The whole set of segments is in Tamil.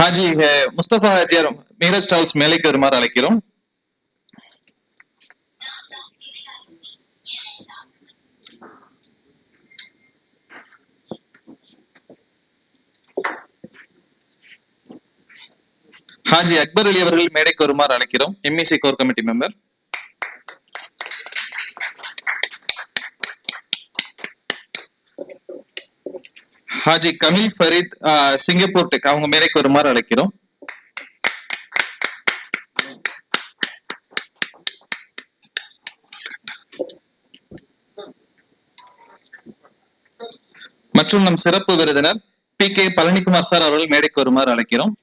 ஹாஜி முஸ்தபா ஹாஜியார் மீரஜ் டிராவல்ஸ் மேலைக்கு வருமாறு அழைக்கிறோம். ஹாஜி அக்பர் அலி அவர்கள் மேடைக்கு வருமாறு அழைக்கிறோம். MEC core committee member. Haji Kamil Fareed Singapore tech அவங்க மேடைக்கு வருமாறு அழைக்கிறோம். மற்றும் நம் சிறப்பு விருந்தினர் PK பழனிக்குமார் சார் அவர்கள் மேடைக்கு வருமாறு அழைக்கிறோம்.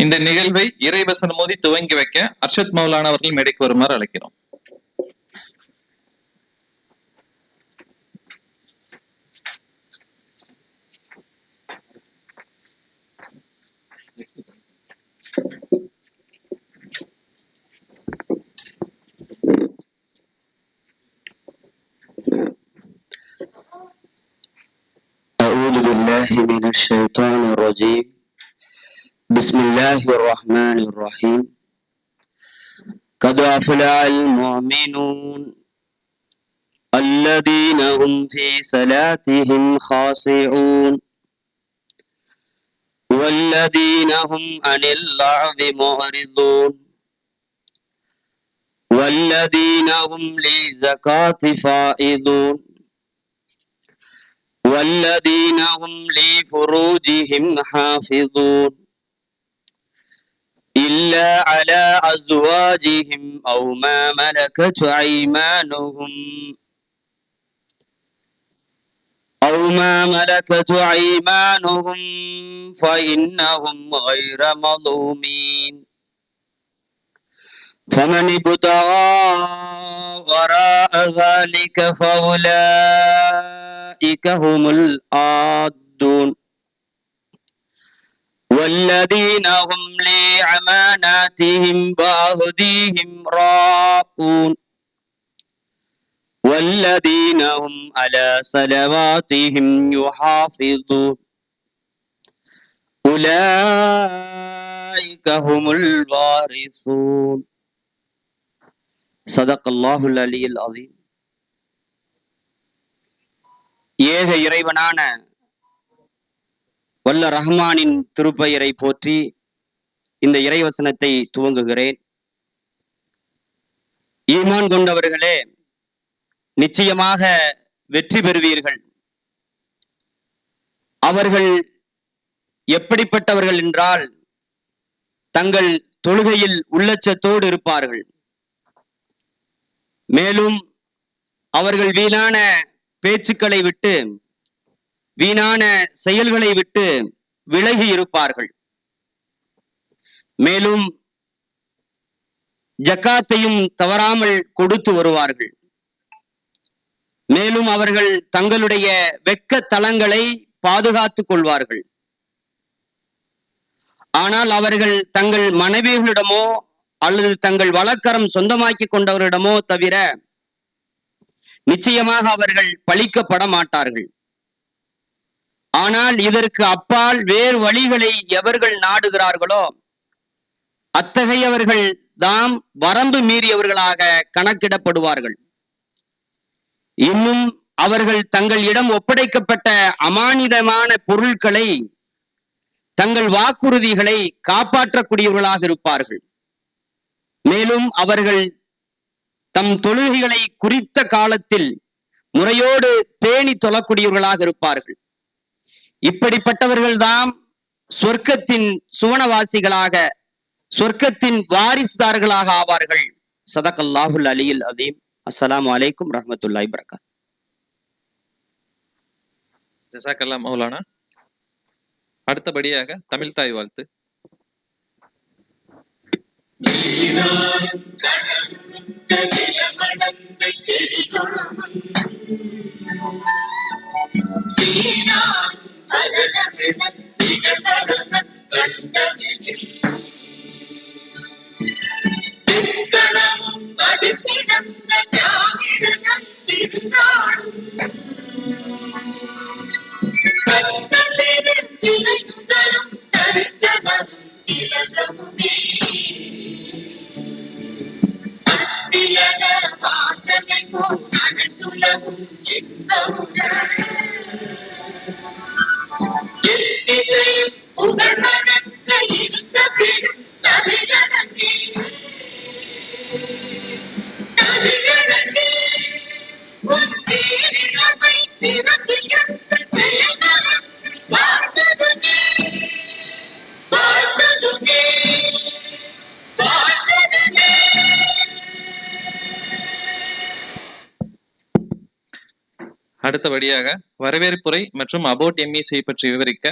இந்த நிகழ்வை இறைவசனம் மோதி துவங்கி வைக்க அர்ஷத் மௌலானா அவர்கள் மேடைக்கு வருமாறு அழைக்கிறோம். أعوذ بالله من الشيطان الرجيم. بسم الله الرحمن الرحيم. قد أفلح المؤمنون الذين هم في صلاتهم خاشعون والذين هم عن اللغو معرضون والذين هم للزكاة فاعلون والذين هم لفروجهم حافظون إلا على أزواجهم أو ما ملكت أيمانهم فإنهم غير مظلومين. فمن ابتغى وراء ذلك فأولئك هم العادون والذين هم لأماناتهم وعهدهم راعون والذين هم على صلواتهم يحافظون أولئك هم الوارثون. صدق الله العلي العظيم. ஏக இறைவனான வல்ல ரஹ்மானின் திருப்பெயரை போற்றி இந்த இறைவசனத்தை துவங்குகிறேன். ஈமான் கொண்டவர்களே, நிச்சயமாக வெற்றி பெறுவீர்கள். அவர்கள் எப்படிப்பட்டவர்கள் என்றால், தங்கள் தொழுகையில் உள்ளச்சத்தோடு இருப்பார்கள். மேலும் அவர்கள் வீணான பேச்சுக்களை விட்டு, வீணான செயல்களை விட்டு விலகி இருப்பார்கள். மேலும் ஜக்காத்தையும் தவறாமல் கொடுத்து வருவார்கள். மேலும் அவர்கள் தங்களுடைய வெட்க தலங்களை பாதுகாத்துக் கொள்வார்கள். ஆனால் அவர்கள் தங்கள் மனைவிகளிடமோ அல்லது தங்கள் வழக்கரம் சொந்தமாக்கி கொண்டவரிடமோ தவிர நிச்சயமாக அவர்கள் பழிக்கப்பட மாட்டார்கள். ஆனால் இதற்கு அப்பால் வேறு வழிகளை எவர்கள் நாடுகிறார்களோ அத்தகையவர்கள் தாம் வரம்பு மீறியவர்களாக கணக்கிடப்படுவார்கள். இன்னும் அவர்கள் தங்கள் இடம் ஒப்படைக்கப்பட்ட அமானிதமான பொருட்களை, தங்கள் வாக்குறுதிகளை காப்பாற்றக்கூடியவர்களாக இருப்பார்கள். மேலும் அவர்கள் தம் தொழுகைகளை குறித்த காலத்தில் முறையோடு பேணி தொழக்கூடியவர்களாக இருப்பார்கள். இப்படிப்பட்டவர்கள் தாம் சொர்க்கத்தின் சுவனவாசிகளாக, சொர்க்கத்தின் வாரிசுதார்களாக ஆவார்கள். சதகல்லாஹுல் அலியுல் அதீம். அஸ்ஸலாமு அலைக்கும் ரஹ்மத்துல்லாஹி வபரகாத்துஹு. ஜஸாக்கல்லாஹ் மௌலானா. அடுத்தபடியாக தமிழ் தாய் வாழ்த்து. அடுத்தபடியாக வரவேற்புரை மற்றும் அபோட் எம்இசி பற்றி விவரிக்க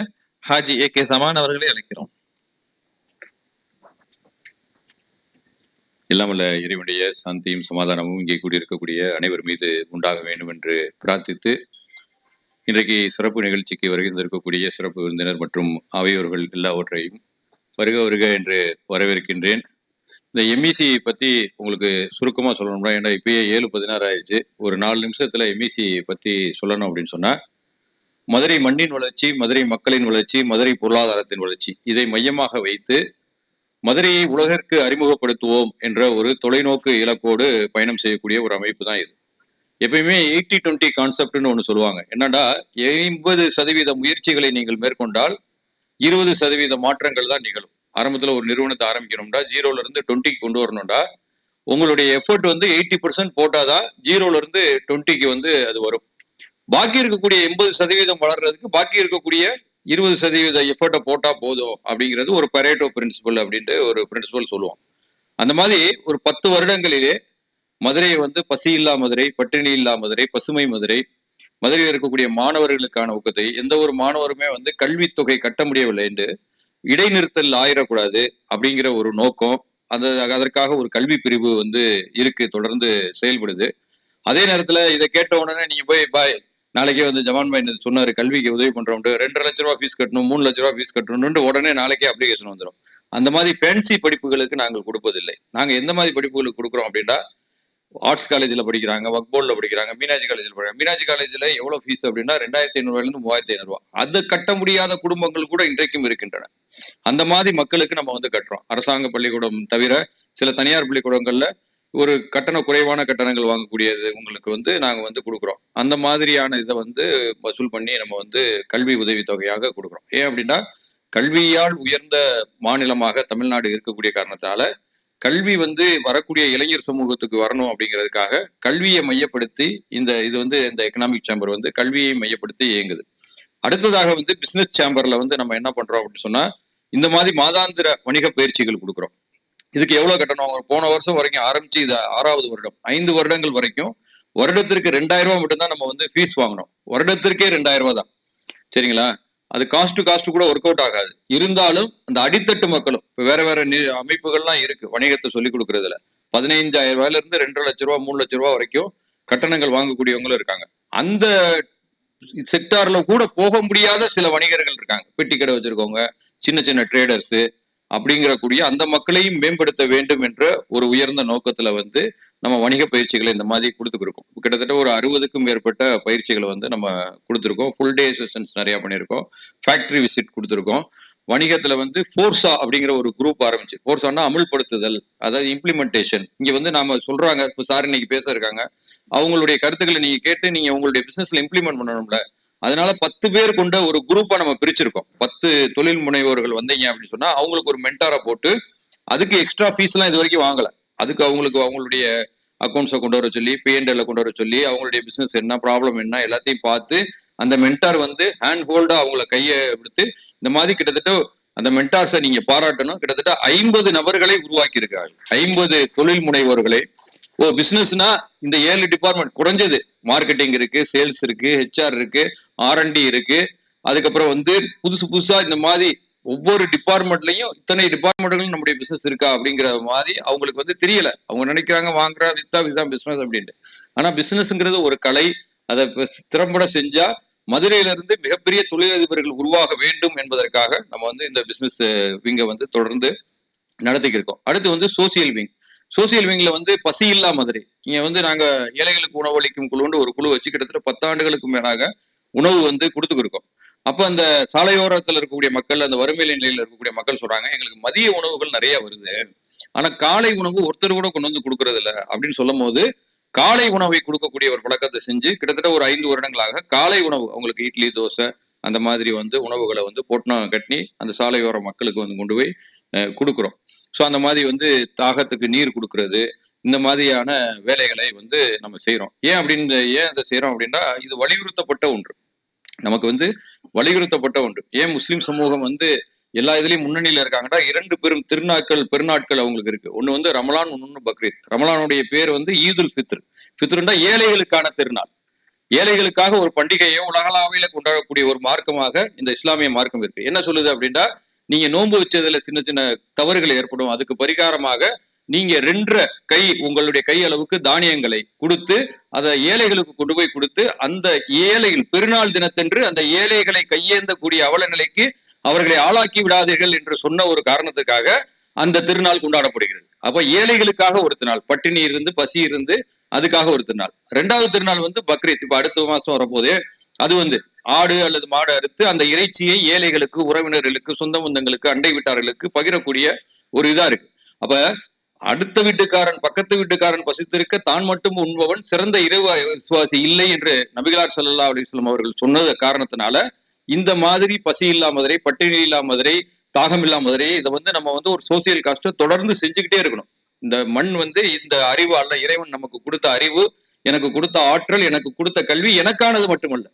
ஹாஜி ஏ.கே. சமான் அவர்களை அழைக்கிறோம். எல்லாமல்ல இறைவனுடைய சாந்தியும் சமாதானமும் இங்கே கூடியிருக்கக்கூடிய அனைவர் மீது உண்டாக வேண்டும் என்று பிரார்த்தித்து, இன்றைக்கு சிறப்பு நிகழ்ச்சிக்கு வருகின்றிருக்கக்கூடிய சிறப்பு விருந்தினர் மற்றும் அவையோர்கள் எல்லாவற்றையும் வருக வருக என்று வரவேற்கின்றேன். இந்த எம்இசி பற்றி உங்களுக்கு சுருக்கமாக சொல்லணும்னா, ஏன்னா இப்பயே 7:16 ஆயிடுச்சு. ஒரு 4 நிமிஷத்துல எம்இசி பற்றி சொல்லணும் அப்படின்னு சொன்னா, மதுரை மண்ணின் வளர்ச்சி, மதுரை மக்களின் வளர்ச்சி, மதுரை பொருளாதாரத்தின் வளர்ச்சி, இதை மையமாக வைத்து மதுரையை உலகிற்கு அறிமுகப்படுத்துவோம் என்ற ஒரு தொலைநோக்கு இலக்கோடு பயணம் செய்யக்கூடிய ஒரு அமைப்பு தான் இது. எப்பயுமே 80-20 கான்செப்ட்னு ஒன்று சொல்லுவாங்க. என்னன்னா 80% முயற்சிகளை நீங்கள் மேற்கொண்டால் 20% மாற்றங்கள் தான் நிகழும். ஆரம்பத்தில் ஒரு நிறுவனத்தை ஆரம்பிக்கணும்டா 0ல இருந்து 20க்கு கொண்டு வரணும்டா உங்களுடைய எஃபர்ட் 80% போட்டாதான் 0ல இருந்து 20க்கு அது வரும். பாக்கி இருக்கக்கூடிய 80% வளர்றதுக்கு பாக்கி இருக்கக்கூடிய 20% எஃபர்ட்டை போட்டா போதும் அப்படிங்கிறது ஒரு பரேட்டோ பிரின்சிபல் அப்படின்ட்டு ஒரு பிரின்சிபல் சொல்லுவோம். அந்த மாதிரி ஒரு 10 வருடங்களிலே மதுரையை பசி இல்லா மதுரை, பட்டினி இல்லா மதுரை, பசுமை மதுரை, மதுரையில் இருக்கக்கூடிய மாணவர்களுக்கான ஊக்கத்தை, எந்த ஒரு மாணவருமே கல்வித்தொகை கட்ட முடியவில்லை என்று இடைநிறுத்தல் ஆயிடக்கூடாது அப்படிங்கிற ஒரு நோக்கம், அதற்காக ஒரு கல்வி பிரிவு இருக்கு, தொடர்ந்து செயல்படுது. அதே நேரத்துல இதை கேட்ட உடனே நீங்க போய் பாய் நாளைக்கே ஜவான் பாய் சொன்னாரு கல்விக்கு உதவி பண்றோம், 2.5 லட்ச ரூபா ஃபீஸ் கட்டணும், 3 லட்ச ரூபா ஃபீஸ் கட்டணும்னு உடனே நாளைக்கே அப்ளிகேஷன் வந்துடும். அந்த மாதிரி ஃபேன்சி படிப்புகளுக்கு நாங்கள் கொடுப்பதில்லை. நாங்க எந்த மாதிரி படிப்புகளுக்கு கொடுக்குறோம் அப்படின்னா, ஆர்ட்ஸ் காலேஜில் படிக்கிறாங்க, வக்போர்டில் படிக்கிறாங்க, மீனாட்சி காலேஜில் படிக்கிறாங்க. மீனாட்சி காலேஜில் எவ்வளோ ஃபீஸ் அப்படின்னா 2500 3500 ரூபா. அதை கட்ட முடியாத குடும்பங்கள் கூட இன்றைக்கும் இருக்கின்றன. அந்த மாதிரி மக்களுக்கு நம்ம கட்டுறோம். அரசாங்க பள்ளிக்கூடம் தவிர சில தனியார் பள்ளிக்கூடங்கள்ல ஒரு குறைவான கட்டணங்கள் வாங்கக்கூடியது உங்களுக்கு நாங்கள் கொடுக்குறோம். அந்த மாதிரியான இதை வசூல் பண்ணி நம்ம கல்வி உதவி தொகையாக கொடுக்குறோம். ஏன் அப்படின்னா, கல்வியால் உயர்ந்த மாநிலமாக தமிழ்நாடு இருக்கக்கூடிய காரணத்தால கல்வி வரக்கூடிய இளைஞர் சமூகத்துக்கு வரணும் அப்படிங்கிறதுக்காக கல்வியை மையப்படுத்தி இந்த எக்கனாமிக் சேம்பர் கல்வியை மையப்படுத்தி இயங்குது. அடுத்ததாக பிசினஸ் சேம்பர்ல நம்ம என்ன பண்றோம் அப்படின்னு சொன்னா, இந்த மாதிரி மாதாந்திர வணிக பயிற்சிகள் கொடுக்குறோம். இதுக்கு எவ்வளவு கட்டணம்? போன வருஷம் வரைக்கும் ஆரம்பிச்சு இது 6வது வருடம், 5 வருடங்கள் வரைக்கும் வருடத்திற்கு 2000 ரூபாய் மட்டும்தான் நம்ம ஃபீஸ் வாங்கணும். வருடத்திற்கே 2000 ரூபாய் தான். சரிங்களா? அது காஸ்ட் கூட ஒர்க் அவுட் ஆகாது. இருந்தாலும் அந்த அடித்தட்டு மக்களும் இப்ப வேற அமைப்புகள்லாம் இருக்கு வணிகத்தை சொல்லிக் கொடுக்கறதுல 15,000 ரூபாயில இருந்து 2.5 லட்ச ரூபாய் 3 லட்ச ரூபாய் வரைக்கும் கட்டணங்கள் வாங்கக்கூடியவங்களும் இருக்காங்க. அந்த செக்டார்ல கூட போக முடியாத சில வணிகர்கள் இருக்காங்க. பெட்டி கடை வச்சிருக்கவங்க, சின்ன சின்ன ட்ரேடர்ஸ் அப்படிங்கிற கூடிய அந்த மக்களையும் மேம்படுத்த வேண்டும் என்ற ஒரு உயர்ந்த நோக்கத்துல நம்ம வணிக பயிற்சிகளை இந்த மாதிரி கொடுத்துருக்கோம். கிட்டத்தட்ட ஒரு 60க்கும் மேற்பட்ட பயிற்சிகளை நம்ம கொடுத்துருக்கோம். ஃபுல் டே செஷன்ஸ் நிறைய பண்ணியிருக்கோம். ஃபேக்டரி விசிட் கொடுத்துருக்கோம். வணிகத்துல ஃபோர்ஸா அப்படிங்கிற ஒரு குரூப் ஆரம்பிச்சு, ஃபோர்ஸானா அமுல்படுத்துதல், அதாவது இம்ப்ளிமெண்டேஷன். இங்க நாம சொல்றாங்க, இப்போ சார் இன்னைக்கு பேச இருக்காங்க, அவங்களுடைய கருத்துக்களை நீங்க கேட்டு நீங்க உங்களுடைய பிசினஸ்ல இம்ப்ளிமெண்ட் பண்ணணும்ல. அதனால 10 பேர் கொண்ட ஒரு குரூப்பா நம்ம பிரிச்சிருக்கோம். 10 தொழில் முனைவோர்கள் வந்தீங்க அப்படின்னு சொன்னா அவங்களுக்கு ஒரு மென்டாரை போட்டு அதுக்கு எக்ஸ்ட்ரா ஃபீஸ் எல்லாம் இது வரைக்கும் வாங்கல. அதுக்கு அவங்களுடைய அக்கௌண்ட்ஸை கொண்டு வர சொல்லி, P&L கொண்டு வர சொல்லி, அவங்களுடைய பிசினஸ் என்ன ப்ராப்ளம் என்ன எல்லாத்தையும் பார்த்து அந்த மென்டார் ஹேண்ட் ஹோல்டா அவங்கள கையை விடுத்து இந்த மாதிரி கிட்டத்தட்ட அந்த மென்டார்ஸை நீங்க பாராட்டணும். கிட்டத்தட்ட 50 நபர்களை உருவாக்கி இருக்காங்க. 50 தொழில் முனைவோர்களை. பிசினஸ்னா இந்த 7 டிபார்ட்மெண்ட் குறைஞ்சது, மார்க்கெட்டிங் இருக்கு, சேல்ஸ் இருக்கு, HR இருக்கு, R&D இருக்கு. அதுக்கப்புறம் புதுசா இந்த மாதிரி ஒவ்வொரு டிபார்ட்மெண்ட்லயும் இத்தனை டிபார்ட்மெண்ட்களும் நம்முடைய பிசினஸ் இருக்கா அப்படிங்கிற மாதிரி அவங்களுக்கு தெரியல. அவங்க நினைக்கிறாங்க வாங்குறா வித்தா பிசினஸ் அப்படின்ட்டு. ஆனா பிசினஸ்ங்கிறது ஒரு கலை. அதை திறம்பட செஞ்சா மதுரையில இருந்து மிகப்பெரிய தொழிலதிபர்கள் உருவாக வேண்டும் என்பதற்காக நம்ம இந்த பிசினஸ் விங்க தொடர்ந்து நடத்திக்கிருக்கோம். அடுத்து சோசியல் விங். சோசியல் விங்ல வந்து பசி இல்லா மதுரை இங்க வந்து நாங்க ஏழைகளுக்கு உணவளிக்கும் குழுன்னு ஒரு குழு வச்சு கிட்டத்தட்ட 10 ஆண்டுகளுக்கு மேலாக உணவு வந்து கொடுத்துக்கிருக்கோம். அப்ப அந்த சாலையோரத்துல இருக்கக்கூடிய மக்கள், அந்த வறுமை நிலையில இருக்கக்கூடிய மக்கள் சொல்றாங்க, எங்களுக்கு மதிய உணவுகள் நிறைய வருது, ஆனா காலை உணவு ஒருத்தர் கூட கொண்டு வந்து கொடுக்கறது இல்ல அப்படின்னு சொல்லும் போது, காலை உணவை கொடுக்கக்கூடிய ஒரு பழக்கத்தை செஞ்சு கிட்டத்தட்ட ஒரு 5 வருடங்களாக காலை உணவு அவங்களுக்கு இட்லி, தோசை அந்த மாதிரி வந்து உணவுகளை வந்து பொட்டணம் கட்டி அந்த சாலையோர மக்களுக்கு வந்து கொண்டு போய் கொடுக்குறோம். ஸோ அந்த மாதிரி வந்து தாகத்துக்கு நீர் கொடுக்கறது, இந்த மாதிரியான வேலைகளை வந்து நம்ம செய்யறோம். ஏன் அதை செய்யறோம் அப்படின்னா, இது வலியுறுத்தப்பட்ட ஒன்று. நமக்கு வந்து வலியுறுத்தப்பட்ட ஒன்று. ஏன் முஸ்லிம் சமூகம் வந்து எல்லா இதுலயும் முன்னணியில இருக்காங்கன்னா, 2 பெரும் பெருநாட்கள் அவங்களுக்கு இருக்கு. ஒண்ணு வந்து ரமலான், ஒன்னு பக்ரீத். ரமலானுடைய பேர் வந்து ஈதுல் ஃபித்ர். ஃபித்ருன்னா ஏழைகளுக்கான திருநாள். ஏழைகளுக்காக ஒரு பண்டிகையை உலகளாவில கொண்டாடக்கூடிய ஒரு மார்க்கமாக இந்த இஸ்லாமிய மார்க்கம் இருக்கு. என்ன சொல்லுது அப்படின்னா, நீங்க நோன்பு வச்சதுல சின்ன சின்ன தவறுகள் ஏற்படும், அதுக்கு பரிகாரமாக நீங்க 2 கை உங்களுடைய கை அளவுக்கு தானியங்களை கொடுத்து அதை ஏழைகளுக்கு கொண்டு போய் கொடுத்து, அந்த ஏழைகள் பெருநாள் தினத்தன்று அந்த ஏழைகளை கையேந்தக்கூடிய அவல நிலைக்கு அவர்களை ஆளாக்கி விடாதீர்கள் என்று சொன்ன ஒரு காரணத்துக்காக அந்த திருநாள் கொண்டாடப்படுகிறது. அப்ப ஏழைகளுக்காக ஒரு திருநாள், பட்டினி இருந்து பசி இருந்து அதுக்காக ஒரு திருநாள். 2வது திருநாள் வந்து பக்ரீத். இப்ப அடுத்த மாசம் வரப்போதே அது வந்து ஆடு அல்லது மாடு அறுத்து அந்த இறைச்சியை ஏழைகளுக்கு, உறவினர்களுக்கு, சொந்த பந்தங்களுக்கு, அண்டை வீட்டார்களுக்கு பகிரக்கூடிய ஒரு இதா இருக்கு. அப்ப அடுத்த வீட்டுக்காரன், பக்கத்து வீட்டுக்காரன் பசித்திருக்க தான் மட்டும் உண்பவன் சிறந்த இறைவ விசுவாசி இல்லை என்று நபிகளார் ஸல்லல்லாஹு அலைஹி வஸல்லம் அவர்கள் சொன்னது காரணத்தினால இந்த மாதிரி பசி இல்லா மதுரை, பட்டினி இல்லா மதுரை, தாகம் இல்லா மதுரை, இதை வந்து நம்ம வந்து ஒரு சோசியல் காஸ்ட்டை தொடர்ந்து செஞ்சுக்கிட்டே இருக்கணும். இந்த மண் வந்து இந்த அறிவு அல்ல, இறைவன் நமக்கு கொடுத்த அறிவு, எனக்கு கொடுத்த ஆற்றல், எனக்கு கொடுத்த கல்வி எனக்கானது மட்டுமல்ல,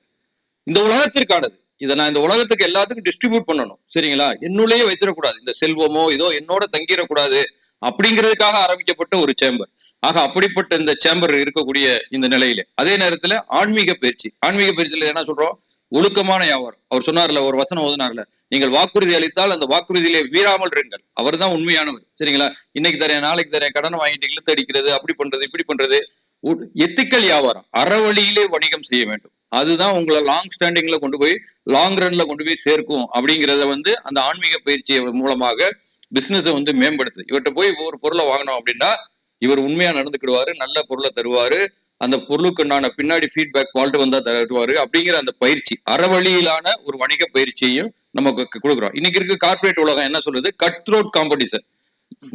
இந்த உலகத்திற்கானது. இதை நான் இந்த உலகத்துக்கு எல்லாத்துக்கும் டிஸ்ட்ரிபியூட் பண்ணணும். சரிங்களா? என்னுள்ளேயே வச்சிடக்கூடாது, இந்த செல்வமோ இதோ என்னோட தங்கிடக்கூடாது அப்படிங்கிறதுக்காக ஆரம்பிக்கப்பட்ட ஒரு சேம்பர். ஆக அப்படிப்பட்ட இந்த சேம்பர் இருக்கக்கூடிய இந்த நிலையில அதே நேரத்துல ஆன்மீக பயிற்சியில என்ன சொல்றோம்? ஒழுக்கமான வியாபாரம். அவர் சொன்னார்ல, ஒரு வசனம் ஓதுனார்ல, நீங்கள் வாக்குறுதி அளித்தால் அந்த வாக்குறுதியிலே வீழாமல் இருங்கள், அவர் தான் உண்மையானவர். சரிங்களா? இன்னைக்கு தரேன், நாளைக்கு தரேன், கடன் வாங்கிட்டு இழுத்து அடிக்கிறது, அப்படி பண்றது இப்படி பண்றது எத்திக்கல் வியாபாரம். அறவழியிலே வணிகம் செய்ய வேண்டும். அதுதான் உங்களை லாங் ஸ்டாண்டிங்ல கொண்டு போய் லாங் ரன்ல கொண்டு போய் சேர்க்கும் அப்படிங்கிறத வந்து அந்த ஆன்மீக பயிற்சி மூலமாக பிசினஸை வந்து மேம்படுத்துது. இவர்கிட்ட போய் ஒரு பொருளை வாங்கணும் அப்படின்னா இவர் உண்மையா நடந்துக்கிடுவாரு, நல்ல பொருளை தருவாரு, அந்த பொருளுக்குண்டான பின்னாடி ஃபீட்பேக் ஃபால்ட் வந்தா தருவாரு அப்படிங்கிற அந்த பயிற்சி, அறவழியிலான ஒரு வணிக பயிற்சியையும் நமக்கு கொடுக்குறோம். இன்னைக்கு இருக்க கார்பரேட் உலகம் என்ன சொல்லுது? Cut throat competition.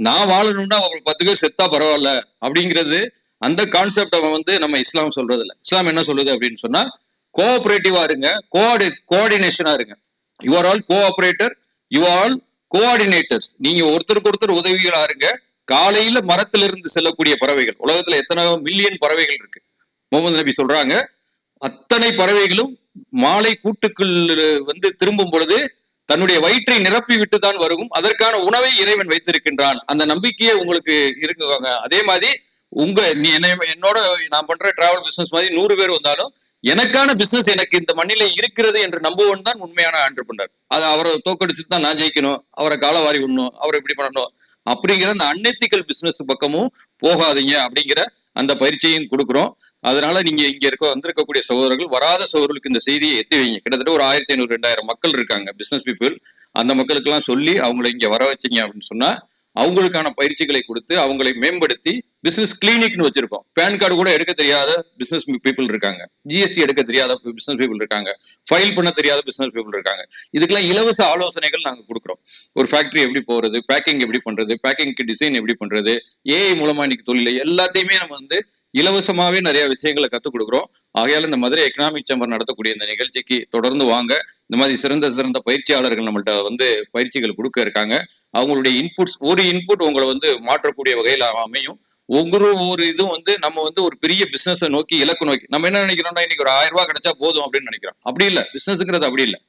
நான் வாழணும்னா ஒரு 10 பேர் செத்தா பரவாயில்ல அப்படிங்கிறது, அந்த கான்செப்ட் அவன் வந்து நம்ம இஸ்லாம் சொல்றது இல்லை. இஸ்லாம் என்ன சொல்லுது அப்படின்னு சொன்னா, கோஆபரேட்டிவா இருங்க, கோஆர்டினேஷனா இருங்க. You are all cooperator, you are all coordinators. நீங்க ஒருத்தருக்கு ஒருத்தர் உதவிகளா இருங்க. காலையில மரத்திலிருந்து செல்லக்கூடிய பறவைகள், உலகத்துல எத்தனை மில்லியன் பறவைகள் இருக்கு, முகமது நபி சொல்றாங்க, அத்தனை பறவைகளும் மாலை கூட்டுக்குள் வந்து திரும்பும் பொழுது தன்னுடைய வயிற்றை நிரப்பி விட்டு தான் வரும், அதற்கான உணவை இறைவன் வைத்திருக்கின்றான். அந்த நம்பிக்கையை உங்களுக்கு இருக்குவாங்க. அதே மாதிரி நீ என்னோட நான் பண்ற டிராவல் பிசினஸ் மாதிரி 100 பேர் வந்தாலும் எனக்கான பிசினஸ் எனக்கு இந்த மண்ணில இருக்கிறது என்று நம்புவன் தான் உண்மையான ஆண்டர்பிரனர். அது அவரை தோக்கடிச்சுட்டு தான் நான் ஜெயிக்கணும், அவரை காலவாரி விடணும், அவரை இப்படி பண்ணணும் அப்படிங்கிற அந்த அன்எத்திக்கல் பிசினஸ் பக்கமும் போகாதீங்க அப்படிங்கிற அந்த பயிற்சியும் கொடுக்குறோம். அதனால நீங்க இங்க வந்திருக்கக்கூடிய சகோதரர்கள், வராத சகோதரர்களுக்கு இந்த செய்தியை எத்தி வைங்க. கிட்டத்தட்ட ஒரு 1500-2000 மக்கள் இருக்காங்க பிசினஸ் பீப்புள். அந்த மக்களுக்கு எல்லாம் சொல்லி அவங்களை இங்க வர வச்சிங்க அப்படின்னு சொன்னா அவங்களுக்கான பயிற்சிகளை கொடுத்து அவங்களை மேம்படுத்தி பிசினஸ் கிளினிக்னு வச்சிருக்கோம். பேன் கார்டு கூட எடுக்க தெரியாத பிசினஸ் பீப்புள் இருக்காங்க, ஜிஎஸ்டி எடுக்க தெரியாத பிசினஸ் பீப்புள் இருக்காங்க, ஃபைல் பண்ண தெரியாத பிசினஸ் பீப்புள் இருக்காங்க. இதுக்கெல்லாம் இலவச ஆலோசனைகள் நாங்க கொடுக்குறோம். ஒரு ஃபேக்டரி எப்படி போறது, பேக்கிங் எப்படி பண்றது, பேக்கிங்க்கு டிசைன் எப்படி பண்றது, ஏஐ மூலமா இன்னைக்கு தொழில் எல்லாத்தையுமே நம்ம வந்து இலவசமாவே நிறைய விஷயங்களை கற்றுக் கொடுக்குறோம். ஆகையால இந்த மதுரை எக்கனாமிக் சேம்பர் நடத்தக்கூடிய இந்த நிகழ்ச்சிக்கு தொடர்ந்து வாங்க. இந்த மாதிரி சிறந்த பயிற்சியாளர்கள் நம்மள்ட்ட வந்து பயிற்சிகள் கொடுக்க இருக்காங்க. அவங்களுடைய இன்புட்ஸ், ஒரு இன்புட் உங்களை வந்து மாற்றக்கூடிய வகையில் அமையும். ஒவ்வொரு இதுவும் வந்து நம்ம வந்து ஒரு பெரிய பிசினஸை நோக்கி, இலக்கு நோக்கி நம்ம என்ன நினைக்கிறோம்னா, இன்னைக்கு ஒரு 1000 ரூபாய் கிடைச்சா போதும் அப்படின்னு நினைக்கிறோம். அப்படி இல்லை, பிசினஸ்ங்கிறது அப்படி இல்லை.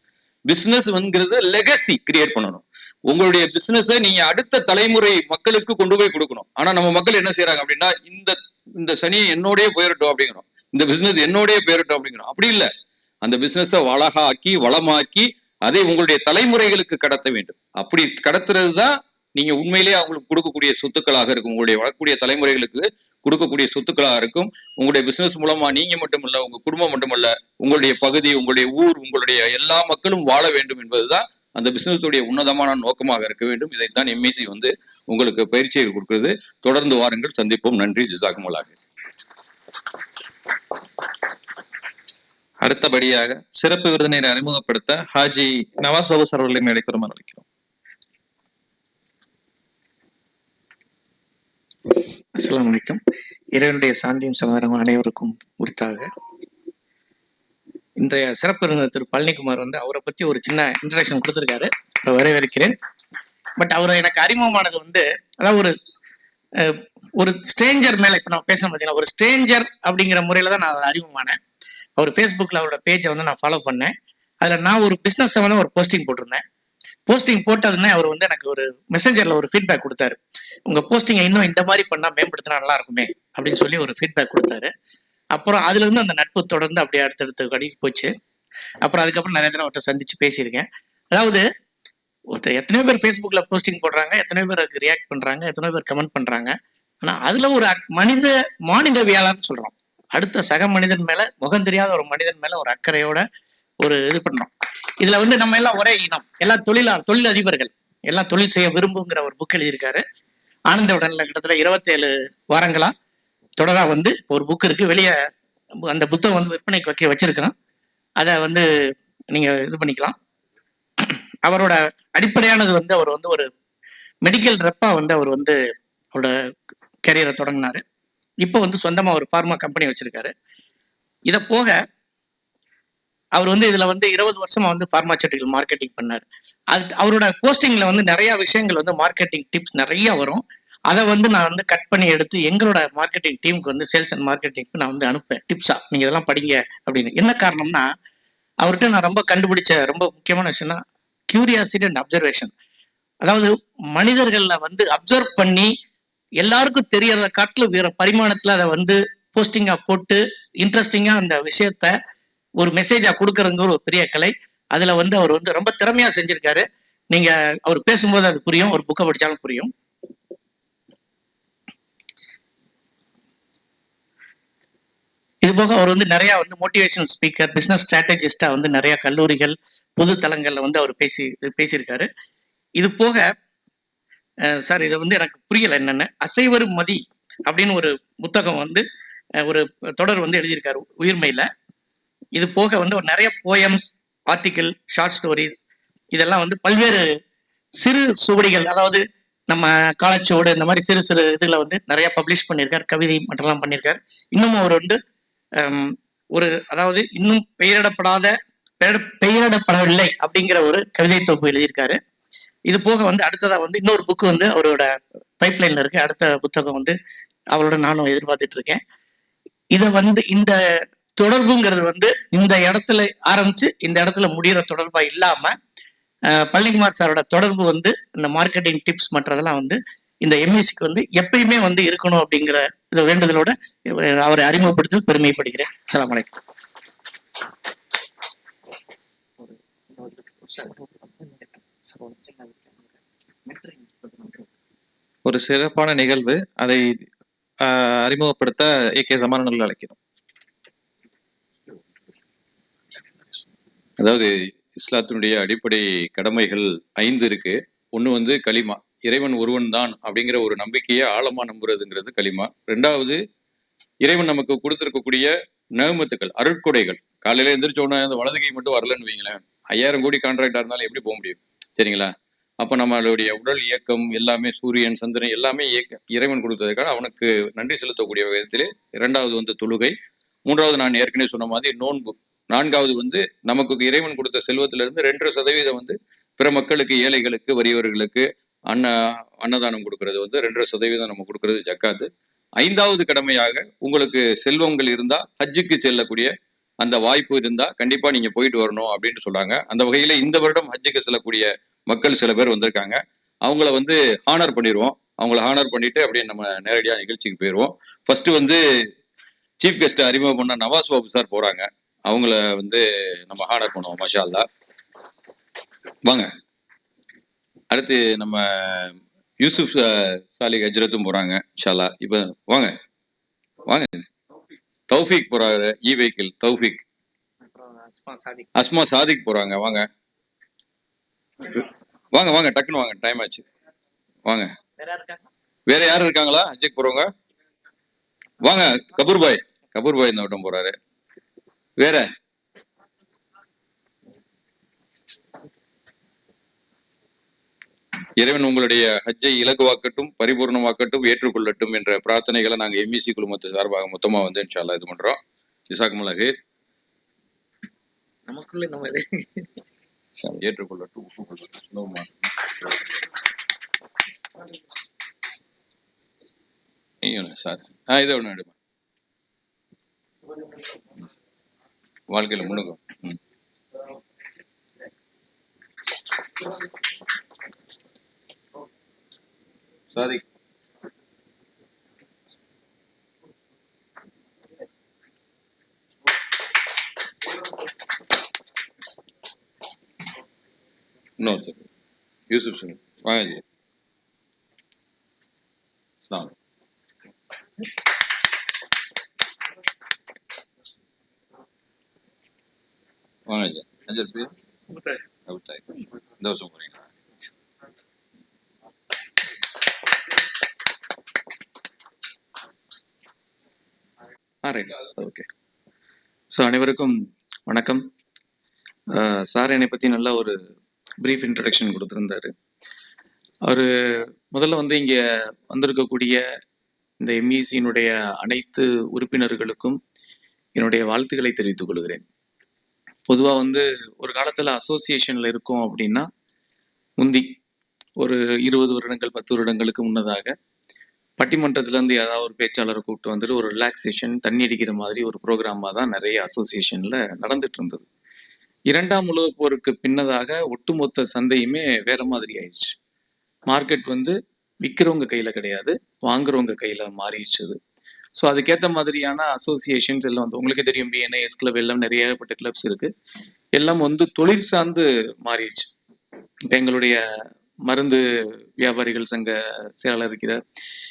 பிசினஸ் வந்து லெகசி கிரியேட் பண்ணணும். உங்களுடைய பிசினஸை நீங்க அடுத்த தலைமுறை மக்களுக்கு கொண்டு போய் கொடுக்கணும். ஆனா நம்ம மக்கள் என்ன செய்யறாங்க அப்படின்னா, இந்த சனி என்னோடய போயிடட்டும் அப்படிங்கிறோம், இந்த பிசினஸ் என்னோடய போயிடட்டும் அப்படிங்கிறோம். அப்படி இல்லை, அந்த பிசினஸை அழகாக்கி வளமாக்கி அதை உங்களுடைய தலைமுறைகளுக்கு கடத்த வேண்டும். அப்படி கடத்துறது தான் நீங்க உண்மையிலேயே அவங்களுக்கு கொடுக்கக்கூடிய சொத்துக்களாக இருக்கும். உங்களுடைய வரக்கூடிய தலைமுறைகளுக்கு கொடுக்கக்கூடிய சொத்துக்களாக இருக்கும். உங்களுடைய பிசினஸ் மூலமா நீங்க மட்டுமல்ல, உங்க குடும்பம் மட்டுமல்ல, உங்களுடைய பகுதி, உங்களுடைய ஊர், உங்களுடைய எல்லா மக்களும் வாழ வேண்டும் என்பதுதான் அந்த பிசினஸுடைய உன்னதமான நோக்கமாக இருக்க வேண்டும். இதைத்தான் எம்இசி வந்து உங்களுக்கு பயிற்சிகள் கொடுக்கிறது. தொடர்ந்து வாருங்கள், சந்திப்போம். நன்றி. ஜிசாக்குமுல்லாஹ். அடுத்தபடியாக சிறப்பு விருந்தினரை அறிமுகப்படுத்த ஹாஜி நவாஸ் பாபு சார் அவர்களை மேடைக்கு வருமாறு அழைக்கிறோம். அஸ்ஸலாமு அலைக்கும். இறைவனுடைய சாந்தியும் சமாதானமும் அனைவருக்கும் உரித்தாக. இன்றைய சிறப்பு விருந்தினர் திரு பழனிக்குமார் வந்து அவரை பத்தி ஒரு சின்ன இன்ட்ரடக்ஷன் கொடுத்திருக்காரு. அவரை வரவேற்கிறேன். பட் அவர் எனக்கு அறிமுகமானது வந்து அதாவது ஒரு ஸ்ட்ரேஞ்சர் மேல இப்ப நான் பேசணும் பார்த்தீங்கன்னா ஒரு ஸ்ட்ரேஞ்சர் அப்படிங்கிற முறையில தான் நான் அறிமுகமானேன். அவர் ஃபேஸ்புக்கில் அவரோட பேஜை வந்து நான் ஃபாலோ பண்ணேன். அதில் நான் ஒரு பிஸ்னஸ் வந்து ஒரு போஸ்டிங் போட்டிருந்தேன். போஸ்டிங் போட்டதுன்னே அவர் வந்து எனக்கு ஒரு மெசேஞ்சரில் ஒரு ஃபீட்பேக் கொடுத்தாரு. உங்கள் போஸ்டிங்கை இன்னும் இந்த மாதிரி பண்ணால் மேம்படுத்தினா நல்லா இருக்குமே அப்படின்னு சொல்லி ஒரு ஃபீட்பேக் கொடுத்தாரு. அப்புறம் அதுலேருந்து அந்த நட்பு தொடர்ந்து அப்படியே அடுத்தடுத்த கடைக்கு போச்சு. அப்புறம் அதுக்கப்புறம் நிறைய தடவை அவர்கிட்ட சந்திச்சு பேசியிருக்கேன். அதாவது ஒருத்தர் எத்தனையோ பேர் ஃபேஸ்புக்கில் போஸ்டிங் போடுறாங்க, எத்தனையோ பேர் அதுக்கு ரியாக்ட் பண்ணுறாங்க, எத்தனையோ பேர் கமெண்ட் பண்ணுறாங்க. ஆனால் அதில் ஒரு மானிடவியலான்னு சொல்கிறோம். அடுத்த சக மனிதன் மேல முகம் தெரியாத ஒரு மனிதன் மேல ஒரு அக்கறையோட ஒரு இது பண்றோம். இதுல வந்து நம்ம எல்லாம் ஒரே இனம், எல்லாம் தொழில் அதிபர்கள், எல்லாம் தொழில் செய்ய விரும்புங்கிற ஒரு புக் எழுதியிருக்காரு. ஆனந்த உடன்ல கிட்டத்தட்ட 27 வாரங்களா தொடரா வந்து ஒரு புக் இருக்கு வெளியே. அந்த புத்தகம் வந்து விற்பனைக்கு வச்சிருக்கிறோம். அதை வந்து நீங்க இது பண்ணிக்கலாம். அவரோட அடிப்படையானது வந்து அவர் வந்து ஒரு மெடிக்கல் ரெப்பா வந்து அவர் வந்து அவரோட கேரியரை தொடங்கினாரு. இப்போ வந்து சொந்தமா ஒரு ஃபார்மா கம்பெனி வச்சிருக்காரு. இதை போக அவர் வந்து இதுல வந்து 20 வருஷமா வந்து பார்மாசூட்டிக்கல் மார்க்கெட்டிங் பண்ணாரு. அது அவரோட போஸ்டிங்ல வந்து நிறைய விஷயங்கள் வந்து மார்க்கெட்டிங் டிப்ஸ் நிறைய வரும். அதை வந்து நான் வந்து கட் பண்ணி எடுத்து எங்களோட மார்க்கெட்டிங் டீமுக்கு வந்து சேல்ஸ் அண்ட் மார்க்கெட்டிங்க்கு நான் வந்து அனுப்புவேன் டிப்ஸா, நீங்க இதெல்லாம் படிங்க அப்படின்னு. என்ன காரணம்னா அவர்கிட்ட நான் ரொம்ப கண்டுபிடிச்ச ரொம்ப முக்கியமான விஷயம்னா கியூரியாசிட்டி அண்ட் அப்சர்வேஷன். அதாவது மனிதர்கள்ல வந்து அப்சர்வ் பண்ணி எல்லாருக்கும் தெரியறத காட்டிலும் வேற பரிமாணத்துல அதை வந்து போஸ்டிங்கா போட்டு இன்ட்ரெஸ்டிங்கா அந்த விஷயத்த ஒரு மெசேஜா கொடுக்கறதுங்கிற ஒரு பெரிய கலை. அதுல வந்து அவர் வந்து ரொம்ப திறமையா செஞ்சிருக்காரு. நீங்க அவர் பேசும்போது அது புரியும், ஒரு புக்கை படிச்சாலும் புரியும். இது போக அவர் வந்து நிறைய வந்து மோட்டிவேஷனல் ஸ்பீக்கர், பிசினஸ் ஸ்ட்ராட்டஜிஸ்டா வந்து நிறைய கல்லூரிகள், பொது தளங்கள்ல வந்து அவர் பேசியிருக்காரு. இது போக சார் இதை வந்து எனக்கு புரியல என்னன்னு, அசைவரு மதி அப்படின்னு ஒரு புத்தகம் வந்து ஒரு தொடர் வந்து எழுதியிருக்காரு உயிர்மையில. இது போக வந்து ஒரு நிறைய போயம்ஸ், ஆர்டிக்கிள், ஷார்ட் ஸ்டோரிஸ், இதெல்லாம் வந்து பல்வேறு சிறு சுவடிகள், அதாவது நம்ம காலச்சோடு இந்த மாதிரி சிறு சிறு இதுல வந்து நிறைய பப்ளிஷ் பண்ணியிருக்காரு. கவிதை மட்டும்லாம் பண்ணியிருக்காரு. இன்னும் அவர் வந்து ஒரு அதாவது இன்னும் பெயரிடப்படவில்லை அப்படிங்கிற ஒரு கவிதை தொகுப்பு எழுதியிருக்காரு. இது போக வந்து அடுத்ததா வந்து இன்னொரு புக்கு வந்து அவரோட பைப்லைன்ல இருக்கு. அடுத்த புத்தகம் வந்து அவரோட நானும் எதிர்பார்த்துட்டு இருக்கேன். இதை வந்து இந்த தொடர்புங்கிறது வந்து இந்த இடத்துல ஆரம்பிச்சு இந்த இடத்துல முடிகிற தொடர்பா இல்லாம பழனிக்குமார் சாரோட தொடர்பு வந்து இந்த மார்க்கெட்டிங் டிப்ஸ் மற்றதெல்லாம் வந்து இந்த எம்இசிக்கு வந்து எப்பயுமே வந்து இருக்கணும் அப்படிங்கிற இந்த வேண்டுதலோட அவரை அறிமுகப்படுத்தி பெருமைப்படுகிறேன். அஸ்ஸலாமு அலைக்கும். ஒரு சிறப்பான நிகழ்வு, அதை அறிமுகப்படுத்த ஏகே ஜமான் அவர்கள் அழைக்கிறோம். அதாவது இஸ்லாத்தினுடைய அடிப்படை கடமைகள் 5 இருக்கு. ஒண்ணு வந்து கலிமா, இறைவன் ஒருவன் தான் அப்படிங்கிற ஒரு நம்பிக்கையை ஆழமா நம்புறதுங்கிறது கலிமா. 2வது இறைவன் நமக்கு கொடுத்திருக்கக்கூடிய நெமத்துக்கள், அருட்கொடைகள். காலையில எந்திரிச்ச உடனே அந்த வலது கை மட்டும் வரலன்னு வைங்களேன், 5000 கோடி கான்ட்ராக்டா இருந்தாலும் எப்படி போக முடியும்? சரிங்களா? அப்ப நம்மளுடைய உடல் இயக்கம் எல்லாமே, சூரியன், சந்திரன் எல்லாமே இறைவன் கொடுத்ததுக்காக அவனுக்கு நன்றி செலுத்தக்கூடிய விதத்திலே 2வது வந்து தொழுகை, 3வது நான் ஏற்கனவே சொன்ன மாதிரி நோன்பு, 4வது வந்து நமக்கு இறைவன் கொடுத்த செல்வத்திலிருந்து 2.5% வந்து பிற மக்களுக்கு, ஏழைகளுக்கு, வறியவர்களுக்கு அன்னதானம் கொடுக்கறது வந்து 2.5% நம்ம கொடுக்கறது ஜக்காத்து. 5வது கடமையாக உங்களுக்கு செல்வங்கள் இருந்தா ஹஜ்ஜுக்கு செல்லக்கூடிய அந்த வாய்ப்பு இருந்தா கண்டிப்பா நீங்க போயிட்டு வரணும் அப்படின்னு சொல்றாங்க. அந்த வகையில இந்த வருடம் ஹஜ்ஜுக்கு செல்லக்கூடிய மக்கள் சில பேர் வந்திருக்காங்க. அவங்கள வந்து ஹானர் பண்ணிடுவோம். அவங்கள ஹானர் பண்ணிட்டு அப்படியே நம்ம நேரடியாக நிகழ்ச்சிக்கு போயிடுவோம். ஃபர்ஸ்ட் வந்து சீஃப் கெஸ்ட் அறிமுகம் பண்ண நவாஸ் பாபு சார் போறாங்க. அவங்கள வந்து நம்ம ஹானர் பண்ணுவோம். மாஷா அல்லாஹ். வாங்க. அடுத்து நம்ம யூசுப் சாலிக் ஹஜ்ரத்தும் போறாங்க இன்ஷா அல்லாஹ். இப்ப வாங்க வாங்க. தௌஃபிக் போறாரு, இ வெஹிக்கிள் தௌஃபிக். அஸ்மா சாதிக் போறாங்க. வாங்க. வாங்க வாங்க, டக்குன்னு வாங்க, டைம் ஆச்சு. வாங்க. வேற யாரு இருக்காங்க? வேற யாரும் இருக்காங்களா ஹஜ்ஜுக்கு போறவங்க? வாங்க. கபூர் பாய் இந்த வட்டம் போறாரு. வேற இறைவன் உங்களுடைய ஹஜ்ஜை இலகுவாக்கட்டும், பரிபூர்ணமாக்கட்டும், ஏற்றுக்கொள்ளட்டும் என்ற பிரார்த்தனைகளை நாங்க எம்இசி குழுமத்து சார்பாக மொத்தமா வந்து இன்ஷா அல்லாஹ் இது பண்றோம். ஜஸாக்குமுல்லாஹ் ஹைர். நமக்குள்ள நம்ம இது ஏற்றுக்கொள்ளட்டும், ஒப்புக்கொள்ளட்டும், சுலபமா. சார் இதை ஒண்ணு எடுப்பேன். வாழ்க்கையில முன்னுக்கும். சாதி இன்னொருத்தர் யூசுப் சிங் வாங்க ஜி. அஸ்ஸலாமு அலைக்கும். வாங்க ஜி. அஜர் பேர் இந்த வருஷம் போறீங்களா? Right, okay. ஸோ அனைவருக்கும் வணக்கம். சார் என்னை பற்றி நல்ல ஒரு ப்ரீஃப் இன்ட்ரடக்ஷன் கொடுத்துருந்தாரு. அவர் முதல்ல வந்து இங்கே வந்திருக்கக்கூடிய இந்த எம்இசியினுடைய அனைத்து உறுப்பினர்களுக்கும் என்னுடைய வாழ்த்துக்களை தெரிவித்துக் கொள்கிறேன். பொதுவாக வந்து ஒரு காலத்தில் அசோசியேஷனில் இருக்கோம் அப்படின்னா முந்தி ஒரு 20 வருடங்கள் 10 வருடங்களுக்கு முன்னதாக பட்டிமன்றத்திலேருந்து ஏதாவது ஒரு பேச்சாளரை கூப்பிட்டு வந்துட்டு ஒரு ரிலாக்ஸேஷன் தண்ணி அடிக்கிற மாதிரி ஒரு ப்ரோக்ராமாக தான் நிறைய அசோசியேஷனில் நடந்துட்டு இருந்தது. 2ஆம் உலகப் போருக்கு பின்னதாக ஒட்டுமொத்த சந்தையுமே வேற மாதிரி ஆயிடுச்சு. மார்க்கெட் வந்து விற்கிறவங்க கையில் கிடையாது, வாங்குறவங்க கையில் மாறிடுச்சு. ஸோ அதுக்கேற்ற மாதிரியான அசோசியேஷன்ஸ் எல்லாம் வந்து உங்களுக்கே தெரியும், பிஎன்ஐஎஸ் கிளப் எல்லாம் நிறைய ஏகப்பட்ட கிளப்ஸ் இருக்கு. எல்லாம் வந்து தொழில் சார்ந்து மாறிடுச்சு. இப்போ எங்களுடைய மருந்து வியாபாரிகள் சங்க செயலாளர் இருக்கிறார்.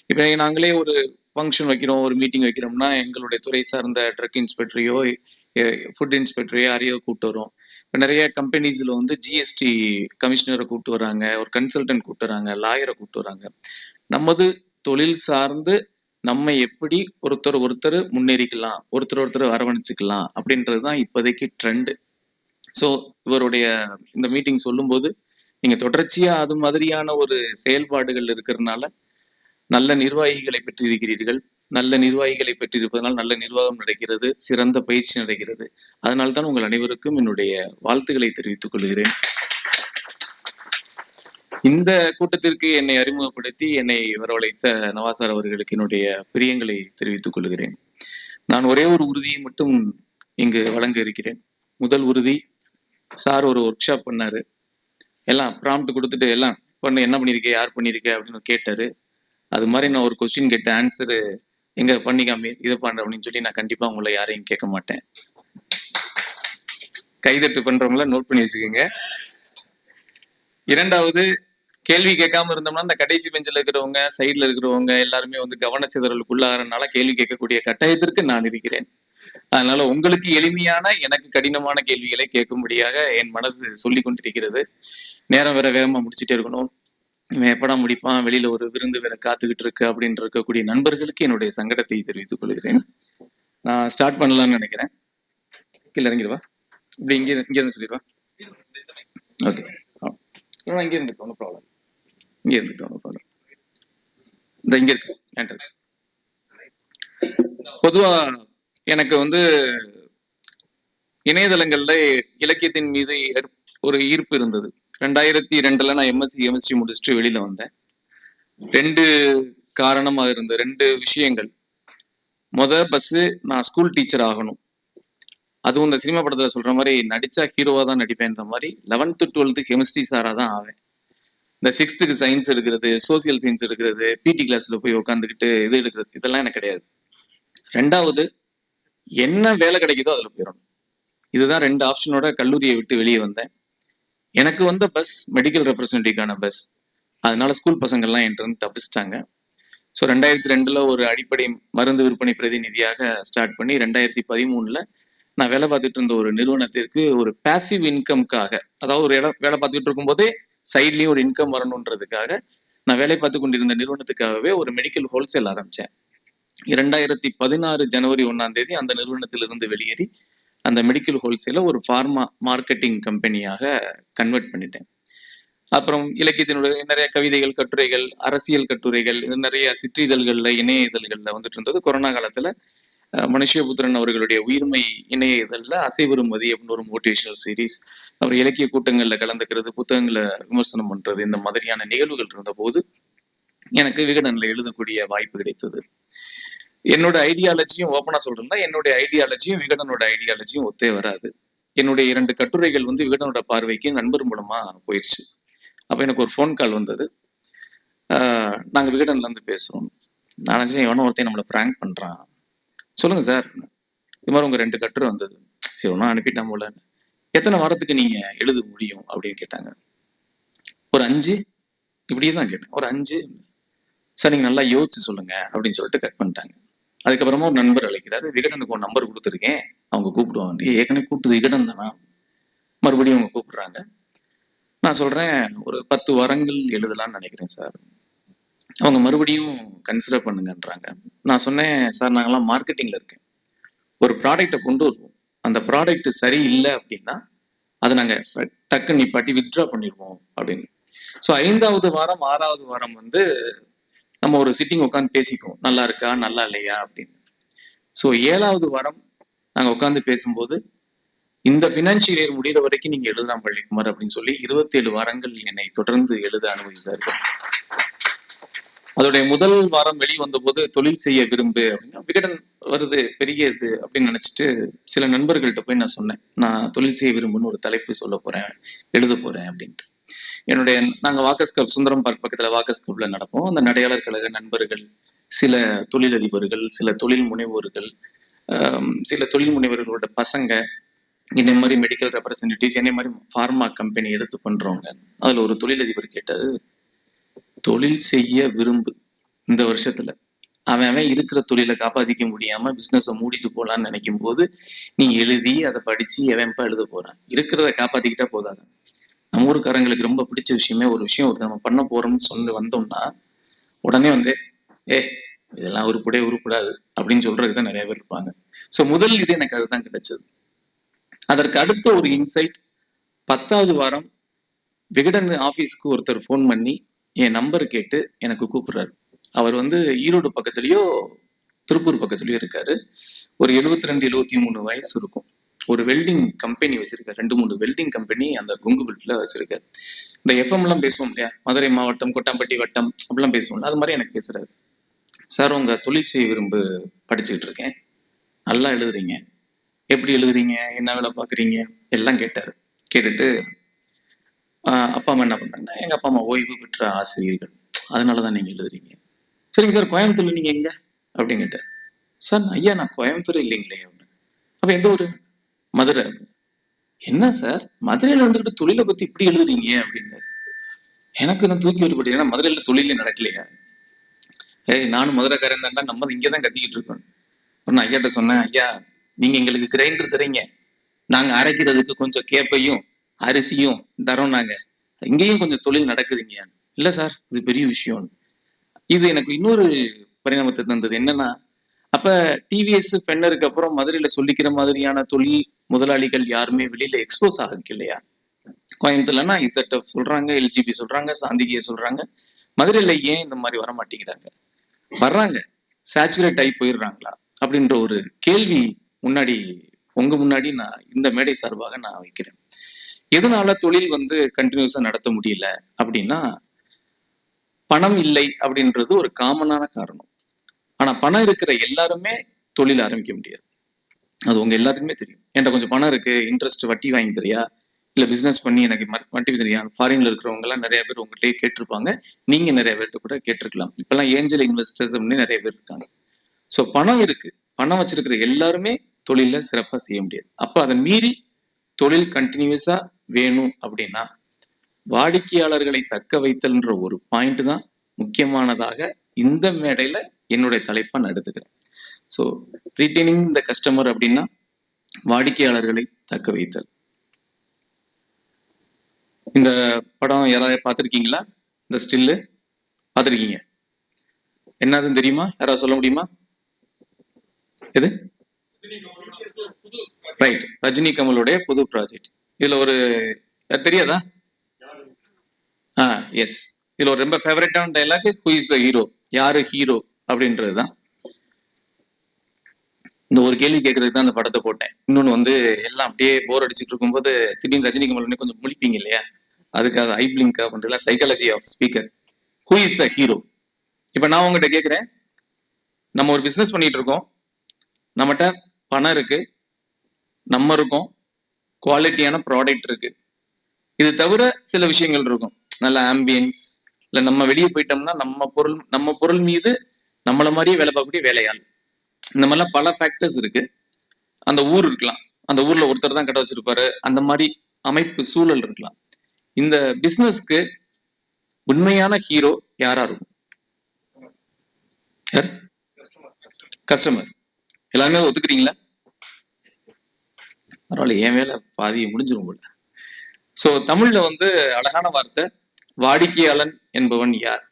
இப்போ நாங்களே ஒரு ஃபங்க்ஷன் வைக்கிறோம், ஒரு மீட்டிங் வைக்கிறோம்னா எங்களுடைய துறை சார்ந்த ட்ரக் இன்ஸ்பெக்டரையோ ஃபுட் இன்ஸ்பெக்டரையோ யாரையோ கூப்பிட்டு வரோம். இப்போ நிறைய கம்பெனிஸில் வந்து ஜிஎஸ்டி கமிஷனரை கூப்பிட்டு வராங்க, ஒரு கன்சல்டன்ட் கூப்பிட்டு வராங்க, லாயரை கூப்பிட்டு வராங்க. நமது தொழில் சார்ந்து நம்ம எப்படி ஒருத்தர் முன்னேறிக்கலாம், ஒருத்தர் அரவணைச்சிக்கலாம் அப்படின்றது தான் இப்போதைக்கு ட்ரெண்டு. ஸோ இவருடைய இந்த மீட்டிங் சொல்லும்போது நீங்கள் தொடர்ச்சியாக அது மாதிரியான ஒரு செயல்பாடுகள் இருக்கிறதுனால நல்ல நிர்வாகிகளை பெற்றிருக்கிறீர்கள். நல்ல நிர்வாகிகளை பெற்றிருப்பதனால் நல்ல நிர்வாகம் நடக்கிறது, சிறந்த பயிற்சி நடக்கிறது. அதனால தான் உங்கள் அனைவருக்கும் என்னுடைய வாழ்த்துக்களை தெரிவித்துக் கொள்கிறேன். இந்த கூட்டத்திற்கு என்னை அறிமுகப்படுத்தி என்னை வரவழைத்த நவாசார் அவர்களுக்கு என்னுடைய பிரியங்களை தெரிவித்துக் கொள்கிறேன். நான் ஒரே ஒரு உறுதியை மட்டும் இங்கு வழங்க இருக்கிறேன். முதல் உறுதி, சார் ஒரு ஒர்க் ஷாப் பண்ணாரு. எல்லாம் ப்ராம்ப்ட் கொடுத்துட்டு எல்லாம் பண்ணு, என்ன பண்ணியிருக்கே, யார் பண்ணியிருக்கே அப்படின்னு கேட்டாரு. அது மாதிரி நான் ஒரு கொஸ்டின் கேட்ட ஆன்சரு எங்க பண்ணிக்காம இதை பண்ற அப்படின்னு சொல்லி நான் கண்டிப்பா உங்களை யாரையும் கேட்க மாட்டேன். கைதட்டு பண்றவங்கள நோட் பண்ணி வச்சுக்கோங்க. 2வது, கேள்வி கேட்காம இருந்தோம்னா அந்த கடைசி பெஞ்சில் இருக்கிறவங்க, சைட்ல இருக்கிறவங்க எல்லாருமே வந்து கவனச்சிதறலுக்குள்ளாகிறனால கேள்வி கேட்கக்கூடிய கட்டாயத்திற்கு நான் இருக்கிறேன். அதனால உங்களுக்கு எளிமையான, எனக்கு கடினமான கேள்விகளை கேட்கும்படியாக என் மனது சொல்லி கொண்டிருக்கிறது. நேரம் வேற வேகமா முடிச்சுட்டே இருக்கணும். இவன் எப்படா முடிப்பான், வெளியில ஒரு விருந்து வேற காத்துக்கிட்டு இருக்கு அப்படின்னு இருக்கக்கூடிய நண்பர்களுக்கு என்னுடைய சங்கடத்தை தெரிவித்துக் கொள்கிறேன். நான் ஸ்டார்ட் பண்ணலாம்னு நினைக்கிறேன். கீழே இறங்கிடுவா, இப்படி இங்கே இருந்து சொல்லிடுவா. ஓகே, இங்கே இருந்துட்டு ஒன்றும் ப்ராப்ளம், இங்கே இருந்துட்டு ஒன்றும் ப்ராப்ளம். இந்த இங்கே இருக்கு என்கிட்ட. பொதுவா எனக்கு வந்து இணையதளங்கள்ல இலக்கியத்தின் மீது ஒரு ஈர்ப்பு இருந்தது. 2002 நான் எம்எஸ்சி கெமிஸ்ட்ரி முடிச்சுட்டு வெளியில வந்தேன். 2 காரணமா இருந்த 2 விஷயங்கள். பஸ், நான் ஸ்கூல் டீச்சர் ஆகணும். அதுவும் இந்த சினிமா படத்துல சொல்ற மாதிரி நடிச்சா ஹீரோவா தான் நடிப்பேன்ற மாதிரி 11th 12th கெமிஸ்ட்ரி சாரா தான் ஆவேன். இந்த 6th சயின்ஸ் எடுக்கிறது, சோசியல் சயின்ஸ் எடுக்கிறது, பிடி கிளாஸ்ல போய் உட்காந்துக்கிட்டு இது எடுக்கிறது, இதெல்லாம் எனக்கு கிடையாது. 2வது, என்ன வேலை கிடைக்குதோ அதுல போயிடணும். இதுதான் 2 ஆப்ஷனோட கல்லூரியை விட்டு வெளியே வந்தேன். எனக்கு வந்த பஸ் மெடிக்கல் ரெப்ரசன்டேட்டிவ்கான பஸ். அதனால ஸ்கூல் பசங்கள்லாம் என்கிட்ட வந்து தப்பிச்சிட்டாங்க. ஸோ 2002 ஒரு அடிப்படை மருந்து விற்பனை பிரதிநிதியாக ஸ்டார்ட் பண்ணி 2013 நான் வேலை பார்த்துட்டு இருந்த ஒரு நிறுவனத்திற்கு ஒரு பேசிவ் இன்கம்காக, அதாவது ஒரு இடம் வேலை பார்த்துட்டு இருக்கும்போதே சைட்லயும் ஒரு இன்கம் வரணுன்றதுக்காக நான் வேலை பார்த்து கொண்டிருந்த நிறுவனத்துக்காகவே ஒரு மெடிக்கல் ஹோல்சேல் ஆரம்பிச்சேன். 2016 ஜனவரி 1ஆம் தேதி அந்த நிறுவனத்திலிருந்து வெளியேறி அந்த மெடிக்கல் ஹோல்சேலை ஒரு ஃபார்மா மார்க்கெட்டிங் கம்பெனியாக கன்வெர்ட் பண்ணிட்டேன். அப்புறம் இலக்கியத்தினுடைய நிறைய கவிதைகள், கட்டுரைகள், அரசியல் கட்டுரைகள், நிறைய சிற்றிதழ்கள்ல, இணைய இதழ்கள்ல வந்துட்டு இருந்தது. கொரோனா காலத்துல மனுஷபுத்திரன் அவர்களுடைய உயிர்மை இணைய இதழ்ல அசைவருமதி அப்படின்னு ஒரு மோட்டிவேஷனல் சீரீஸ், அவர் இலக்கிய கூட்டங்கள்ல கலந்துக்கிறது, புத்தகங்களை விமர்சனம் பண்றது, இந்த மாதிரியான நிகழ்வுகள் இருந்த போது எனக்கு விகடன்ல எழுதக்கூடிய வாய்ப்பு கிடைத்தது. என்னோட ஐடியாலஜியும் ஓப்பனா சொல்றேன்னா, என்னுடைய ஐடியாலஜியும் விகடனோட ஐடியாலஜியும் ஒத்தே வராது. என்னுடைய 2 கட்டுரைகள் வந்து விகடனோட பார்வைக்கு நண்பர் மூலமா போயிடுச்சு. அப்ப எனக்கு ஒரு ஃபோன் கால் வந்தது. நாங்க விகடன்ல இருந்து பேசுறோம். நான் நினைச்சேன் எவனோ ஒருத்தன் நம்மளை பிராங்க் பண்றான். சொல்லுங்க சார், இது மாதிரி உங்க 2 கட்டுரை வந்தது. சரி ஒன்னும் அனுப்பிட்டான் போல. எத்தனை வாரத்துக்கு நீங்க எழுத முடியும் அப்படின்னு கேட்டாங்க. ஒரு 5 இப்படியே தான் கேட்டேன். ஒரு 5 சார் நீங்க நல்லா யோசிச்சு சொல்லுங்க அப்படின்னு சொல்லிட்டு கட் பண்ணிட்டாங்க. அதுக்கப்புறமா ஒரு நண்பர் அழைக்கிறாரு. விகடனுக்கு ஒரு நம்பர் கொடுத்துருக்கேன், அவங்க கூப்பிடுவாங்க. ஏற்கனவே கூப்பிட்டது விகடன் தானா? மறுபடியும் அவங்க கூப்பிடுறாங்க. நான் சொல்றேன் ஒரு 10 வாரங்கள் எழுதலாம்னு நினைக்கிறேன் சார். அவங்க மறுபடியும் கன்சிடர் பண்ணுங்கன்றாங்க. நான் சொன்னேன் சார் நாங்கெல்லாம் மார்க்கெட்டிங்ல இருக்கேன், ஒரு ப்ராடக்டை கொண்டு வருவோம், அந்த ப்ராடக்ட் சரி இல்லை அப்படின்னா அதை நாங்க டக்கு நிப்பாட்டி வித்ட்ரா பண்ணிடுவோம் அப்படின்னு. ஸோ 5வது வாரம் 6வது வாரம் வந்து நம்ம ஒரு சிட்டிங் உட்காந்து பேசிக்குவோம், நல்லா இருக்கா நல்லா இல்லையா அப்படின்னு. ஸோ 7வது வாரம் நாங்க உட்காந்து பேசும்போது இந்த ஃபினான்ஷியல் இயர் முடிகிற வரைக்கும் நீங்க எழுதலாம் பள்ளிக்குமார் அப்படின்னு சொல்லி 27 வாரங்கள் என்னை தொடர்ந்து எழுத அனுமதித்தார்கள். அதோடைய முதல் வாரம் வெளிவந்த போது தொழில் செய்ய விரும்பு அப்படின்னா விகடன் வருது பெரிய இது அப்படின்னு நினைச்சிட்டு சில நண்பர்கள்ட்ட போய் நான் சொன்னேன், நான் தொழில் செய்ய விரும்புன்னு ஒரு தலைப்பு சொல்ல போறேன், எழுத போறேன் அப்படின்ட்டு. என்னுடைய நாங்க வாக்கர்ஸ் கிளப் சுந்தரம் பார்க் பக்கத்துல வாக்கர்ஸ் கிளப்ல நடப்போம். அந்த நடையாளர் கழக நண்பர்கள், சில தொழிலதிபர்கள், சில தொழில் முனைவோர்கள், சில தொழில் முனைவர்களோட பசங்க, இதே மாதிரி மெடிக்கல் ரெப்ரசன்டேட்டிவ்ஸ், என்னை மாதிரி ஃபார்மா கம்பெனி எடுத்து பண்றவங்க. அதுல ஒரு தொழிலதிபர் கேட்டாரு, தொழில் செய்ய விரும்பு, இந்த வருஷத்துல அவன் இருக்கிற தொழிலை காப்பாத்திக்க முடியாம பிசினஸை மூடிட்டு போலான்னு நினைக்கும் போது நீ எழுதி அதை படிச்சு எவன்ப்பா எழுத போறான், இருக்கிறத காப்பாத்திக்கிட்டா போதாது. நம்ம ஊருக்காரங்களுக்கு ரொம்ப பிடிச்ச விஷயமே ஒரு விஷயம் ஒரு நம்ம பண்ண போறோம்னு சொல்லி வந்தோம்னா உடனே வந்து இதெல்லாம் உருப்படாது அப்படின்னு சொல்றதுக்கு தான் நிறைய பேர் இருப்பாங்க. ஸோ முதல் இது எனக்கு அதுதான் கிடைச்சது. அதற்கு அடுத்த ஒரு இன்சைட், 10வது வாரம் விகடன் ஆபீஸ்க்கு ஒருத்தர் ஃபோன் பண்ணி என் நம்பர் கேட்டு எனக்கு கூப்பிடுறாரு. அவர் வந்து ஈரோடு பக்கத்துலயோ திருப்பூர் பக்கத்துலயோ இருக்காரு. ஒரு 72-73 வயசு இருக்கும். ஒரு வெல்டிங் கம்பெனி வச்சிருக்காரு, 2-3 வெல்டிங் கம்பெனி அந்த குங்குபெல்ட்ல வச்சிருக்காரு. இந்த எஃப்எம் எல்லாம் பேசுவோம் இல்லையா, மதுரை மாவட்டம், கொட்டாம்பட்டி வட்டம் அப்படிலாம் பேசுவோம்ல, அது மாதிரி எனக்கு பேசுறாரு. சார் உங்க தொழில் செய்ய விரும்பு படிச்சுக்கிட்டு இருக்கேன், நல்லா எழுதுறீங்க, எப்படி எழுதுறீங்க, என்ன வேலை பாக்குறீங்க எல்லாம் கேட்டாரு. கேட்டுட்டு அப்பா அம்மா என்ன பண்றாங்கன்னா, எங்க அப்பா அம்மா ஓய்வு பெற்ற ஆசிரியர்கள், அதனாலதான் நீங்க எழுதுறீங்க. சரிங்க சார், கோயம்புத்தூர்ல நீங்க எங்க அப்படின்னு கேட்டார். சார் ஐயா நான் கோயம்புத்தூர் இல்லைங்களே அப்படின்னு. அப்ப எந்த ஊரு? மதுரை. என்ன சார் மதுரையில வந்துட்டு தொழிலை பத்தி இப்படி எழுதுறீங்க அப்படின்னு. எனக்கு நான் தூக்கி விட்டுப்பட்டு, ஏன்னா மதுரையில தொழிலே நடக்கலையா? நானும் மதுரைக்காரன் தாண்டா, நம்ம இங்கதான் கத்திக்கிட்டு இருக்கோம். நான் ஐயாட்ட சொன்னேன், ஐயா நீங்க எங்களுக்கு கிரைண்டர் தரீங்க, நாங்க அரைக்கிறதுக்கு கொஞ்சம் கேப்பையும் அரிசியும் தரோம், நாங்க இங்கேயும் கொஞ்சம் தொழில் நடக்குதுங்க. இல்ல சார் இது பெரிய விஷயம். இது எனக்கு இன்னொரு பரிணாமத்தை தந்தது என்னன்னா, அப்ப டிவிஎஸ் பென்னருக்கு அப்புறம் மதுரையில சொல்லிக்கிற மாதிரியான தொழில் முதலாளிகள் யாருமே வெளியில எக்ஸ்போஸ் ஆகுது இல்லையா? கோயம்புத்தூர்லன்னா இசட்எஃப் சொல்றாங்க, எல்ஜிபி சொல்றாங்க, சாந்திகிய சொல்றாங்க. மதுரையில ஏன் இந்த மாதிரி வர மாட்டேங்கிறாங்க? வர்றாங்க, சேச்சுரேட் ஆகி போயிடுறாங்களா அப்படின்ற ஒரு கேள்வி முன்னாடி உங்க முன்னாடி நான் இந்த மேடை சார்பாக நான் வைக்கிறேன். எதனால தொழில் வந்து கண்டினியூஸா நடத்த முடியல அப்படின்னா, பணம் இல்லை அப்படின்றது ஒரு காமனான காரணம். ஆனா பணம் இருக்கிற எல்லாருமே தொழில் ஆரம்பிக்க முடியாது, அது உங்க எல்லாத்துக்குமே தெரியும். என்கிட்ட கொஞ்சம் பணம் இருக்கு, இன்ட்ரெஸ்ட் வட்டி வாங்கி தரியா, இல்ல பிசினஸ் பண்ணி எனக்கு வட்டி தெரியா, ஃபாரின்ல இருக்கிறவங்க எல்லாம் நிறைய பேர் உங்கள்கிட்டயே கேட்டிருப்பாங்க, நீங்க நிறைய பேர்கிட்ட கூட கேட்டிருக்கலாம். இப்பெல்லாம் ஏஞ்சல் இன்வெஸ்டர்ஸ் அப்படின்னு நிறைய பேர் இருக்காங்க. ஸோ பணம் இருக்கு, பணம் வச்சிருக்கிற எல்லாருமே தொழில சிறப்பா செய்ய முடியாது. அப்ப அதை மீறி தொழில் கண்டினியூஸா வேணும் அப்படின்னா வாடிக்கையாளர்களை தக்க வைத்தல்ன்ற ஒரு பாயிண்ட் தான் முக்கியமானதாக இந்த மேடையில என்னுடைய தலைப்பா நான் எடுத்துக்கிறேன். ஸோ ரீட்டைனிங் த கஸ்டமர் அப்படின்னா வாடிக்கையாளர்களை தக்க வைத்தல். இந்த படம் யாராவது பார்த்துருக்கீங்களா? இந்த ஸ்டில்லு பார்த்துருக்கீங்க? என்னதுன்னு தெரியுமா? யாராவது சொல்ல முடியுமா? எது? ரைட், ரஜினி கமலுடைய புது ப்ராஜெக்ட். இதுல ஒரு தெரியாதா? எஸ், இதுல ஒரு ரொம்ப ஃபேவரட்டான dialogue, who is the hero, யாரு ஹீரோ அப்படின்றது தான். இந்த ஒரு கேள்வி கேட்கறதுக்கு தான் அந்த படத்தை போட்டேன். இன்னொன்னு வந்து எல்லாம் அப்படியே போர் அடிச்சுட்டு இருக்கும்போது திடீர்னு ரஜினி கமல் கொஞ்சம் முழிப்பீங்க இல்லையா, அதுக்காக ஐ பிளிங்க் பண்றதுல psychology of speaker. Who is the hero? இப்ப நான் உங்ககிட்ட கேட்கிறேன், நம்ம ஒரு பிசினஸ் பண்ணிட்டு இருக்கோம், நம்மகிட்ட பணம் இருக்கு, நம்ம இருக்கோம், குவாலிட்டியான ப்ராடக்ட் இருக்கு, இது தவிர சில விஷயங்கள் இருக்கும், நல்ல ஆம்பியன்ஸ், இல்ல நம்ம வெளியே போயிட்டோம்னா நம்ம பொருள் மீது நம்மள மாதிரியே வேலை பார்க்கக்கூடிய வேலையாள், இந்த மாதிரிலாம் பல ஃபேக்டர்ஸ் இருக்கு. அந்த ஊர் இருக்கலாம், அந்த ஊர்ல ஒருத்தர் தான் கடை வச்சிருப்பாரு, அந்த மாதிரி அமைப்பு சூழல் இருக்கலாம். இந்த பிசினஸ்க்கு உண்மையான ஹீரோ யாரா இருக்கும்? கஸ்டமர். எல்லாருமே ஒத்துக்கிறீங்களா? பரவாயில்ல, என் வேலை பாதி முடிஞ்சிரும் போல. சோ தமிழ்ல வந்து அழகான வார்த்தை, வாடிக்கையாளன் என்பவன் யார்?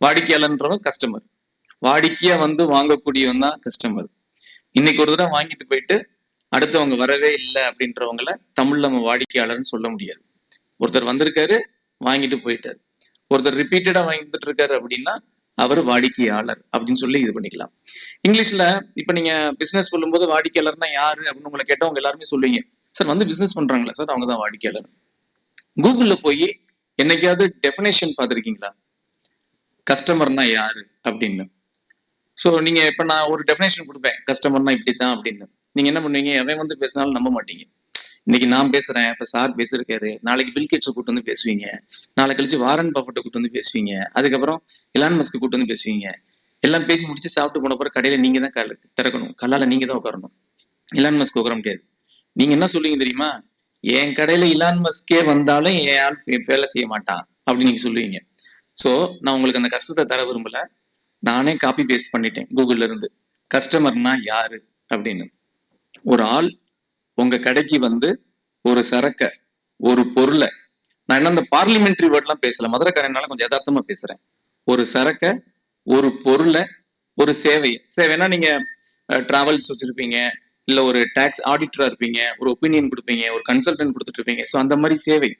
வாடிக்கையாளன்றவன் கஸ்டமர். வாடிக்கையா வந்து வாங்கக்கூடியவன் தான் கஸ்டமர். இன்னைக்கு ஒரு தடவை வாங்கிட்டு போயிட்டு அடுத்தவங்க வரவே இல்லை அப்படின்றவங்கள தமிழ்ல நம்ம வாடிக்கையாளர்னு சொல்ல முடியாது. ஒருத்தர் வந்திருக்காரு, வாங்கிட்டு போயிட்டாரு. ஒருத்தர் ரிப்பீட்டடா வாங்கிட்டு இருக்காரு அப்படின்னா அவர் வாடிக்கையாளர் அப்படின்னு சொல்லி இது பண்ணிக்கலாம். இங்கிலீஷ்ல இப்ப நீங்க பிசினஸ் சொல்லும்போது வாடிக்கையாளர்னா யாரு அப்படின்னு உங்களை கேட்டவங்க எல்லாருமே சொல்லுவீங்க, சார் வந்து பிசினஸ் பண்றாங்களா சார், அவங்க தான் வாடிக்கையாளர். கூகுள்ல போய் என்னைக்காவது டெஃபினேஷன் பார்த்துருக்கீங்களா, கஸ்டமர்னா யாரு அப்படின்னு? ஸோ நீங்க இப்ப நான் ஒரு டெஃபினேஷன் கொடுப்பேன், கஸ்டமர்னா இப்படித்தான் அப்படின்னு. நீங்க என்ன பண்ணுவீங்க, எவன் வந்து பேசினாலும் நம்ப மாட்டீங்க. இன்னைக்கு நான் பேசுறேன், இப்ப சார் பேசிருக்காரு, நாளைக்கு பில் கேட்ஸை கூட்டு வந்து பேசுவீங்க, நாளை கழிச்சு வாரன் பஃபட்டை கூட்டு வந்து பேசுவீங்க, அதுக்கப்புறம் எலான் மஸ்க்கு கூட்டு வந்து பேசுவீங்க. எல்லாம் பேசி முடிச்சு சாப்பிட்டு போன பிறகு கடையில நீங்க தான் திறக்கணும், கல்லால நீங்க தான் உட்காரணும், இலான் மஸ்க் உட்கார முடியாது. நீங்க என்ன சொல்லுவீங்க தெரியுமா, என் கடையில இலான் மஸ்கே வந்தாலும் என் ஆள் வேலை செய்ய மாட்டான் அப்படின்னு நீங்க சொல்லுவீங்க. ஸோ நான் உங்களுக்கு அந்த கஷ்டத்தை தர விரும்பல, நானே காப்பி பேஸ்ட் பண்ணிட்டேன் கூகுள்ல இருந்து. கஸ்டமர்னா யாரு அப்படின்னு, ஒரு ஆள் உங்க கடைக்கு வந்து ஒரு சரக்க, ஒரு பொருளை, நான் என்ன இந்த பார்லிமெண்ட்ரி வேர்ட்லாம் பேசல, மதுரைக்காரனால கொஞ்சம் யதார்த்தமா பேசுறேன். ஒரு சரக்க, ஒரு பொருளை, ஒரு சேவைனா நீங்க டிராவல்ஸ் வச்சிருப்பீங்க, இல்ல ஒரு டாக்ஸ் ஆடிட்டரா இருப்பீங்க, ஒரு ஒப்பீனியன் கொடுப்பீங்க, ஒரு கன்சல்டன்ட் கொடுத்துட்டு இருப்பீங்க. ஸோ அந்த மாதிரி சேவை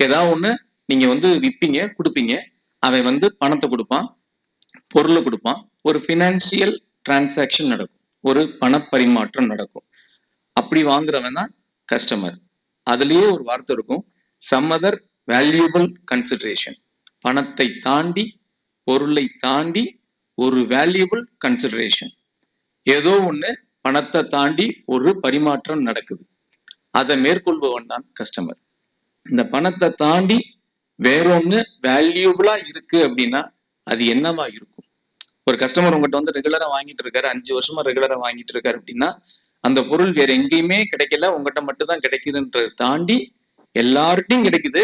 ஏதாவது ஒண்ணு நீங்க வந்து விற்பீங்க, கொடுப்பீங்க, அவன் வந்து பணத்தை கொடுப்பான், பொருளை கொடுப்பான், ஒரு ஃபினான்சியல் டிரான்சாக்ஷன் நடக்கும், ஒரு பணப்பரிமாற்றம் நடக்கும். அப்படி வாங்குறவன் தான் கஸ்டமர். அதுலயே ஒரு வார்த்தை இருக்கும், சம் அதர் வேல்யூபிள் கன்சிடரேஷன். பணத்தை தாண்டி, பொருளை தாண்டி ஒரு வேல்யூபிள் கன்சிடரேஷன், ஏதோ ஒண்ணு பணத்தை தாண்டி ஒரு பரிமாற்றம் நடக்குது, அதை மேற்கொள்பவன் தான் கஸ்டமர். இந்த பணத்தை தாண்டி வேறொன்னு வேல்யூபிளா இருக்கு அப்படின்னா அது என்னவா இருக்கும்? ஒரு கஸ்டமர் உங்ககிட்ட வந்து ரெகுலரா வாங்கிட்டு இருக்காரு, 5 வருஷமா ரெகுலரா வாங்கிட்டு இருக்காரு அப்படின்னா அந்த பொருள் வேற எங்கேயுமே கிடைக்கல, உங்ககிட்ட மட்டும் தான் கிடைக்குதுன்றதை தாண்டி எல்லார்ட்டையும் கிடைக்குது,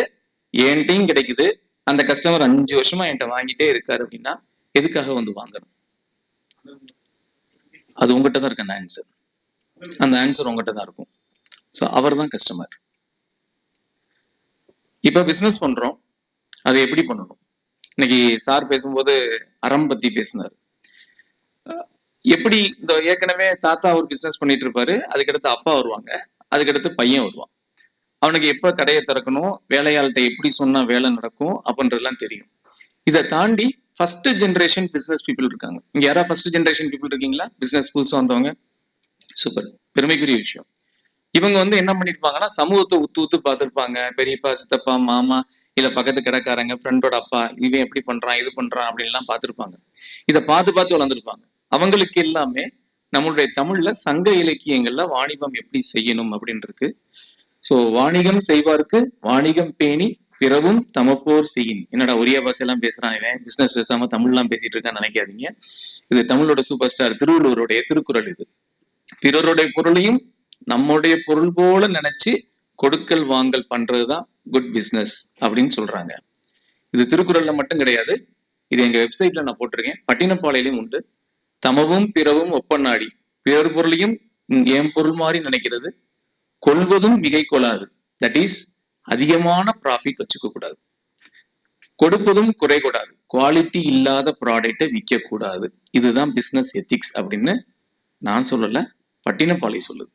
என்கிட்டையும் கிடைக்குது. அந்த கஸ்டமர் 5 வருஷமா என்கிட்ட வாங்கிட்டே இருக்காரு அப்படின்னா எதுக்காக வந்து வாங்கணும்? அது உங்ககிட்ட தான் இருக்கு அந்த ஆன்சர். அந்த ஆன்சர் உங்ககிட்ட தான் இருக்கும். ஸோ அவர் தான் கஸ்டமர். இப்ப பிசினஸ் பண்றோம், அதை எப்படி பண்ணணும்? இன்னைக்கு சார் பேசும்போது அறம் பத்தி பேசினார். எப்படி இந்த ஏற்கனவே தாத்தா ஒரு பிசினஸ் பண்ணிட்டு இருப்பாரு, அதுக்கடுத்து அப்பா வருவாங்க, அதுக்கடுத்து பையன் வருவான். அவனுக்கு எப்ப கடையை திறக்கணும், வேலையாள்கிட்ட எப்படி சொன்னா வேலை நடக்கும் அப்படின்றதுலாம் தெரியும். இதை தாண்டி ஃபர்ஸ்ட் ஜென்ரேஷன் பிசினஸ் பீப்புள் இருக்காங்க. இங்க யாராவது ஃபர்ஸ்ட் ஜென்ரேஷன் பீப்புள் இருக்கீங்களா? பிசினஸ் புதுசா வந்தவங்க? சூப்பர், பெருமைக்குரிய விஷயம். இவங்க வந்து என்ன பண்ணிருப்பாங்கன்னா, சமூகத்தை உத்து பார்த்துருப்பாங்க. பெரியப்பா, சித்தப்பா, மாமா, இல்ல பக்கத்து கடைக்காரங்க, ஃப்ரெண்டோட அப்பா, இவன் எப்படி பண்றான், இது பண்றான் அப்படின்லாம் பார்த்துருப்பாங்க. இதை பார்த்து வளர்ந்துருப்பாங்க. அவங்களுக்கு எல்லாமே நம்மளுடைய தமிழ்ல சங்க இலக்கியங்கள்ல வாணிபம் எப்படி செய்யணும் அப்படின்னு இருக்கு. ஸோ வாணிகம் செய்வார்க்கு வாணிகம் பேணி பிறவும் தமப்போர் செய்யின். என்னடா ஒரே பாஷையெல்லாம் பேசுறான் இவன், பிசினஸ் பேசாம தமிழ்லாம் பேசிட்டு இருக்கான்னு நினைக்காதீங்க. இது தமிழோட சூப்பர் ஸ்டார் திருவள்ளுவருடைய திருக்குறள். இது பிறருடைய பொருளையும் நம்முடைய பொருள் போல நினைச்சு கொடுக்கல் வாங்கல் பண்றதுதான் குட் பிசினஸ் அப்படின்னு சொல்றாங்க. இது திருக்குறள்ல மட்டும் கிடையாது, இது எங்க வெப்சைட்ல நான் போட்டிருக்கேன், பட்டினப்பாளையிலும் உண்டு. தமவும் பிறவும் ஒப்ப நாடி, பிறர் பொருளையும் என் பொருள் மாதிரி நினைக்கிறது, கொள்வதும் மிகை கொள்ளாது. தட் இஸ் அதிகமான ப்ராஃபிட் வச்சுக்க கூடாது, கொடுப்பதும் குறை கூடாது, குவாலிட்டி இல்லாத ப்ராடக்டை விற்க கூடாது. இதுதான் பிசினஸ் எத்திக்ஸ் அப்படின்னு நான் சொல்லல, பட்டினப்பாலை சொல்லுது.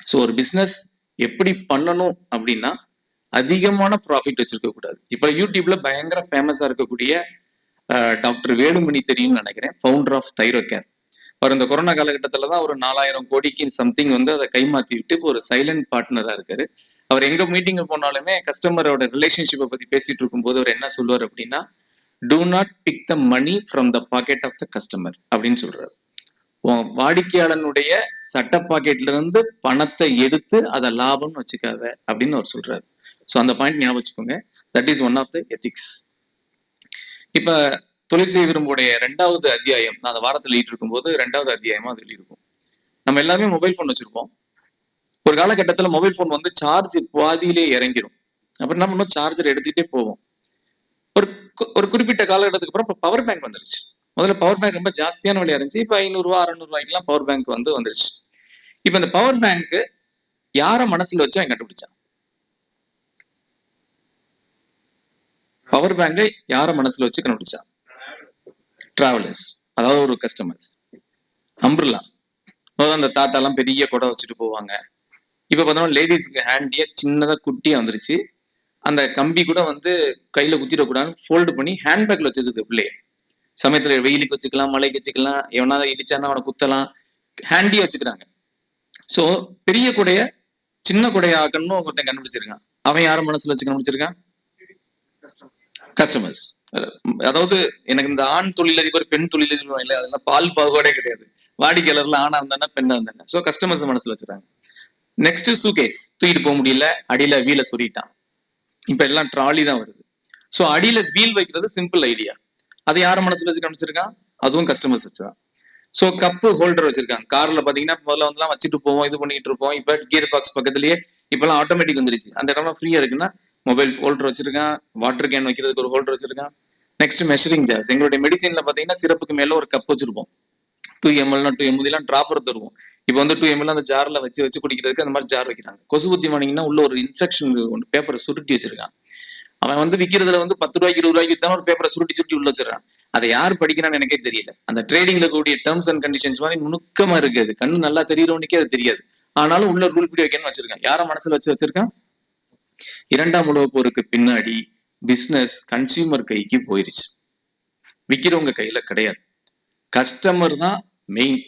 ஸோ ஒரு பிசினஸ் எப்படி பண்ணணும் அப்படின்னா அதிகமான ப்ராஃபிட் வச்சிருக்க கூடாது. இப்போ யூடியூப்ல பயங்கர ஃபேமஸா இருக்கக்கூடிய டாக்டர் வேலுமணி தெரியும்னு நினைக்கிறேன், ஃபவுண்டர் ஆஃப் தைரோகேர். அவர் இந்த கொரோனா காலகட்டத்தில் தான் ஒரு 4000 கோடிக்கு சம்திங் வந்து அதை கைமாற்றி விட்டு இப்போ ஒரு சைலண்ட் பார்ட்னராக இருக்காரு. அவர் எங்க மீட்டிங் போனாலுமே கஸ்டமரோட ரிலேஷன்ஷிப்பை பத்தி பேசிட்டு இருக்கும்போது அவர் என்ன சொல்லுவார் அப்படின்னா, do not pick the money from the pocket of the customer அப்படின்னு சொல்றாரு. வாடிக்கையாளனுடைய சட்ட பாக்கெட்ல இருந்து பணத்தை எடுத்து அதை லாபம்னு வச்சுக்காத அப்படின்னு அவர் சொல்றாரு. ஸோ அந்த பாயிண்ட் ஞாபகம் வச்சுக்கோங்க. That is one of the ethics. இப்ப தொழில் செய்ய விரும்புடைய 2வது அத்தியாயம் நான் அந்த வாரத்தில் எழுதிட்டு இருக்கும்போது 2வது அத்தியாயமா அது எழுதியிருக்கும். நம்ம எல்லாமே மொபைல் ஃபோன் வச்சிருப்போம். ஒரு காலகட்டத்தில் மொபைல் ஃபோன் வந்து சார்ஜ் பாதியிலே இறங்கிடும். அப்புறம் என்ன பண்ணும், சார்ஜர் எடுத்துக்கிட்டே போவோம். ஒரு குறிப்பிட்ட காலகட்டத்துக்கு அப்புறம் இப்போ பவர் பேங்க் வந்துருச்சு. முதல்ல பவர் பேங்க் ரொம்ப ஜாஸ்தியான விலையா இருந்துச்சு. இப்போ 500 ரூபா 600 ரூபாய்க்குலாம் பவர் பேங்க் வந்துருச்சு. இப்போ இந்த பவர் பேங்க் யார மனசுல வச்சா கண்டுபிடிச்சான்? பவர் பேங்கை யார மனசுல வச்சு கண்டுபிடிச்சான்? டிராவலர்ஸ், அதாவது ஒரு கஸ்டமர்ஸ். அம்ப்ரல்லா, அந்த தாத்தாலாம் பெரிய குடை வச்சுட்டு போவாங்க. இப்ப பார்த்தோம்னா லேடிஸ்க்கு ஹேண்டியா சின்னதா குட்டியா வந்துருச்சு. அந்த கம்பி கூட வந்து கையில குத்திடக்கூடாதுன்னு ஃபோல்டு பண்ணி ஹேண்ட்பேக்ல வச்சிருக்கு பிள்ளைய. சமயத்துல வெயிலுக்கு வச்சுக்கலாம், மழைக்கு வச்சுக்கலாம், எவனாவது இடிச்சானா அவனை குத்தலாம், ஹேண்டியா வச்சுக்கிறாங்க. ஸோ பெரிய குடைய சின்ன குடைய ஆக்கணும்னு ஒருத்தன் கண்டுபிடிச்சிருக்கான். அவன் யார மனசுல வச்சு கண்டுபிடிச்சிருக்கான்? கஸ்டமர்ஸ். அதாவது எனக்கு இந்த ஆண் தொழிலதிபர் பெண் தொழிலதிபர் இல்லை, அதெல்லாம் பால் பாகுபாடே கிடையாது. வாடிக்கையாளர்ல ஆணா இருந்தானே பெண்ணா இருந்தானே. ஸோ கஸ்டமர்ஸ் மனசுல வச்சுறாங்க. நெக்ஸ்ட் சூகேஸ், தூக்கிட்டு போக முடியல, அடியில வீல சொல்லிட்டான். இப்ப எல்லாம் ட்ராலி தான் வருது. ஸோ அடியில வீல் வைக்கிறது சிம்பிள் ஐடியா. அதை யார மனசுல வச்சு காமிச்சிருக்கான்? அதுவும் கஸ்டமர்ஸ் வச்சுதான். ஸோ கப்பு ஹோல்டர் வச்சிருக்காங்க. கார்ல பாத்தீங்கன்னா முதல்ல வந்துலாம் வச்சுட்டு போவோம், இது பண்ணிட்டு இருப்போம். இப்ப கியர் பாக்ஸ் பக்கத்துலயே இப்பெல்லாம் ஆட்டோமேட்டிக் வந்துருச்சு. அந்த இடம்லாம் ஃப்ரீயா இருக்குன்னா மொபைல் ஹோல்டர் வச்சிருக்கான், வாட்டர் கேன் வைக்கிறதுக்கு ஒரு ஹோல்டர் வச்சிருக்கான். Next measuring jars. எங்களுடைய மெடிசின்ல பாத்தீங்கன்னா சிறப்புக்கு மேல ஒரு கப் வச்சிருப்போம். 2 ml 2 ml டிராப்பர் தருவோம். இப்போ வந்து 2 ml அந்த ஜார்ல வச்சு குடிக்கிறதுக்கு அந்த மாதிரி ஜார் வைக்கிறாங்க. கொசு புத்தி வாங்கினீங்கன்னா உள்ள ஒரு இன்ஸ்ட்ரக்ஷன் ஒன்று பேப்பரை சுருட்டி வச்சிருக்கான். அவன் வந்து விற்கிறதுல வந்து 10 ரூபாய்க்கு 20 ரூபாய்க்கு வித்தான ஒரு பேப்பரை சுருட்டி உள்ள வச்சிருக்கான். அதை யார் படிக்கிறான்னு எனக்கே தெரியல. அந்த ட்ரேடிங்ல கூடிய டேர்ம்ஸ் அண்ட் கண்டிஷன்ஸ் மாதிரி நுணுக்கமா இருக்குது. கண்ணு நல்லா தெரியறவனுக்கே அது தெரியாது. ஆனாலும் உள்ள ரூல் படி வைக்கணும்னு வச்சிருக்கான். யார மனசுல வச்சிருக்கான்? 2ஆம் உலகப் போருக்கு பின்னாடி பிசினஸ் கன்சியூமர் கைக்கு போயிருச்சு, விற்கிறவங்க கையில கிடையாது. கஸ்டமர் தான் மெயின்.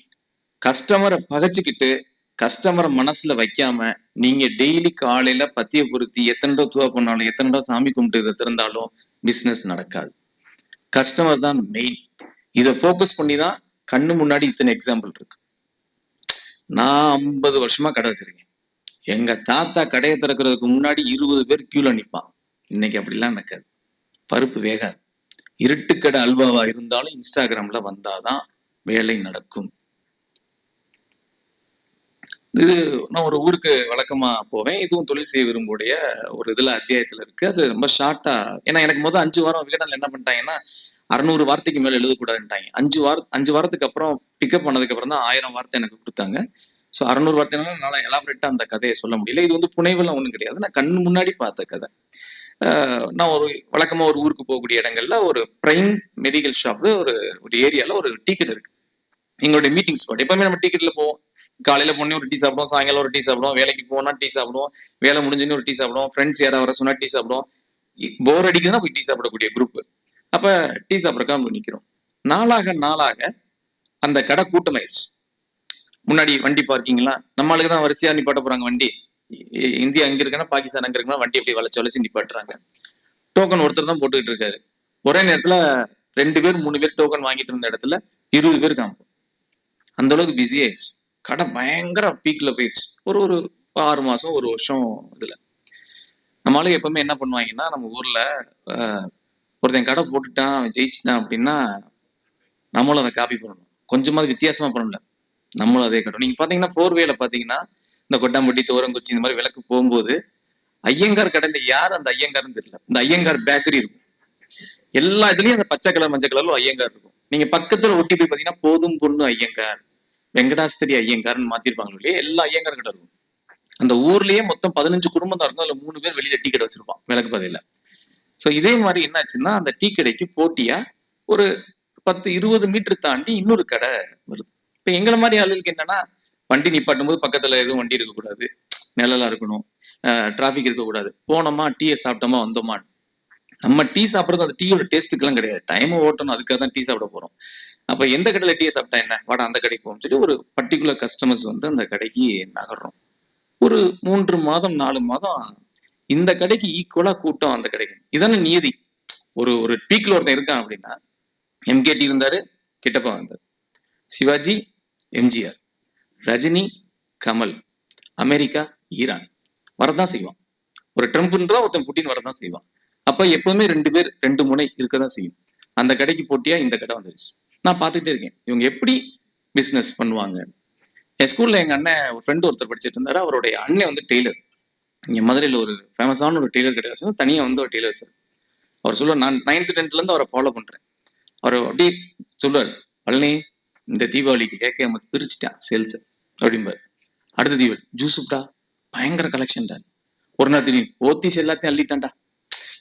கஸ்டமரை பகைச்சுக்கிட்டு கஸ்டமரை மனசுல வைக்காம நீங்க டெய்லி காலையில பத்திய பொருத்தி எத்தனை ரூபா துவா பண்ணாலும் எத்தனை ரூபா சாமி கும்பிட்டு திறந்தாலும் பிசினஸ் நடக்காது. கஸ்டமர் தான் மெயின். இதை ஃபோக்கஸ் பண்ணி தான் கண்ணு முன்னாடி இத்தனை எக்ஸாம்பிள் இருக்கு. நான் 50 வருஷமா கடை வச்சிருக்கேன். எங்க தாத்தா கடையை திறக்கிறதுக்கு முன்னாடி 20 பேர் கியூல நிற்பான். இன்னைக்கு அப்படிலாம் நடக்காது. பருப்பு வேகாது. இருட்டுக்கடை அல்வாவா இருந்தாலும் இன்ஸ்டாகிராம்ல வந்தாதான் வேலை நடக்கும். இது நான் ஒரு ஊருக்கு வழக்கமா போவேன். இதுவும் தொழில் செய்ய விரும்புடைய ஒரு இதுல அத்தியாயத்துல இருக்கு. அது ரொம்ப ஷார்ட்டா, ஏன்னா எனக்கு முதல் 5 வாரம் விகடன்ல என்ன பண்ணிட்டாங்கன்னா 600 வார்த்தைக்கு மேல எழுதக்கூடாதுன்ட்டாங்க. 5 வாரத்துக்கு அப்புறம் பிக்கப் பண்ணதுக்கு அப்புறம் தான் 1000 வார்த்தை எனக்கு கொடுத்தாங்க. ஸோ 600 வார்த்தைனால என்னால் எலாபரேட்டா அந்த கதையை சொல்ல முடியல. இது வந்து புனைவெல்லாம் ஒன்றும் கிடையாது, நான் கண்ணு முன்னாடி பார்த்த கதை. நான் ஒரு வழக்கமா ஒரு ஊருக்கு போகக்கூடிய இடங்கள்ல ஒரு பிரைம் மெடிக்கல் ஷாப்ல ஒரு ஏரியால ஒரு டீக்கெட் இருக்கு. எங்களுடைய மீட்டிங் ஸ்பாட். எப்பவுமே நம்ம டீக்கெட்ல போவோம். காலையில போனே ஒரு டீ சாப்பிடுவோம், சாயங்காலம் ஒரு டீ சாப்பிடுவோம், வேலைக்கு போனா டீ சாப்பிடுவோம், வேலை முடிஞ்சுன்னு ஒரு டீ சாப்பிடுவோம், ஃப்ரெண்ட்ஸ் யாராவது வர சொன்னா டீ சாப்பிடுவோம். போர் அடிக்குதுன்னா போய் டீ சாப்பிடக்கூடிய குரூப். அப்ப டீ சாப்பிட்றக்கா நம்ம நிக்கிறோம். நாளாக அந்த கடை கூட்டமாயிடுச்சு. முன்னாடி வண்டி பார்க்கிங்லாம் நம்மளுக்கு தான் வரிசையா நிப்பாட்ட போறாங்க வண்டி. இந்தியா அங்க இருக்குன்னா பாகிஸ்தான் அங்க இருக்குன்னா வண்டி அப்படி வளைச்சு நிப்பாட்டுறாங்க. டோக்கன் ஒருத்தர் தான் போட்டுக்கிட்டு இருக்காரு. ஒரே நேரத்துல 2 பேர் 3 பேர் டோக்கன் வாங்கிட்டு இருந்த இடத்துல 20 பேர் காமிப்போம். அந்த அளவுக்கு பிஸி ஆயிடுச்சு. கடை பயங்கர பீக்ல போயிடுச்சு. ஒரு 6 மாசம் 1 வருஷம் இதுல. நம்மளால எப்பவுமே என்ன பண்ணுவாங்கன்னா, நம்ம ஊர்ல ஒருத்தன் கடை போட்டுட்டான் ஜெயிச்சுட்டான் அப்படின்னா நம்மளும் அதை காப்பி பண்ணணும். கொஞ்சமாவது வித்தியாசமா பண்ணல, நம்மளும் அதே கடை. நீங்க பாத்தீங்கன்னா 4வேல பாத்தீங்கன்னா இந்த கொட்டாம்பட்டி தோரங்குறிச்சி இந்த மாதிரி விளக்கு போகும்போது ஐயங்கார் கடை, யார் அந்த ஐயங்கார்னு தெரியல. இந்த ஐயங்கார் பேக்கரி இருக்கும். எல்லா இதுலயும் அந்த பச்சை கலர் மஞ்சள் கலர்ல ஐயங்கார் இருக்கும். நீங்க பக்கத்துல ஒட்டி போய் பாத்தீங்கன்னா போதும் பொண்ணு ஐயங்கார், வெங்கடாஸ்திரி ஐயங்காரன் மாத்திருப்பாங்க இல்லையா, எல்லா ஐயங்கார் கடை இருக்கும். அந்த ஊர்லயே மொத்தம் 15 குடும்பம் தான் இருக்கும். அதுல 3 பேர் வெளியில டீ கடை வச்சிருப்பான் விளக்கு பாதையில. ஸோ இதே மாதிரி என்னாச்சுன்னா அந்த டீ கடைக்கு போட்டியா ஒரு 10-20 மீட்டர் தாண்டி இன்னொரு கடை வருது. இப்ப எங்களை மாதிரி ஆளுகளுக்கு என்னன்னா, வண்டி நிப்பாட்டும் போது பக்கத்துல எதுவும் வண்டி இருக்கக்கூடாது, நிழலா இருக்கணும், டிராபிக் இருக்கக்கூடாது, போனோமா டீயை சாப்பிட்டோமா வந்தோமா. நம்ம டீ சாப்பிட்றது அந்த டீயோட டேஸ்ட்டுக்கெல்லாம் கிடையாது, டைம் ஓட்டணும், அதுக்காக தான் டீ சாப்பிட போறோம். அப்ப எந்த கடையில டீயை சாப்பிட்டா என்ன, வாடா அந்த கடைக்கு போகும் சொல்லி ஒரு பர்டிகுலர் கஸ்டமர்ஸ் வந்து அந்த கடைக்கு நகர்றோம். ஒரு 3 மாதம் 4 மாதம் இந்த கடைக்கு ஈக்குவலா கூட்டம் அந்த கடைக்கு. இதான நியதி. ஒரு ஒரு பீக்ல ஒருத்தன் இருக்கான் அப்படின்னா, எம்கேடி இருந்தாரு, கிட்டப்பா வந்தார், சிவாஜி, எம்ஜிஆர், ரஜினி, கமல், அமெரிக்கா, ஈரான் வரதான் செய்வான். ஒரு ட்ரம்ப்ன்றா ஒருத்தன் புட்டின் வரதான் செய்வான். அப்ப எப்பவுமே 2 பேர் 2 முனை இருக்கதான் செய்யும். அந்த கடைக்கு போட்டியா இந்த கடை வந்துருச்சு. நான் பார்த்துட்டே இருக்கேன் இவங்க எப்படி பிசினஸ் பண்ணுவாங்க. என் ஸ்கூல்ல எங்க அண்ணன் ஒரு ஃப்ரெண்டு ஒருத்தர் படிச்சுட்டு இருந்தாரு. அவருடைய அண்ணன் வந்து டெய்லர். இங்க மதுரையில ஒரு ஃபேமஸான ஒரு டெய்லர் கடை வச்சு தனியா வந்து ஒரு டெய்லர் சார். அவர் சொல்லுவார், நான் 9th 10th இருந்து அவரை ஃபாலோ பண்றேன். அவர் அப்படியே சொல்லுவார், பழனி இந்த தீபாவளிக்கு கேட்க பிரிச்சுட்டான் சேல்ஸ் அப்படிம்பார். அடுத்த தீபாவளி ஜூஸுப்டா பயங்கர கலெக்ஷன்டா. ஒரு நாள் திடீர்னு ஓத்திஸ் எல்லாத்தையும் அள்ளிட்டான்டா.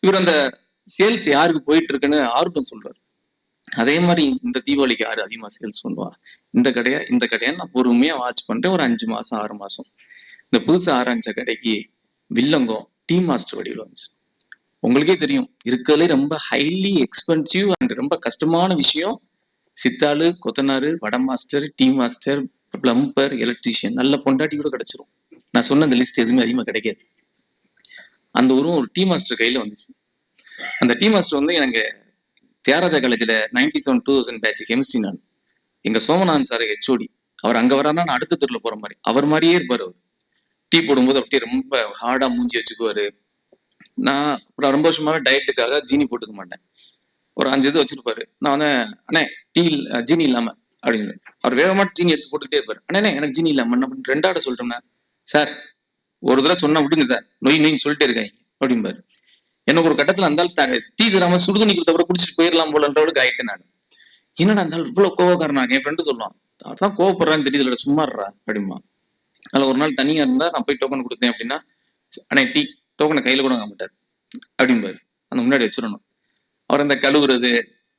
இவர் அந்த சேல்ஸ் யாருக்கு போயிட்டு இருக்குன்னு ஆர்வம் சொல்றாரு. அதே மாதிரி இந்த தீபாவளிக்கு யாரு அதிகமா சேல்ஸ் பண்ணுவா, இந்த கடையா நான் பொறுமையா வாட்ச் பண்றேன். ஒரு 5 மாசம் 6 மாசம் இந்த புதுசா ஆரம்பிச்ச கடைக்கு வில்லங்கம் டீ மாஸ்டர் வடிவில் வந்துச்சு. உங்களுக்கே தெரியும், இருக்கிறதுலே ரொம்ப ஹைலி எக்ஸ்பென்சிவ் அண்ட் ரொம்ப கஷ்டமான விஷயம் சித்தாளு, கொத்தனாரு, வட master, tea master, plumber, electrician. நல்ல பொண்டாட்டி கூட கிடைச்சிரும். நான் சொன்ன அந்த லிஸ்ட் எதுவுமே அதிகமா கிடைக்காது. அந்த ஒரு டீ மாஸ்டர் கையில வந்துச்சு. அந்த டீ மாஸ்டர் வந்து எனக்கு தியாகராஜா காலேஜ்ல 97-2000 பேட்ச் கெமிஸ்ட்ரி. நான் எங்க சோமநாதன் சார் ஹெச்ஓடி. அவர் அங்க வரானா நான் அடுத்த தெருல போற மாதிரி அவர் மாதிரியே இருப்பாரு. அவர் டீ போடும்போது அப்படியே ரொம்ப ஹார்டா மூஞ்சி வச்சுக்குவாரு. நான் ரொம்ப வருஷமாவே டயட்டுக்காக ஜீனி போட்டுக்க மாட்டேன். ஒரு 5 இது வச்சிருப்பாரு. நான் வந்து அண்ணே டீ ஜீனி இல்லாம அப்படின்னு அவர் வேகமா ஜீனி எடுத்து போட்டுக்கிட்டே இருப்பாரு. அண்ணே எனக்கு ஜீனி இல்லாம என்ன பண்ண 2 ஆட சொல்லிட்டோம்னா, சார் ஒரு தடவை சொன்னா விடுங்க சார், நொய் சொல்லிட்டே இருக்காங்க அப்படிம்பாரு. எனக்கு ஒரு கட்டத்துல அந்த டீ தராம சுடுதண்ணி கொடுத்த கூட குடிச்சிட்டு போயிடலாம் போலன்றவளுக்கு ஆயிட்டேன் நான். என்னடா இருந்தாலும் இவ்வளவு கோவக்காரனாங்க. என் ஃப்ரெண்டு சொல்லுவான், அதான் கோவப்படுறான்னு தெரியுதுல சும்மாடுறா அப்படிமா. அதில் ஒரு நாள் தனியா இருந்தா நான் போய் டோக்கன் கொடுத்தேன் அப்படின்னா, அண்ணே டீ டோக்கனை கையில கூட வாங்க மாட்டார் அப்படிம்பாரு. அந்த முன்னாடி வச்சிடணும். அவர் இந்த கழுவுறது,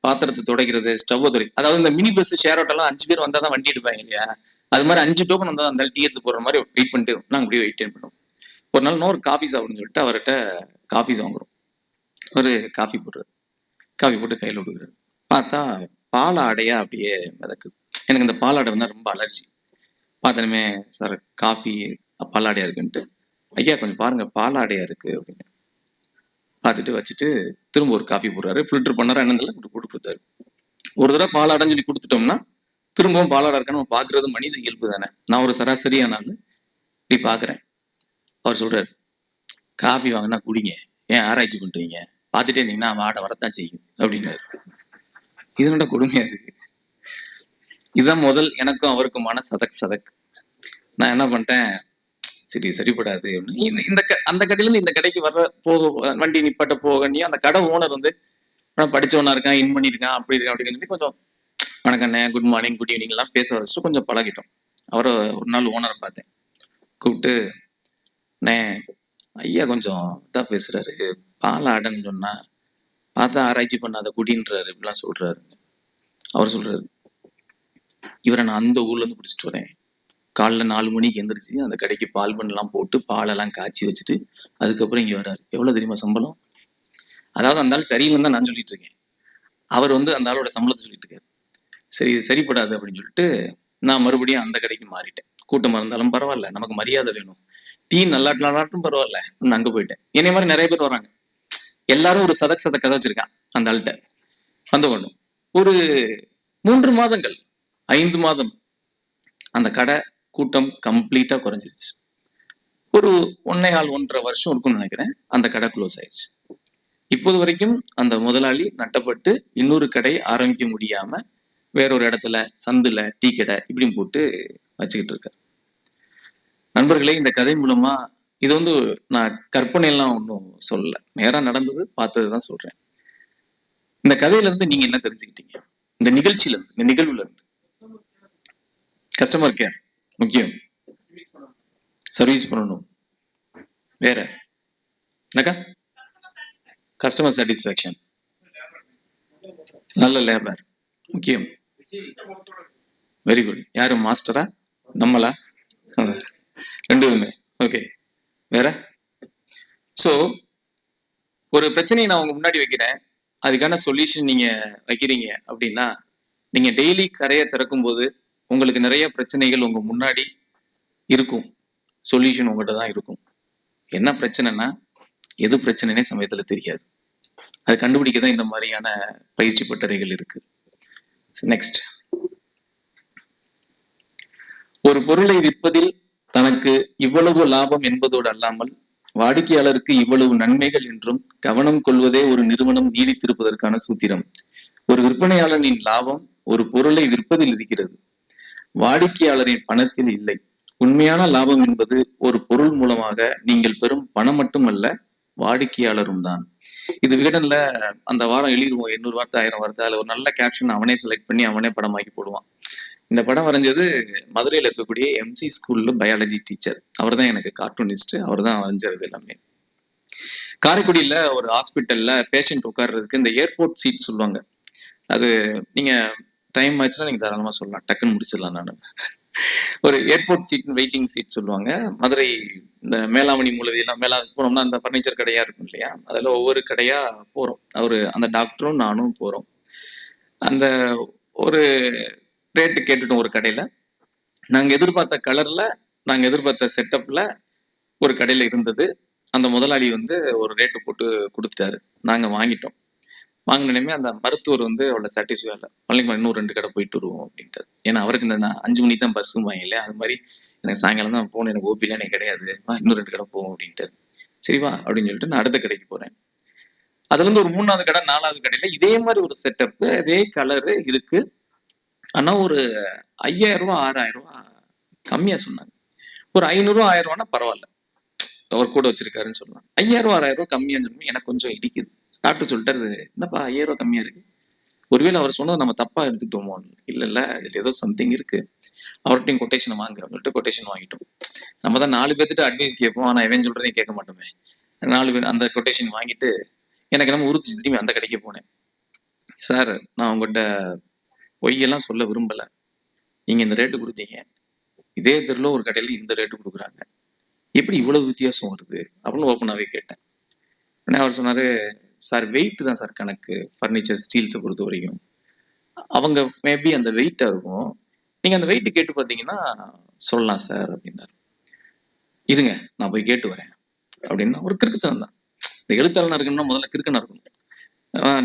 பாத்திரத்தை துடைக்கிறது, ஸ்டவ் துடைக்கிறது, அதாவது இந்த மினி பஸ் ஷேர் ஆட்டோலாம் 5 பேர் வந்தா தான் வண்டி எடுப்பாங்க இல்லையா, அது மாதிரி 5 டோக்கன் வந்தா அந்த டீ எடுத்து போடுற மாதிரி வெயிட் பண்ணிட்டு நாங்கள் அப்படியே வெயிட் பண்ணுவோம். ஒரு நாள் ஒரு காஃபி சாப்பிடுன்னு சொல்லிட்டு அவர்கிட்ட காஃபி வாங்குறோம். ஒரு காஃபி போடுறாரு. காஃபி போட்டு கையில் கொடுக்குறாரு. பார்த்தா பால் ஆடையா அப்படியே மிதக்குது. எனக்கு இந்த பால் ஆடை வந்து ரொம்ப அலர்ஜி. பார்த்தனுமே சார் காஃபி பாலாடையா இருக்குன்ட்டு, ஐயா கொஞ்சம் பாருங்க பாலாடையா இருக்கு அப்படின்னு பார்த்துட்டு வச்சுட்டு திரும்ப ஒரு காஃபி போடுறாரு. ஃபில்டர் பண்ணாரா என்னதில்ல போட்டு கொடுத்தாரு. ஒரு தடவை பாலாடைன்னு சொல்லி கொடுத்துட்டோம்னா திரும்பவும் பாலாடா இருக்கான்னு நம்ம பார்க்கறது மனித இயல்பு தானே. நான் ஒரு சராசரியானாலும் இப்படி பார்க்குறேன். அவர் சொல்றாரு, காஃபி வாங்கினா குடிங்க, ஏன் ஆராய்ச்சி பண்றீங்க, பார்த்துட்டே இருந்தீங்கன்னா ஆடை வரத்தான் செய்யும் அப்படின்னாரு. இதனோட கொடுமையா இருக்கு. இதுதான் முதல் எனக்கும் அவருக்குமான சதக். நான் என்ன பண்ணிட்டேன், சரி சரிப்படாது அப்படின்னு இந்த அந்த கடையில இருந்து இந்த கடைக்கு வர்ற போக வண்டி நிப்பாட்ட போகண்டி அந்த கடை ஓனர் வந்து படிச்சவனா இருக்கான், இன் பண்ணியிருக்கான், அப்படி இருக்கான் அப்படின்னு சொல்லி கொஞ்சம் வணக்கண்ணே, குட் மார்னிங், குட் ஈவினிங் எல்லாம் பேச வச்சுட்டு கொஞ்சம் பழகிட்டோம். அவரை ஒரு நாள் ஓனரை பார்த்தேன், கூப்பிட்டு, அண்ணே ஐயா கொஞ்சம் இதாக பேசுறாரு, பால் ஆடன்னு சொன்னா பார்த்தா ஆராய்ச்சி பண்ணாத குடின்றாரு, இப்படிலாம் சொல்றாரு. அவர் சொல்றாரு, இவரை நான் அந்த ஊர்ல இருந்து பிடிச்சிட்டு வரேன். காலைல 4 மணிக்கு எந்திரிச்சு அந்த கடைக்கு பால் பண்ணலாம் போட்டு பாலெல்லாம் காய்ச்சி வச்சுட்டு அதுக்கப்புறம் இங்க வர்றாரு. எவ்வளவு தெரியுமா சம்பளம்? அதாவது அந்த ஆள் சரியில்லைன்னு தான் நான் சொல்லிட்டு இருக்கேன். அவர் வந்து அந்த ஆளோட சம்பளத்தை சொல்லிட்டு இருக்காரு. சரி இது சரிப்படாது அப்படின்னு சொல்லிட்டு நான் மறுபடியும் அந்த கடைக்கு மாறிட்டேன். கூட்டமா இருந்தாலும் பரவாயில்ல, நமக்கு மரியாதை வேணும், டீ நல்லாட்டும் பரவாயில்ல, நான் அங்க போயிட்டேன். என்னை மாதிரி நிறைய பேர் வராங்க. எல்லாரும் ஒரு சத கதை வச்சிருக்கான் அந்த ஆள்கிட்ட. வந்து கொண்டும் ஒரு 3 மாதங்கள் 5 மாதம் அந்த கடை கூட்டம் கம்ப்ளீட்டா குறைஞ்சிருச்சு. ஒரு 1.5 வருஷம் இருக்கும்னு நினைக்கிறேன். அந்த கடை க்ளோஸ் ஆயிடுச்சு. இப்போது வரைக்கும் அந்த முதலாளி நட்டப்பட்டு இன்னொரு கடை ஆரம்பிக்க முடியாம வேறொரு இடத்துல சந்துல டீ கடை இப்படி போட்டு வச்சுக்கிட்டு இருக்காரு. நண்பர்களே, இந்த கதை மூலமா இது வந்து நான் கற்பனை எல்லாம் ஒன்றும் சொல்லல, நேரா நடந்தது பார்த்ததுதான் சொல்றேன். இந்த கதையில இருந்து நீங்க என்ன தெரிஞ்சுக்கிட்டீங்க? இந்த நிகழ்ச்சியில இருந்து, இந்த நிகழ்வுல இருந்து கஸ்டமர் கேர் முக்கியம், சர்வீஸ் பண்ணணும். வேற என்னக்கா? கஸ்டமர் சாட்டிஸ்ஃபேக்ஷன், நல்ல லேபர் முக்கியம். Very good. யாரு மாஸ்டரா நம்மளா? ரெண்டுமே ஓகே. வேற? ஸோ ஒரு பிரச்சனையை நான் உங்க முன்னாடி வைக்கிறேன், அதுக்கான சொல்யூஷன் நீங்க வைக்கிறீங்க அப்படின்னா, நீங்க டெய்லி கரையை திறக்கும் போது உங்களுக்கு நிறைய பிரச்சனைகள் உங்க முன்னாடி இருக்கும், சொல்யூஷன் உங்கள்கிட்ட தான் இருக்கும். என்ன பிரச்சனைனா எது பிரச்சனைனே சமயத்துல தெரியாது. அது கண்டுபிடிக்க தான் இந்த மாதிரியான பயிற்சி பட்டறைகள் இருக்கு. நெக்ஸ்ட், ஒரு பொருளை விற்பதில் தனக்கு இவ்வளவு லாபம் என்பதோடு அல்லாமல் வாடிக்கையாளருக்கு இவ்வளவு நன்மைகள் என்றும் கவனம் கொள்வதே ஒரு நிறுவனம் நீடித்திருப்பதற்கான சூத்திரம். ஒரு விற்பனையாளரின் லாபம் ஒரு பொருளை விற்பதில் இருக்கிறது, வாடிக்கையாளரின் பணத்தில் இல்லை. உண்மையான லாபம் என்பது ஒரு பொருள் மூலமாக நீங்கள் பெறும் பணம் மட்டுமல்ல, வாடிக்கையாளரும் தான். இது விகடன்ல அந்த வாரம் எழுதிடுவோம், 800 வார்த்தை 1000 வார்த்தை. அதுல ஒரு நல்ல கேப்ஷன் அவனே செலக்ட் பண்ணி அவனே படமாக்கி போடுவான். இந்த படம் வரைஞ்சது மதுரையில் இருக்கக்கூடிய எம்சி ஸ்கூல்ல பயாலஜி டீச்சர். அவர் தான் எனக்கு கார்ட்டூனிஸ்ட், அவர் தான் வரைஞ்சது எல்லாமே. காரைக்குடியில ஒரு ஹாஸ்பிட்டல்ல பேஷண்ட் உட்கார்றதுக்கு இந்த ஏர்போர்ட் சீட் சொல்லுவாங்க. அது நீங்க டைம் ஆச்சுன்னா நீங்க தாராளமா சொல்லலாம், டக்குன்னு முடிச்சிடலாம். நான் ஒரு ஏர்போர்ட் சீட், வெயிட்டிங் சீட் சொல்லுவாங்க. மதுரை இந்த மேலாமணி மூலவியெல்லாம் மேலா போனோம்னா அந்த பர்னிச்சர் கடையா இருக்கும் இல்லையா, அதுல ஒவ்வொரு கடையா போறோம். அவரு அந்த டாக்டரும் நானும் போறோம். அந்த ஒரு ரேட்டு கேட்டுட்டோம் ஒரு கடையில. நாங்க எதிர்பார்த்த கலர்ல, நாங்க எதிர்பார்த்த செட்டப்ல ஒரு கடையில இருந்தது. அந்த முதலாளி வந்து ஒரு ரேட்டு போட்டு கொடுத்துட்டாரு. நாங்க வாங்கிட்டோம். வாங்கினோடனே அந்த மருத்துவர் வந்து அவ்வளோ சாட்டிஸ்ஃபை இல்லை. பழனிக்கு இன்னும் 2 கடை போயிட்டு வருவோம் அப்படின்ட்டு. ஏன்னா அவருக்கு இந்த 5 மணிக்கு தான் பஸ்ஸும் வாங்க இல்லையா, அது மாதிரி எனக்கு சாயங்காலம் தான் போகணும், எனக்கு ஓபிலாம் எனக்கு கிடையாது, இன்னும் 2 கடை போவோம் அப்படின்ட்டு. சரிவா அப்படின்னு சொல்லிட்டு நான் அடுத்த கடைக்கு போறேன். அதுல இருந்து ஒரு 3வது கடை 4வது கடையில இதே மாதிரி ஒரு செட்டப், இதே கலரு இருக்கு. ஆனா ஒரு 5000 ரூபா 6000 ரூபா கம்மியா சொன்னாங்க. ஒரு 500 ரூபா 1000 ரூபானா பரவாயில்ல, அவர் கூட வச்சிருக்காருன்னு சொல்லலாம். 5000 ரூபா 6000 ரூபா கம்மியான்னு சொல்லி எனக்கு கொஞ்சம் இடிக்குது. டாக்டர் சொல்லிட்டாரு, என்னப்பா 5000 ரூபா கம்மியா இருக்கு, ஒருவேளை அவர் சொன்னதை நம்ம தப்பா எடுத்துக்கிட்டோமோ. இல்ல இதுல ஏதோ சம்திங் இருக்கு, அவர்கிட்டையும் கொட்டேஷன் வாங்க அவங்கள்ட்ட கொட்டேஷன் வாங்கிட்டோம். நம்ம தான் 4 பேர்த்திட்ட அட்வைஸ் கேட்போம், ஆனா இவன் சொல்றதையும் கேட்க மாட்டோமே. 4 பேர் அந்த கொட்டேஷன் வாங்கிட்டு எனக்கு நம்ம உறுதிச்சு திரும்பி அந்த கடைக்கு போனேன். சார், நான் உங்கள்கிட்ட பொய்யெல்லாம் சொல்ல விரும்பல, நீங்க இந்த ரேட்டு கொடுத்தீங்க, இதே தெருல ஒரு கடையில இந்த ரேட்டு கொடுக்குறாங்க, எப்படி இவ்வளவு வித்தியாசம் வருது அப்படின்னு ஓப்பனாவே கேட்டேன். உடனே அவர் சொன்னாரு, சார் வெயிட் தான் சார் கணக்கு, ஃபர்னிச்சர் ஸ்டீல்ஸை பொறுத்த வரைக்கும் அவங்க மேபி அந்த வெயிட்டா இருக்கும், நீங்க அந்த வெயிட் கேட்டு பார்த்தீங்கன்னா சொல்லலாம் சார் அப்படின்னாரு. இருங்க நான் போய் கேட்டு வரேன் அப்படின்னா ஒரு கிறுக்குத்தனம் தான். இந்த எழுத்தாளனா இருக்கணும்னா முதல்ல கிறுக்கனா இருக்கணும்.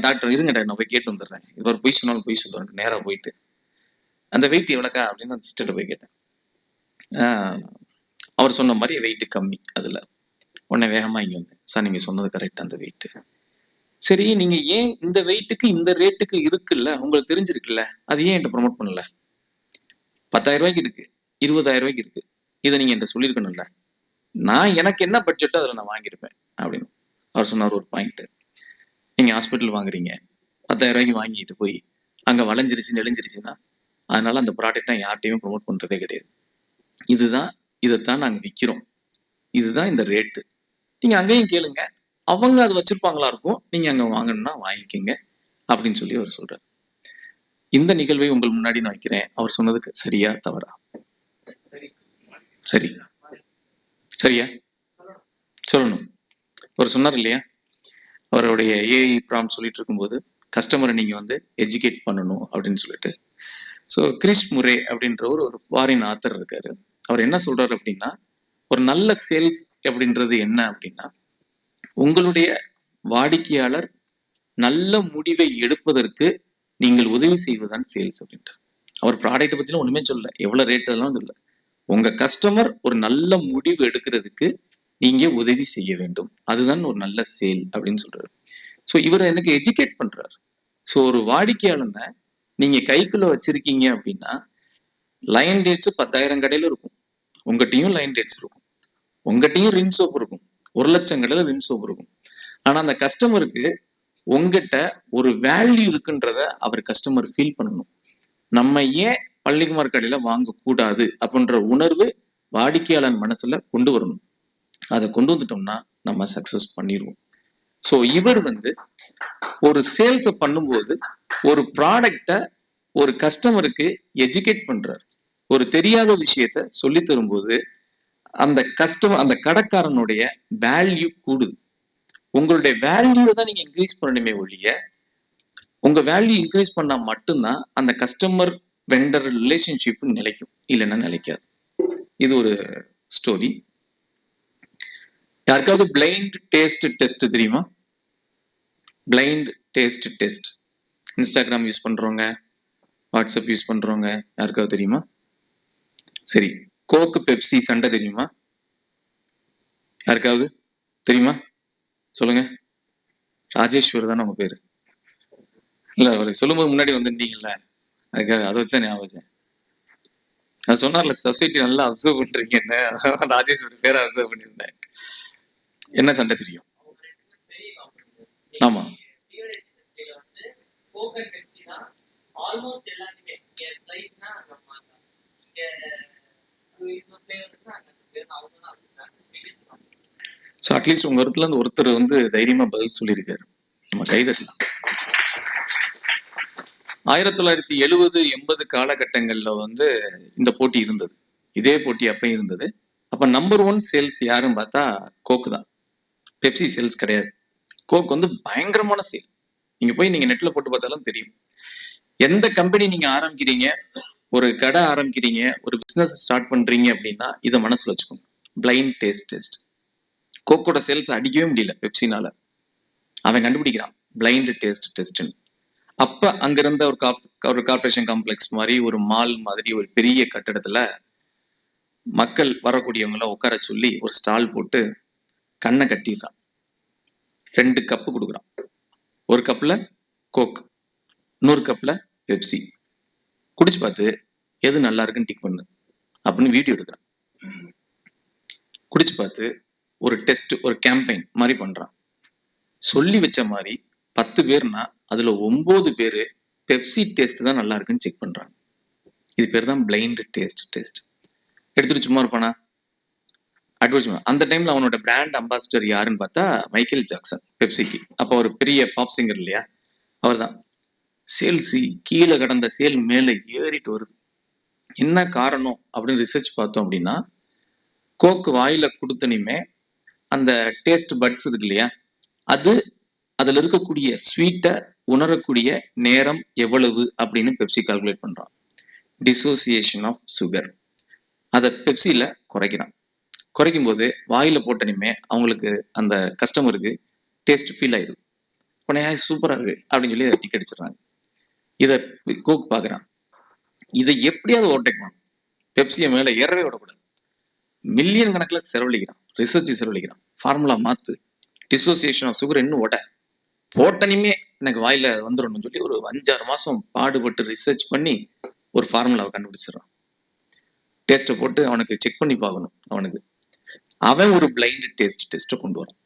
டாக்டர் இருங்க டாக்டர், நான் போய் கேட்டு வந்துடுறேன், இவர் பொய் சொன்னாலும் பொய் சொல்லுவார். நேராக போயிட்டு அந்த வெயிட் எவ்வளோக்கா அப்படின்னு அந்த சிஸ்டர்கிட்ட போய் கேட்டேன். அவர் சொன்ன மாதிரி வெயிட் கம்மி அதுல. உடனே வேகமா இங்க வந்தேன், சார் நீங்க சொன்னது கரெக்ட், அந்த வெயிட் சரி, நீங்க ஏன் இந்த வெயிட்டுக்கு இந்த ரேட்டுக்கு இருக்குல்ல, உங்களுக்கு தெரிஞ்சிருக்குல்ல, அது ஏன் என்கிட்ட ப்ரொமோட் பண்ணல? 10,000 ரூபாய்க்கு இருக்கு, 20,000 ரூபாய்க்கு இருக்கு, இதை நீங்க என்கிட்ட சொல்லியிருக்கணும்ல, நான் எனக்கு என்ன பட்ஜெட்டோ அதில் நான் வாங்கியிருப்பேன் அப்படின்னு. அவர் சொன்னார் ஒரு பாயிண்ட், நீங்க ஹாஸ்பிட்டல் வாங்குறீங்க, 10,000 ரூபாய்க்கு வாங்கிட்டு போய் அங்க வளைஞ்சிருச்சு நெளிஞ்சிருச்சுன்னா அதனால அந்த ப்ராடக்டை யார்ட்டையுமே ப்ரொமோட் பண்றதே கிடையாது. இதுதான், இதைத்தான் நாங்க விற்கிறோம், இதுதான் இந்த ரேட்டு, நீங்க அங்கேயும் கேளுங்க, அவங்க அது வச்சிருப்பாங்களா இருக்கும், நீங்க அங்க வாங்கணும்னா வாங்கிக்கங்க அப்படின்னு சொல்லி அவர் சொல்றாரு. இந்த நிகழ்வை உங்கள் முன்னாடி நான் வைக்கிறேன். அவர் சொன்னதுக்கு சரியா தவறா? சரி, சரியா சொல்லணும். அவர் சொன்னார் இல்லையா, அவருடைய ஏஐ ப்ராம்ப்ட் சொல்லிட்டு இருக்கும்போது கஸ்டமரை நீங்க வந்து எஜுகேட் பண்ணணும் அப்படின்னு சொல்லிட்டு. ஸோ கிறிஸ் முரே அப்படின்ற ஒரு ஃபாரின் ஆத்தர் இருக்காரு. அவர் என்ன சொல்றாரு அப்படின்னா, ஒரு நல்ல சேல்ஸ் அப்படின்றது என்ன அப்படின்னா, உங்களுடைய வாடிக்கையாளர் நல்ல முடிவை எடுப்பதற்கு நீங்கள் உதவி செய்வதுதான் சேல்ஸ் அப்படின்ட்டு. அவர் ப்ராடக்ட் பத்திலாம் ஒண்ணுமே சொல்லல, எவ்வளவு ரேட் அதெல்லாம் சொல்லல. உங்க கஸ்டமர் ஒரு நல்ல முடிவு எடுக்கிறதுக்கு நீங்க உதவி செய்ய வேண்டும், அதுதான் ஒரு நல்ல சேல் அப்படின்னு சொல்றாரு. ஸோ இவர் எனக்கு எஜுகேட் பண்றாரு. ஸோ ஒரு வாடிக்கையாளனை நீங்க கைக்குள்ள வச்சிருக்கீங்க அப்படின்னா, லைன் டேட்ஸ் 10,000 கடையில இருக்கும், உங்ககிட்டயும் லைன் டேட்ஸ் இருக்கும், உங்ககிட்டயும் ரின் சோப் இருக்கும், 1,00,000 கடையில ரின் சோப் இருக்கும். ஆனா அந்த கஸ்டமருக்கு உங்ககிட்ட ஒரு வேல்யூ இருக்குன்றத அவர் கஸ்டமர் ஃபீல் பண்ணணும். நம்ம ஏன் பழனிக்குமார் கடையில வாங்கக்கூடாது அப்படின்ற உணர்வு வாடிக்கையாளர் மனசுல கொண்டு வரணும். அதை கொண்டு வந்துட்டோம்னா நம்ம சக்சஸ் பண்ணிடுவோம். ஸோ இவர் வந்து ஒரு சேல்ஸை பண்ணும்போது ஒரு ப்ராடக்டை ஒரு கஸ்டமருக்கு எஜுகேட் பண்றாரு. ஒரு தெரியாத விஷயத்த சொல்லி தரும்போது அந்த கடைக்காரனுடைய வேல்யூ கூடுது. உங்களுடைய வேல்யூ தான் நீங்க இன்க்ரீஸ் பண்ணணுமே ஒழிய, உங்க வேல்யூ இன்க்ரீஸ் பண்ணா மட்டும்தான் அந்த கஸ்டமர் வெண்டர் ரிலேஷன்ஷிப் நிலைக்கும், இல்லைன்னா நிலைக்காது. இது ஒரு ஸ்டோரி. யாருக்காவது பிளைண்ட் டேஸ்ட் டெஸ்ட் தெரியுமா? Blind taste test Instagram use பண்றவங்க, வாட்ஸ்அப் யூஸ் பண்றவங்க யாருக்காவது தெரியுமா? சரி, கோக்கு பெப்சி சண்டை தெரியுமா? யாருக்காவது தெரியுமா? சொல்லுங்க. ராஜேஸ்வர் தான் நம்ம பேரு. இல்ல, அவர் சொல்லும்போது முன்னாடி வந்துட்டீங்கல்ல, அதுக்காக அதை வச்சா ஞாபகம் வச்சேன். அது சொன்னார்ல, சொசைட்டி நல்லா அப்சர்வ் பண்றீங்கன்னு, ராஜேஸ்வர் பேரை அப்சர்வ் பண்ணியிருந்தேன். என்ன சண்டை தெரியும்? ஆமா, ஸோ அட்லீஸ்ட் உங்க இடத்துல இருந்து ஒருத்தர் வந்து தைரியமா பதில் சொல்லியிருக்காரு. நம்ம கைதட்டலாம். 1970-80 காலகட்டங்கள்ல வந்து இந்த போட்டி இருந்தது. இதே போட்டி அப்ப இருந்தது. அப்ப நம்பர் 1 சேல்ஸ் யாருன்னு பார்த்தா கோக்கு தான். பெப்சி சேல்ஸ் கிடையாது. கோக் வந்து பயங்கரமான சேல். நீங்க நெட்ல போட்டு பார்த்தாலும் தெரியும். எந்த கம்பெனி நீங்க ஆரம்பிக்கிறீங்க, ஒரு கடை ஆரம்பிக்கிறீங்க, ஒரு பிசினஸ் ஸ்டார்ட் பண்றீங்க அப்படின்னா இதை மனசுல வச்சுக்கோங்க. Blind taste test. கோக்கோட சேல்ஸ் அடிக்கவே முடியல பெப்சினால. அவன் கண்டுபிடிக்கிறான் பிளைண்ட் டேஸ்ட் டெஸ்ட். அப்ப அங்க இருந்த ஒரு கார்பரேஷன் காம்ப்ளெக்ஸ் மாதிரி, ஒரு மால் மாதிரி ஒரு பெரிய கட்டடத்துல மக்கள் வரக்கூடியவங்கள உட்கார சொல்லி ஒரு ஸ்டால் போட்டு கண்ணை கட்டிடுறான். 2 கப்பு கொடுக்குறான். ஒரு கப்ல கோக், இன்னொரு கப்ல பெப்சி. குடிச்சு பார்த்து எது நல்லா இருக்குன்னு டிக் பண்ணு அப்படின்னு வீடியோ எடுக்கிறான். குடிச்சு பார்த்து ஒரு டெஸ்ட், ஒரு கேம்பெயின் மாதிரி பண்றான். சொல்லி வச்ச மாதிரி 10 பேர்னா அதுல 9 பேரு பெப்சி டேஸ்ட் தான் நல்லா இருக்குன்னு செக் பண்றாங்க. இது பேர் தான் பிளைண்ட் டேஸ்ட் டெஸ்ட். எடுத்துட்டு சும்மா இருப்பானா? அட்வர்டைஸ்மெண்ட். அந்த டைம்ல அவனோட பிராண்ட் அம்பாசிடர் யாருன்னு பார்த்தா மைக்கேல் ஜாக்சன், பெப்சிக்கு. அப்போ ஒரு பெரிய பாப் சிங்கர் இல்லையா, அவர் தான். சேல்ஸ் கீழே கடந்த சேல் மேலே ஏறிட்டு வருது. என்ன காரணம் அப்படின்னு ரிசர்ச் பார்த்தோம் அப்படின்னா, கோக்கு வாயில கொடுத்தனையுமே அந்த டேஸ்ட் பட்ஸ் இருக்கு இல்லையா, அதுல இருக்கக்கூடிய ஸ்வீட்டை உணரக்கூடிய நேரம் எவ்வளவு அப்படின்னு பெப்சி கால்குலேட் பண்றான். டிசோசியேஷன் ஆஃப் சுகர் அதை பெப்சியில குறைக்கிறான். குறைக்கும் போது வாயில போட்டனையுமே அவங்களுக்கு, அந்த கஸ்டமருக்கு டேஸ்ட் ஃபீல் ஆயிடுது. உடனே சூப்பரா இருக்கு அப்படின்னு சொல்லி அதை டிக் அடிச்சிடறாங்க. இதை கோக் பாக்குறான். இதை எப்படியாவது ஓவர்டேக் பண்ணணும். பெப்சியை மேல ஏறவே விடக்கூடாது. மில்லியன் கணக்கில் செலவழிக்கிறான், ரிசர்ச் செலவழிக்கிறான். ஃபார்முலா மாத்து, டிசோசியேஷன் ஆஃப் சுகர் இன்னும் போட்டனையுமே எனக்கு வாயில வந்துடணும்னு சொல்லி ஒரு 5-6 மாசம் பாடுபட்டு ரிசர்ச் பண்ணி ஒரு ஃபார்முலாவை கண்டுபிடிச்சிடறான். டேஸ்ட்டை போட்டு அவனுக்கு செக் பண்ணி பார்க்கணும். அவன் ஒரு பிளைண்ட் டேஸ்ட் டெஸ்ட்டை கொண்டு வரான்.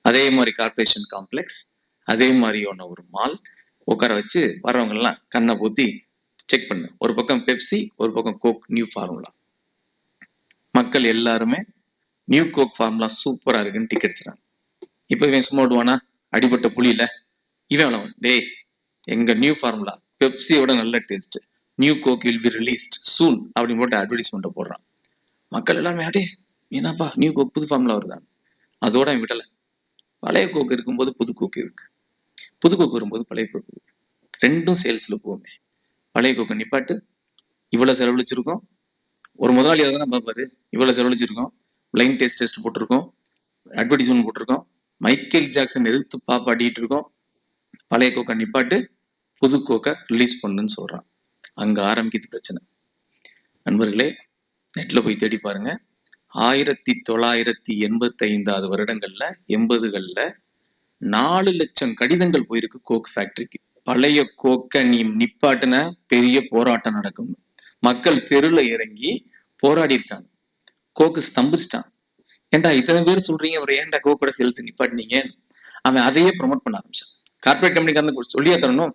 அதே மாதிரி கார்பரேஷன் காம்ப்ளெக்ஸ், அதே மாதிரியான ஒரு மால் உட்கார வச்சு வர்றவங்க எல்லாம் கண்ணை பூத்தி செக் பண்ணு. ஒரு பக்கம் பெப்சி, ஒரு பக்கம் கோக், நியூ ஃபார்முலா. மக்கள் எல்லாருமே நியூ கோக் ஃபார்முலா சூப்பரா இருக்குன்னு டிக் அடிச்சிடாங்க. இப்ப இவன் சும்மா விடுவானா? அடிபட்ட புளியில இவன் டேய், எங்க நியூ ஃபார்முலா பெப்சியோட நல்ல taste, new Coke will be released soon அப்படின்னு போட்டு அட்வர்டைஸ்மெண்ட் போடுறான். மக்கள் எல்லாருமே அடே என்னப்பா நியூ கோக் புது ஃபார்முலா வருதான். அதோட விடல, பழைய கோக் இருக்கும்போது புது கோக் இருக்கு, புது கோக் வரும்போது பழைய கோக் இருக்கு. 2ம் சேல்ஸ்ல போகுமே. பழைய கோக்கை நிப்பாட்டு, இவ்வளவு செலவழிச்சிருக்கோம். ஒரு முதலாளியாக தானே பார்ப்பாரு, இவ்வளவு செலவழிச்சிருக்கோம், பிளைண்ட் டேஸ்ட் டெஸ்ட் போட்டிருக்கோம், அட்வர்டைஸ்மெண்ட் போட்டிருக்கோம், மைக்கேல் ஜாக்சன் எதிர்த்து பாப்பாட்டிட்டு இருக்கோம். பழைய கோக்கை நிப்பாட்டு, புது கோக்கை ரிலீஸ் பண்ணுன்னு சொல்றான். அங்க ஆரம்பிக்குது பிரச்சனை. நண்பர்களே, நெட்ல போய் தேடி பாருங்க. 1985 வருடங்கள்ல, 80கள்ல 4 லட்சம் கடிதங்கள் போயிருக்கு கோக் ஃபேக்டரிக்கு. பழைய கோக்கை நீ நிப்பாட்டுன பெரிய போராட்டம் நடக்கும். மக்கள் தெருல இறங்கி போராடி இருக்காங்க. கோக்கு ஸ்தம்பிச்சிட்டான். ஏன்டா இத்தனை பேர் சொல்றீங்க, அவர் ஏன்டா கோக்கோட சேல்ஸ் நிப்பாட்டினீங்க? அவன் அதையே ப்ரொமோட் பண்ண ஆரம்பிச்சான். கார்பரேட் கம்பெனிக்காரங்க சொல்லியே தரணும்.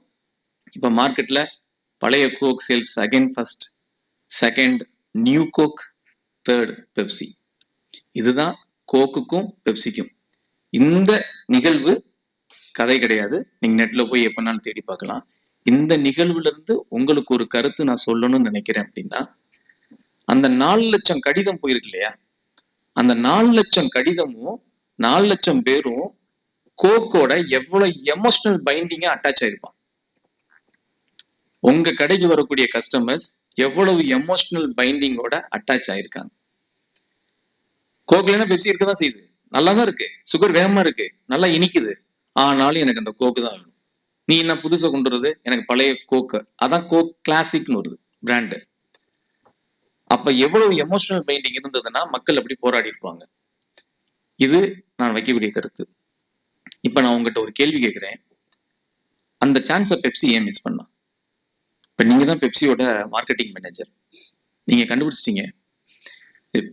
இப்ப மார்க்கெட்ல பழைய Coke sales again first, second new Coke, third Pepsi. இதுதான் கோக்குக்கும் பெப்சிக்கும். இந்த நிகழ்வு கதை கிடையாது, நீங்க நெட்ல போய் எப்பனாலும் தேடி பார்க்கலாம். இந்த நிகழ்வுல இருந்து உங்களுக்கு ஒரு கருத்து நான் சொல்லணும்னு நினைக்கிறேன் அப்படின்னா, அந்த 4 லட்சம் கடிதம் போயிருக்கு இல்லையா, அந்த 4 லட்சம் கடிதமும் 4 லட்சம் பேரும் கோக்கோட எவ்வளவு எமோஷனல் பைண்டிங்கா அட்டாச் ஆயிருப்பான். உங்க கடைக்கு வரக்கூடிய கஸ்டமர்ஸ் எவ்வளவு எமோஷனல் பைண்டிங்கோட அட்டாச் ஆயிருக்காங்க. கோக்ல பெப்சி இருக்கதான் செய்யுது, நல்லா தான் இருக்கு, சுகர் வேகமா இருக்கு, நல்லா இனிக்குது, ஆனாலும் எனக்கு அந்த கோக்கு தான் வேணும். நீ என்ன புதுசா கொண்டு வருது, எனக்கு பழைய கோக்கு, அதான் கோக் கிளாசிக்னு வருது பிராண்டு. அப்ப எவ்வளவு எமோஷனல் பைண்டிங் இருந்ததுன்னா மக்கள் அப்படி போராடி இருப்பாங்க. இது நான் வைக்கக்கூடிய கருத்து. இப்ப நான் உங்ககிட்ட ஒரு கேள்வி கேட்கிறேன், அந்த சான்ஸை பெப்சி ஏன் மிஸ் பண்ணா? இப்ப நீங்க தான் பெப்சியோட மார்க்கெட்டிங் மேனேஜர், நீங்க கண்டுபிடிச்சிட்டீங்க.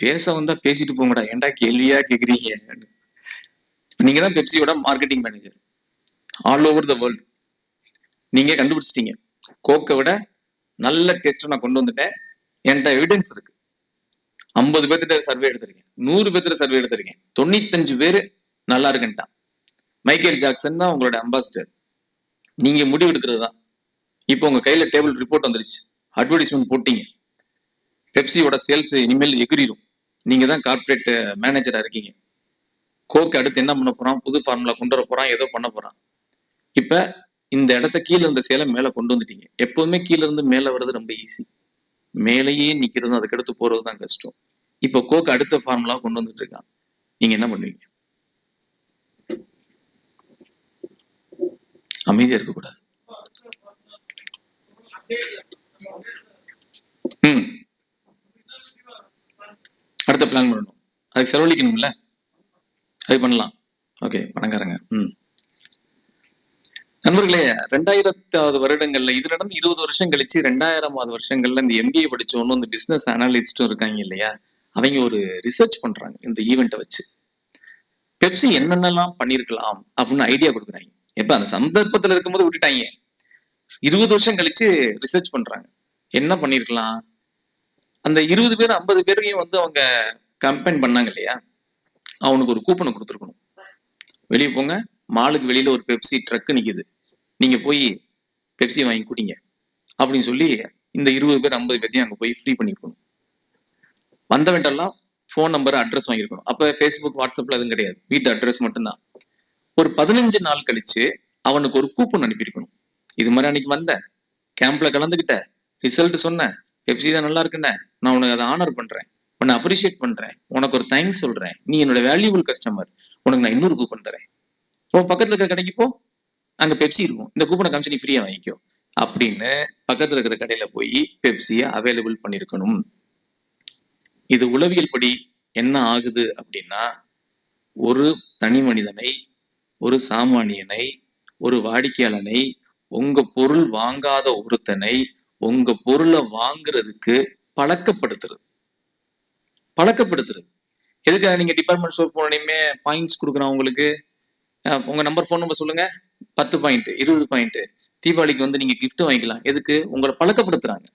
பேச வந்தா பேசிட்டு போங்கடா, ஏன்டா கேள்வியா கேக்குறீங்க. நீங்க தான் பெப்சியோட marketing manager all over the world. நீங்க கண்டுபிடிச்சிட்டீங்க கோக்கை விட நல்ல டெஸ்ட் நான் கொண்டு வந்துட்டேன், என்கிட்ட எவிடன்ஸ் இருக்கு. 50 பேர்த்திட்ட சர்வே எடுத்திருக்கேன், 100 பேர்த்திட்ட சர்வே எடுத்திருக்கேன், 95 பேர் நல்லா இருக்குன்ட்டான். மைக்கேல் ஜாக்சன் தான் உங்களோட அம்பாசிடர், நீங்க முடிவு எடுக்கிறது தான். இப்போ உங்க கையில டேபிள் ரிப்போர்ட் வந்துருச்சு, அட்வர்டைஸ்மெண்ட் போட்டீங்க, பெப்சியோட சேல்ஸ் இனிமேல் எகிரிடும். நீங்க தான் கார்பரேட் மேனேஜரா இருக்கீங்க. கோக் அடுத்து என்ன பண்ண போறான், புது ஃபார்முலா கொண்டு வர போறான், ஏதோ பண்ண போறான். இப்ப இந்த இடத்த கீழே இருந்த சேலை மேல கொண்டு வந்துட்டீங்க. எப்போதுமே கீழே இருந்து மேல வர்றது ரொம்ப ஈஸி, மேலேயே நிக்கிறதும் அதுக்கு அடுத்து போறது தான் கஷ்டம். இப்ப கோக் அடுத்த ஃபார்முலா கொண்டு வந்துட்டு இருக்கான், நீங்க என்ன பண்ணுவீங்க? அமைதியா இருக்கக்கூடாது. அடுத்த பிளான் பண்ணணும், அதுக்கு செலவழிக்கணும்ல, அது பண்ணலாம். ஓகே, பணக்காரங்க. நண்பர்களே, 2000வது வருடங்கள்ல இது நடந்து 20 வருஷம் கழிச்சு 2000வது வருஷங்கள்ல இந்த MBA படிச்சவனும் இந்த பிசினஸ் அனாலிஸ்டும் இருக்காங்க இல்லையா, அவங்க ஒரு ரிசர்ச் பண்றாங்க இந்த ஈவெண்ட்டை வச்சு. பெப்சி என்னென்னலாம் பண்ணிருக்கலாம் அப்படின்னு ஐடியா கொடுக்குறாங்க. எப்ப அந்த சந்தர்ப்பத்துல இருக்கும்போது விட்டுட்டாங்க, 20 வருஷம் கழிச்சு ரிசர்ச் பண்றாங்க என்ன பண்ணிருக்கலாம். அந்த 20 பேர் 50 பேரையும் வந்து அவங்க கம்பைன் பண்ணாங்க இல்லையா, அவனுக்கு ஒரு கூப்பனை கொடுத்துருக்கணும். வெளியே போங்க, மாலுக்கு வெளியில ஒரு பெப்சி ட்ரக் நிக்குது, நீங்க போய் பெப்சி வாங்கி குடிங்க அப்படின்னு சொல்லி இந்த 20 பேர் 50 பேர்த்தையும் அங்க போய் ஃப்ரீ பண்ணிருக்கணும். வந்தவன்ட்டெல்லாம் ஃபோன் நம்பர் அட்ரஸ் வாங்கியிருக்கணும். அப்ப ஃபேஸ்புக் வாட்ஸ்அப்ல எதுவும் கிடையாது, வீட்டு அட்ரஸ் மட்டும்தான். ஒரு 15 நாள் கழிச்சு அவனுக்கு ஒரு கூப்பன் அனுப்பியிருக்கணும். இது மாதிரி அன்னைக்கு வந்த கேம்ப்ல கலந்துக்கிட்ட, ரிசல்ட் சொன்னேன், பெப்சி தான் நல்லா இருக்குன்னு, நான் உனக்கு அதை ஆனர் பண்றேன், உன்னை அப்ரிஷியேட் பண்றேன், உனக்கு ஒரு தேங்க்ஸ் சொல்றேன், நீ என்னோட வேல்யூபிள் கஸ்டமர், உனக்கு நான் இன்னொரு கூப்பன் தரேன், உன் பக்கத்துல இருக்கிற கடைக்கு போ, அங்க பெப்சி இருக்கும், இந்த கூப்பனை காமிச்சு நீ ஃப்ரீயா வாங்கிக்கோ அப்படின்னு பக்கத்துல இருக்கிற கடையில போய் பெப்சியை அவைலபிள் பண்ணிருக்கணும். இது உளவியல் படி என்ன ஆகுது அப்படின்னா, ஒரு தனி மனிதனை, ஒரு சாமானியனை, ஒரு வாடிக்கையாளனை, உங்க பொருள் வாங்காத ஒருத்தனை உங்க பொருளை வாங்குறதுக்கு பழக்கப்படுத்துறது. எதுக்காக? நீங்க டிபார்ட்மெண்ட் ஸ்டோர் போனோடனே பாயிண்ட்ஸ் கொடுக்குறான் உங்களுக்கு, உங்க நம்பர், ஃபோன் நம்பர் சொல்லுங்க, 10 பாயிண்ட், 20 பாயிண்ட், தீபாவளிக்கு வந்து நீங்க கிஃப்ட் வாங்கிக்கலாம். எதுக்கு? உங்களை பழக்கப்படுத்துறாங்க,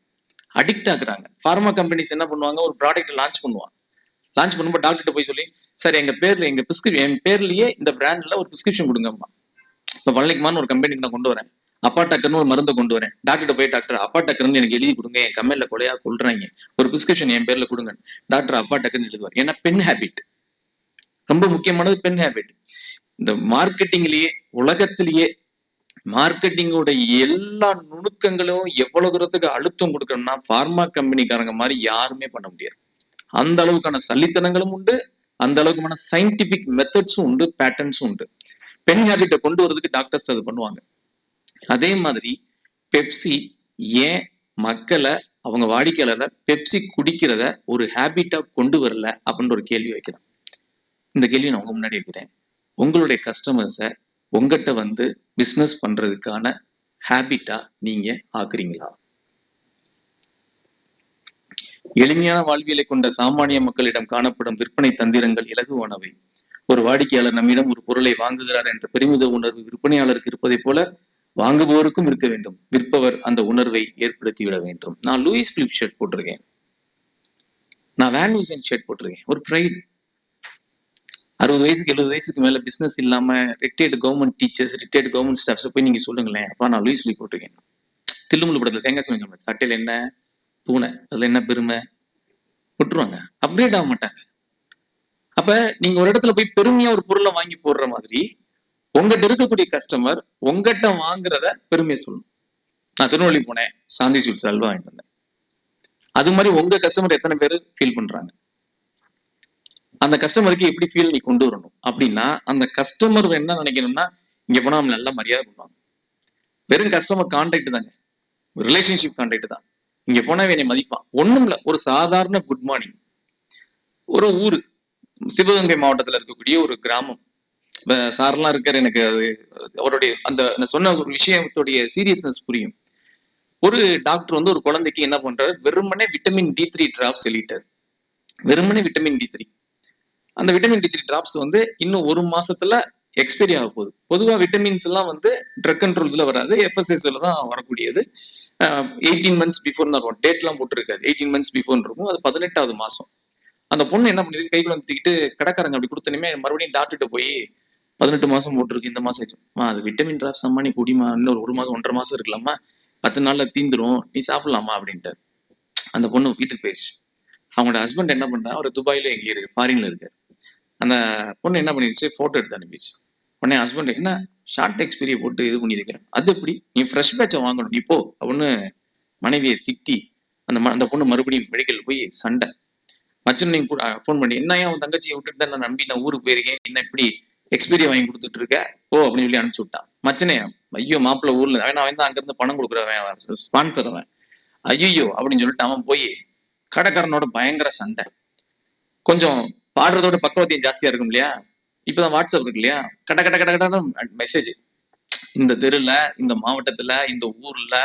அடிக்ட் ஆகுறாங்க. ஃபார்மா கம்பெனிஸ் என்ன பண்ணுவாங்க, ஒரு ப்ராடக்ட் லான்ச் பண்ணுவாங்க. லான்ச் பண்ணும்போது டாக்டர்கிட்ட போய் சொல்லி, சார் என் பேர்லயே இந்த பிராண்ட்ல ஒரு பிரிஸ்கிரிப்ஷன் கொடுங்கம்மா. இப்ப பழனிக்குமான்னு ஒரு கம்பெனிக்கு நான் கொண்டு வரேன், அப்பா டக்கர்னு ஒரு மருந்தை கொண்டு வரேன். டாக்டர்கிட்ட போய், டாக்டர் அப்பா டக்கர்னு எனக்கு எழுதி கொடுங்க, என் கம்பெனில கொலையா கொள்றாங்க, ஒரு பிரிஸ்கிரிப்ஷன் என் பேர்ல கொடுங்க. டாக்டர் அப்பா டக்கர்னு எழுதுவார். ஏன்னா பென் ஹேபிட் ரொம்ப முக்கியமானது, பென் ஹேபிட். இந்த மார்க்கெட்டிங்லயே, உலகத்திலேயே மார்க்கெட்டிங்கோட எல்லா நுணுக்கங்களும் எவ்வளவு தூரத்துக்கு அழுத்தம் கொடுக்கணும்னா ஃபார்மா கம்பெனிக்காரங்க மாதிரி யாருமே பண்ண முடியாது. அந்த அளவுக்கான சல்லித்தனங்களும் உண்டு, அந்த அளவுக்கான சயின்டிபிக் மெத்தட்ஸும் உண்டு, பேட்டர்ன்ஸும் உண்டு. பென் ஹேபிட்டை கொண்டு வரதுக்கு டாக்டர்ஸ் அது பண்ணுவாங்க. அதே மாதிரி பெப்சி ஏன் மக்களை, அவங்க வாடிக்கையாளரை பெப்சி குடிக்கிறத ஒரு ஹேபிட்டா கொண்டு வரல அப்படின்ற ஒரு கேள்வி வைக்கலாம். இந்த கேள்வி நான் உங்க முன்னாடி வைக்கிறேன். உங்களுடைய கஸ்டமர்ஸை உங்ககிட்ட வந்து பிசினஸ் பண்றதுக்கான ஹேபிட்டா நீங்க ஆக்குறீங்களா? எளிமையான வாழ்வியலை கொண்ட சாமானிய மக்களிடம் காணப்படும் விற்பனை தந்திரங்கள் இலகுவானவை. ஒரு வாடிக்கையாளர் நம்மிடம் ஒரு பொருளை வாங்குகிறார் என்ற பெருமித உணர்வு விற்பனையாளருக்கு இருப்பதை போல வாங்குபவருக்கும் இருக்க வேண்டும், விற்பவர் அந்த உணர்வை ஏற்படுத்தி விட வேண்டும். நான் லூயிஸ் பிலிப் ஷர்ட் போட்டிருக்கேன், நான் வேன் ஹூசன் ஷர்ட் போட்டிருக்கேன், ஒரு ப்ரைட். 60 வயசுக்கு 70 வயசுக்கு மேல பிசினஸ் இல்லாம retired government teachers, retired government staffs போய் நீங்க சொல்லுங்களேன், அப்பா நான் லூயிஸ் பிலிப் போட்டிருக்கேன். தில்லுமுள்ளு படத்துல தேங்காய் சொல்லுங்க, சட்டையில என்ன பூனை, அதுல என்ன பெருமை, விட்டுருவாங்க, அப்கிரேட் ஆக மாட்டாங்க. அப்ப நீங்க ஒரு இடத்துல போய் பெருமையா ஒரு பொருளை வாங்கி போடுற மாதிரி உங்ககிட்ட இருக்கக்கூடிய கஸ்டமர் உங்ககிட்ட வாங்குறத பெருமையை சொல்லணும். நான் திருநெல்வேலி போனேன், சாந்தி ஸ்வீட்ஸ் அல்வா வாங்கிட்டு வந்தேன். அது மாதிரி உங்க கஸ்டமர் எத்தனை பேர் ஃபீல் பண்றாங்க, அந்த கஸ்டமருக்கு எப்படி ஃபீல் நீ கொண்டு வரணும் அப்படின்னா, அந்த கஸ்டமர் என்ன நினைக்கணும்னா, இங்க போனா அவங்க நல்ல மரியாதை பண்ணுவாங்க. வெறும் கஸ்டமர் கான்டாக்ட் தாங்க, ரிலேஷன்ஷிப் கான்டாக்ட் தான். இங்க போனா என்னை மதிப்பான். ஒண்ணும் இல்ல, ஒரு சாதாரண குட் மார்னிங். ஒரு ஊரு சிவகங்கை மாவட்டத்துல இருக்கக்கூடிய ஒரு கிராமம், சார்லாம் இருக்காரு, எனக்கு அது அவருடைய அந்த சொன்ன ஒரு விஷயத்துடைய சீரியஸ்னஸ் புரியும். ஒரு டாக்டர் வந்து ஒரு குழந்தைக்கு என்ன பண்றாரு, வெறுமனே விட்டமின் D3 டிராப்ஸ் சொல்லிட்டாரு. வெறுமனே விட்டமின் D3. அந்த விட்டமின் D3 டிராப்ஸ் வந்து இன்னும் 1 மாசத்துல எக்ஸ்பைரி ஆக போகுது. பொதுவா விட்டமின்ஸ் எல்லாம் வந்து ட்ரக் கண்ட்ரோல்ல வராது, FSSல தான் வரக்கூடியது. 18 months பிஃபோர் தான் டேட் எல்லாம் போட்டுருக்காது, 18 months பிஃபோர் இருக்கும். அது 18வது மாசம். அந்த பொண்ணு என்ன பண்ணிருக்கு, கைக்குள்ள தூக்கிட்டு கடைக்காரங்க அப்படி கொடுத்தனுமே மறுபடியும் டாக்டர்கிட்ட போய் 18 மாசம் போட்டிருக்கு, இந்த மாசம் ஆச்சு, அது விட்டமின் டிராப்ஸ் அம்மா, நீ குடிமா, இன்னொரு 1 மாசம் 1.5 மாசம் இருக்கலாமா, 10 நாள்ல தீந்துரும், நீ சாப்பிடலாமா அப்படின்ட்டு. அந்த பொண்ணு வீட்டுக்கு போயிடுச்சு. அவங்களோட ஹஸ்பண்ட் என்ன பண்றா, அவர் துபாயில எங்க இருக்கு, ஃபாரின்ல இருக்காரு. அந்த பொண்ணு என்ன பண்ணிடுச்சு, போட்டோ எடுத்து அனுப்பிடுச்சு. உடனே ஹஸ்பண்ட் என்ன ஷார்ட் எக்ஸ்பீரியை போட்டு இது பண்ணியிருக்கேன், அது எப்படி, நீ ஃப்ரெஷ் பேட்சை வாங்கணும், நீ போ அப்படின்னு மனைவியை திட்டி அந்த பொண்ணு மறுபடியும் மெடிக்கல் போய் சண்டை. மச்சன் நீங்க ஃபோன் பண்ணி, என்ன அவன் தங்கச்சியை விட்டுட்டு தான் நான் நம்பி நான் ஊருக்கு போயிருக்கேன், என்ன இப்படி எக்ஸ்பீரியா வாங்கி கொடுத்துட்டு இருக்க ஓ அப்படின்னு சொல்லி அனுப்பிச்சு விட்டான். மச்சனே, ஐயோ மாப்பிள்ள ஊர்ல அவன் தான் அங்கிருந்து பணம் கொடுக்குறவன், ஸ்பான்சர் அவன், ஐயோ அப்படின்னு சொல்லிட்டு அவன் போய் கடைக்காரனோட பயங்கர சண்டை. கொஞ்சம் பாடுறதோட பக்குவத்தையும் ஜாஸ்தியா இருக்கும் இல்லையா, இப்பதான் வாட்ஸ்அப் இருக்கு இல்லையா, கட கட கட கட மெசேஜ், இந்த தெருல, இந்த மாவட்டத்துல, இந்த ஊர்ல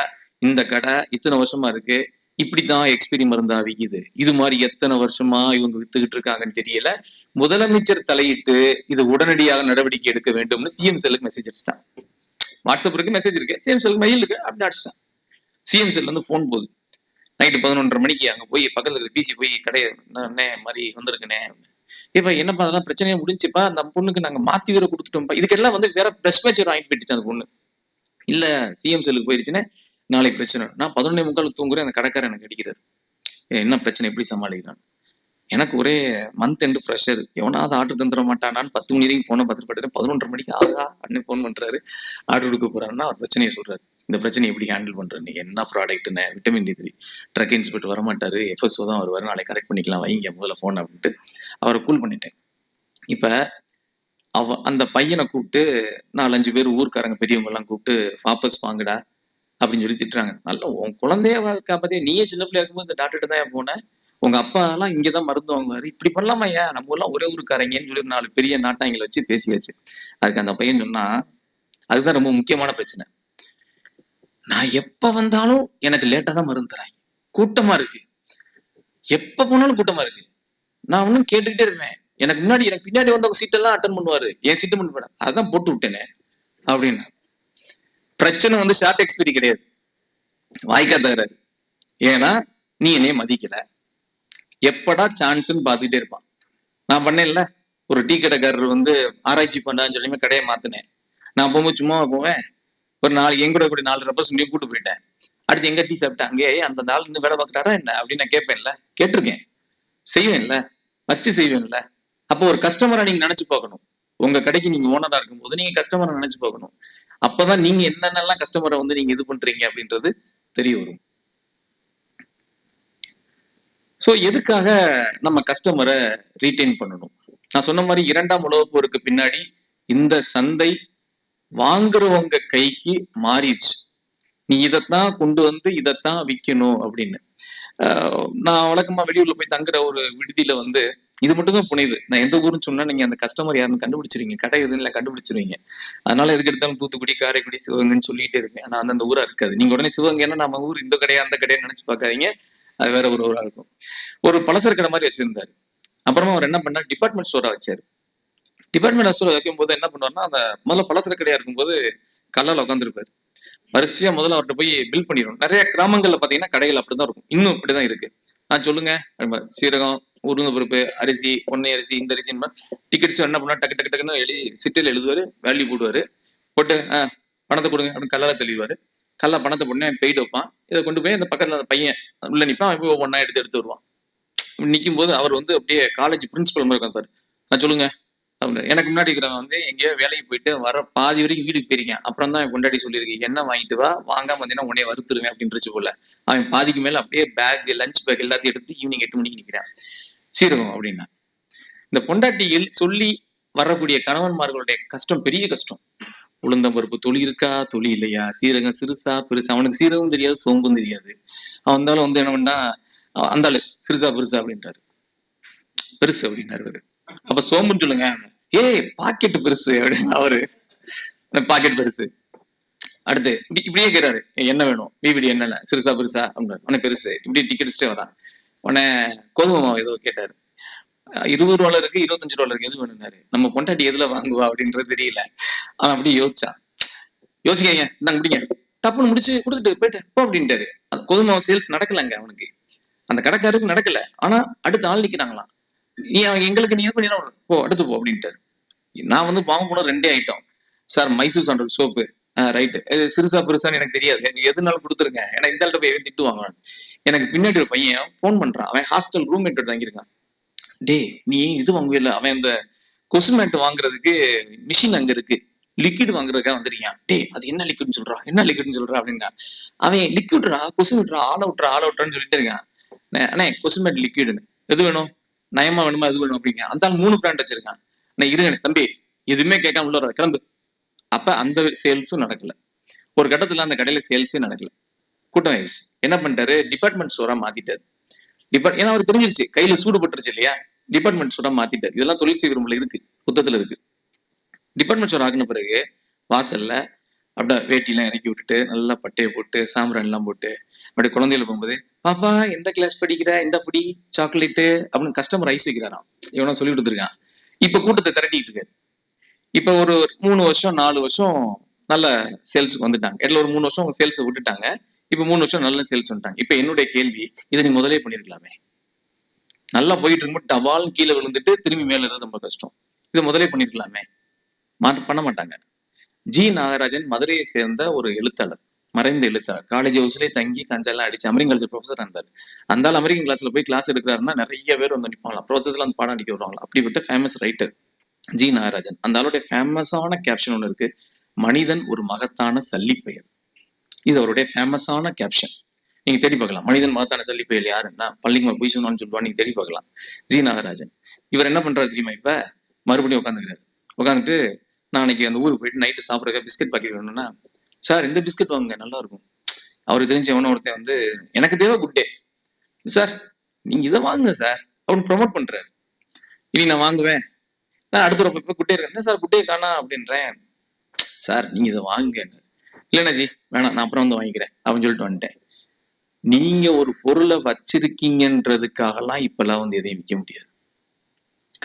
இந்த கடை இத்தனை வருஷமா இருக்கு, இப்படித்தான் எக்ஸ்பீரி மருந்தா விக்குது, இது மாதிரி எத்தனை வருஷமா இவங்க வித்துக்கிட்டு இருக்காங்கன்னு தெரியல, முதலமைச்சர் தலையிட்டு இது உடனடியாக நடவடிக்கை எடுக்க வேண்டும்னு சிஎம் செல்லுக்கு மெசேஜ் அடிச்சிட்டான். வாட்ஸ்அப் இருக்கு, மெசேஜ் இருக்கு, சிஎம் செல் மெயில் இருக்கு, அப்படி அடிச்சிட்டான். சிஎம் செல்ல இருந்து போன் போகுது, நைட்டு 11:30 மணிக்கு அங்க போய் பக்கத்துல இருக்க டிசி போய் கடையை மாதிரி வந்திருக்குனே, இப்ப என்னப்பா அதெல்லாம் பிரச்சனையா முடிஞ்சுப்பா, அந்த பொண்ணுக்கு நாங்க மாத்தி வேற கொடுத்துட்டோம்ப்பா, இதுக்கெல்லாம் வந்து வேற ப்ரெஸ் பேச்சர் வாங்கிட்டு போயிடுச்சு அந்த பொண்ணு. இல்ல சிஎம் செல்லுக்கு போயிருச்சுன்னா நாளைக்கு பிரச்சனை, நான் 11:45 தூங்குறேன், அந்த கடைக்காரர் எனக்கு அடிக்கிறாரு, என்ன பிரச்சனை எப்படி சமாளிக்கிறான், எனக்கு ஒரே மந்த் எண்டு ப்ரெஷர், எவனாவது ஆர்டர் தந்துட மாட்டானான்னு 10 மணி வரைக்கும் போன பார்த்துட்டு 11:30 மணிக்கு ஆகா அப்படின்னு போன் பண்றாரு, ஆர்டர் கொடுக்க போறாருன்னா அவர் பிரச்சனையை சொல்றாரு. இந்த பிரச்சனையை எப்படி ஹேண்டில் பண்றேன், நீங்க என்ன ப்ராடக்ட்னு, விட்டமின் D3, ட்ரக் இன்ஸ்பெக்டர் வரமாட்டாரு, FSO தான் வருவாரு, நாளைக்கு கரெக்ட் பண்ணிக்கலாம், வைங்க முதல்ல போன் அப்படின்ட்டு அவரை கூல் பண்ணிட்டேன். இப்ப அந்த பையனை கூப்பிட்டு 4-5 பேர் ஊர்க்காரங்க பெரியவங்க எல்லாம் கூப்பிட்டு வாபஸ் வாங்குடா அப்படின்னு சொல்லி திட்டுறாங்க. நல்ல உன் குழந்தைய காப்பாத்தி, நீயே சின்ன பிள்ளையா இருக்கும்போது இந்த டாக்டர் தான் போனேன், உங்க அப்பா எல்லாம் இங்கதான் மருந்து வாங்குவாரு, இப்படி பண்ணலாமா ஐயா, நம்ம எல்லாம் ஒரே ஊருக்காரங்கன்னு சொல்லி 4 பெரிய நாட்டாங்களை வச்சு பேசியாச்சு. அதுக்கு அந்த பையன் சொன்னா, அதுதான் ரொம்ப முக்கியமான பிரச்சனை, நான் எப்ப வந்தாலும் எனக்கு லேட்டா தான் மருந்து தரேன், கூட்டமா இருக்கு, எப்ப போனாலும் கூட்டமா இருக்கு, நான் ஒன்னும் கேட்டுக்கிட்டே இருப்பேன், எனக்கு பின்னாடி வந்தவங்க சீட்டெல்லாம் அட்டன் பண்ணுவாரு, என் சீட்டு பண்ண அதான் போட்டு விட்டேனே அப்படின்னு. பிரச்சனை வந்து ஷார்ட் எக்ஸ்பீரி கிடையாது, வாய்க்கா தகராறு. ஏன்னா நீ என்னைய மதிக்கல, எப்படா சான்ஸ்ன்னு பார்த்துக்கிட்டே இருப்பான். நான் பண்ணேன்ல, ஒரு டீ கடைக்காரர் வந்து ஆராய்ச்சி பண்ணான்னு சொல்லி கடையை மாத்தினேன், நான் போகும்போது சும்மா போவேன், ஒரு 4 எங்கூட கூட 4 ரெப்ரசன்டேட்டிவ் கூட்டு போயிட்டேன், அடுத்து எங்க டீ சாப்பிட்டேன், அங்கே அந்த நாள் இருந்து வேலை பார்க்குறாரா என்ன அப்படின்னு நான் கேட்பேன்ல, கேட்டிருக்கேன், செய்வேன்ல, வச்சு செய்வேன்ல. அப்போ ஒரு கஸ்டமரை நீங்க நினைச்சு பார்க்கணும், உங்க கடைக்கு நீங்க ஓனரா இருக்கும்போது நீங்க கஸ்டமரை நினைச்சு பார்க்கணும், அப்பதான் நீங்க என்னென்னலாம் கஸ்டமரை வந்து நீங்க இது பண்றீங்க அப்படின்றது தெரிய வரும். சோ எதுக்காக நம்ம கஸ்டமரை ரீட்டைன் பண்ணணும், நான் சொன்ன மாதிரி 2ஆம் உலகப் போருக்கு பின்னாடி இந்த சந்தை வாங்குறவங்க கைக்கு மாறிடுச்சு, நீ இதைத்தான் கொண்டு வந்து இதைத்தான் விற்கணும் அப்படின்னு. நான் வழக்கமா வெளியூர்ல போய் தங்குற ஒரு விடுதியில வந்து இது மட்டும் தான் புனையுது, நான் எந்த ஊருன்னு சொன்னா நீங்க அந்த கஸ்டமர் யாருன்னு கண்டுபிடிச்சிருவீங்க, கடை எதுன்னு கண்டுபிடிச்சிருவீங்க, அதனால எதுக்கு எடுத்தாலும் தூத்துக்குடி, காரைக்குடி, சிவகங்கைன்னு சொல்லிட்டே இருக்கேன். ஆனா அந்த ஊரா இருக்காது, நீங்க உடனே சிவகங்கைன்னா நம்ம ஊர் இந்த கடையா அந்த கடையா நினைச்சு பார்க்காதீங்க, அது வேற ஒரு ஊரா இருக்கும். ஒரு பலசர கடை மாதிரி வச்சிருந்தாரு. அப்புறமா அவர் என்ன பண்ணார், டிபார்ட்மெண்ட் ஸ்டோரா வச்சாரு. டிபார்ட்மெண்ட் ஸ்டோர் வைக்கும் போது என்ன பண்ணுவாருன்னா, அந்த முதல்ல பலசர கடையா இருக்கும்போது கல்லால உட்காந்துருப்பாரு, வரிசையா முதல்ல அவர்கிட்ட போய் பில் பண்ணிடணும். நிறைய கிராமங்கள்ல பாத்தீங்கன்னா கடைகள் அப்படிதான் இருக்கும், இன்னும் இப்படிதான் இருக்கு. சொல்லுங்க அப்படிம்பாரு. சீரகம், உளுந்து பருப்பு, அரிசி, பொன்னி அரிசி, இந்த அரிசி டிக்கெட்ஸ் என்ன பண்ணா டக்கு டக்கு டக்குன்னு எழுதி சிட்டில் எழுதுவாரு, வேல்யூ போடுவாரு, போட்டு பணத்தை கொடுங்க அப்படின்னு கல்லால தெளிவாரு. கல்லா பணத்தை போட்டு போயிட்டு வைப்பான். இதை கொண்டு போய் அந்த பக்கத்துல அந்த பையன் உள்ள நிப்பான், அவன் போய் ஒவ்வொன்னா எடுத்து வருவான். நிற்கும் போது அவர் வந்து அப்படியே காலேஜ் பிரின்சிபல் மாதிரி உட்காந்துப்பாரு. சொல்லுங்க அப்படின்னு. எனக்கு முன்னாடி இருக்கிறவன் வந்து எங்கேயோ வேலைக்கு போயிட்டு வர பாதி வரைக்கும் வீட்டுக்கு போயிருக்கேன். அப்புறம் தான் கொண்டாடி சொல்லியிருக்கேன், என்ன வாங்கிட்டு வா, வாங்காம வந்தீங்கன்னா உடனே வறுத்துருவேன் அப்படின்றது போல. அவன் பாதிக்கு மேல அப்படியே பேக், லஞ்ச் பேக் எல்லாத்தையும் எடுத்துட்டு ஈவினிங் 8 மணிக்கு நிற்கிறான். சீரகம் அப்படின்னா இந்த பொண்டாட்டிகள் சொல்லி வரக்கூடிய கணவன்மார்களுடைய கஷ்டம் பெரிய கஷ்டம். உளுந்தம் பருப்பு தொழில் இருக்கா, தொழில் இல்லையா, சீரகம் சிறுசா பெருசா, அவனுக்கு சீரகம் தெரியாது, சோம்பும் தெரியாது. அவன் வந்தாலும் வந்து என்ன பண்ணா, அந்தாளு சிறுசா பெருசா அப்படின்றாரு, பெருசு அப்படின்னாரு. அப்ப சோம்புன்னு சொல்லுங்க, பாக்கெட் பெருசு அப்படின்னு அவரு, பாக்கெட் பெருசு. அடுத்து இப்படியே கேட்டாரு, என்ன வேணும் வீடு, என்னென்ன சிறுசா பெருசா அப்படின்னாரு. உடனே பெருசு. இப்படி டிக்கெட் வரான். உடனே கோதுமை மாவு ஏதோ கேட்டாரு, $20 இருக்கு, $25 இருக்கு, எது வேணும்னாரு. நம்ம பொண்டாட்டி எதுல வாங்குவா அப்படின்றது தெரியல. அவன் அப்படி யோசிச்சான். யோசிக்காங்க, இந்தாங்க முடிங்க, டப்புன்னு முடிச்சு கொடுத்துட்டு போயிட்டு போ அப்படின்ட்டாரு. அந்த கோதுமை மாவு சேல்ஸ் நடக்கலங்க அவனுக்கு, அந்த கடைக்காருக்கு நடக்கல. ஆனா அடுத்த ஆள் நிக்கிறாங்களாம், எங்களுக்கு நீ இது பண்ணிடலாம், போ அடுத்து போ அப்படின்ட்டாரு. நான் வந்து வாங்க போன 2 item. Sir Mysore sandal soap, right, சிறுசா பெருசான்னு எனக்கு தெரியாது, எனக்கு எதுனாலும் கொடுத்துருங்க, ஏன்னா இந்த ஆள்கிட்ட போய் திட்டுவாங்க. எனக்கு பின்னாடி ஒரு பையன் போன் பண்றான், அவன் ஹாஸ்டல் ரூம்மேட் தங்கியிருக்கான். டே நீ இது வாங்குவில்ல, அவன் இந்த கொசுமேட் வாங்குறதுக்கு மிஷின் அங்க இருக்கு, லிக்விட் வாங்குறதுக்காக வந்துருக்கான். டே அது என்ன லிக்விட்னு சொல்றா, என்ன லிக்விட்னு சொல்றா அப்படின்னா, அவன் லிக்விட்ரா, கொசுமேட்ரா, ஆள விட்டுறான்னு சொல்லிட்டு இருக்கான். அண்ணே கொசுமேட் லிக்விடுன்னு, எது வேணும், நயமா வேணுமா, எது வேணும் அப்படிங்க. அந்த 3 பிராண்ட் வச்சிருக்கான். நான் இருங்க தம்பி, எதுவுமே கேட்காம உள்ள கிளம்பு. அப்ப அந்த சேல்ஸும் நடக்கல. ஒரு கட்டத்துல அந்த கடையில சேல்ஸே நடக்கல, கூட்டம் ஆயிடுச்சு. என்ன பண்ணிட்டாரு, டிபார்ட்மெண்ட் ஸ்டோரா மாத்திட்டாரு. ஏன்னா அவர் தெரிஞ்சிருச்சு, கையில சூடு பட்டுருச்சு இல்லையா, டிபார்ட்மெண்ட் ஸ்டோரா மாத்திட்டாரு. இதெல்லாம் தொழில் செய்வதில் இருக்கு, புத்தகத்துல இருக்கு. டிபார்ட்மெண்ட் ஸ்டோர் ஆகின பிறகு வாசல்ல அப்படியே வேட்டிலாம் இறக்கி விட்டுட்டு, நல்லா பட்டையை போட்டு, சாம்பிரான் எல்லாம் போட்டு, அப்படியே குழந்தைகளை போகும்போது, பாப்பா எந்த கிளாஸ் படிக்கிற, இந்த படி சாக்லேட்டு அப்படின்னு கஸ்டமர் ஐஸ் வைக்கிறாராம். இவனா சொல்லி கொடுத்துருக்கான். இப்ப கூட்டத்தை திரட்டிட்டு இருக்காரு. இப்ப ஒரு 3 வருஷம் 4 வருஷம் நல்ல சேல்ஸுக்கு வந்துட்டாங்க. இடையில ஒரு 3 வருஷம் அவங்க சேல்ஸ் விட்டுட்டாங்க. இப்ப 3 வருஷம் நல்ல சேல்ஸ் வந்துட்டாங்க. இப்ப என்னுடைய கேள்வி, இதை நீ முதலே பண்ணிருக்கலாமே, நல்லா போயிட்டு இருக்கும்போது டபால் கீழே விழுந்துட்டு திரும்பி மேல இருந்தது ரொம்ப கஷ்டம், இதை முதலே பண்ணிருக்கலாமே. பண்ண மாட்டாங்க. ஜி நாகராஜன் மதுரையை சேர்ந்த ஒரு எழுத்தாளர், மறைந்த எழுத்தாளர், காலேஜ் ஹவுஸ்லேயே தங்கி கஞ்செல்லாம் அடிச்சு அமெரிக்கன் காலேஜ் ப்ரொஃபஸர் இருந்தார். அந்த அமெரிக்கன் கிளாஸ்ல போய் கிளாஸ் எடுக்கிறாருன்னா நிறைய பேர் வந்து நிற்பாங்களா, ப்ரொஃபஸர்ஸ்ல வந்து பாடம் அடிக்க வருவாங்களா. அப்படிப்பட்ட ஃபேமஸ் ரைட்டர் ஜி நாகராஜன். அந்த ஆளுடைய ஃபேமஸான கேப்ஷன் ஒன்று இருக்கு, மனிதன் ஒரு மகத்தான சல்லிப்பெயர். இது அவருடைய ஃபேமஸான கேப்ஷன். நீங்க தேடி பார்க்கலாம், மனிதன் மகத்தான சல்லிப்பெயர் யாருன்னா பள்ளிக்குமா போய் சொன்னான்னு சொல்லுவா, நீங்க தேடி பார்க்கலாம். ஜி நாகராஜன். இவர் என்ன பண்றாரு தெரியுமா, இப்ப மறுபடியும் உட்காந்துக்கிறாரு. உட்காந்துட்டு நாளைக்கு அந்த ஊருக்கு போயிட்டு நைட்டு சாப்பிட்றதுக்கு பிஸ்கட் பாக்கெட் வேணும்னா, சார் இந்த பிஸ்கட் வாங்குங்க நல்லா இருக்கும். அவருக்கு தெரிஞ்ச எவனோ ஒருத்தன் வந்து, எனக்கு தேவை குட் டே சார், நீங்க இதை வாங்குங்க சார் அப்படின்னு ப்ரொமோட் பண்றாரு. இனி நான் வாங்குவேன், நான் அடுத்த ஒரு குட்டே இருக்கேன் சார், குட்டே காணா அப்படின்றேன். சார் நீங்க இதை வாங்குங்க. இல்லைண்ணா ஜி வேணாம், நான் அப்புறம் வந்து வாங்கிக்கிறேன் அப்படின்னு சொல்லிட்டு வந்துட்டேன். நீங்க ஒரு பொருளை வச்சிருக்கீங்கன்றதுக்காகலாம் இப்பெல்லாம் வந்து எதையும் விற்க முடியாது.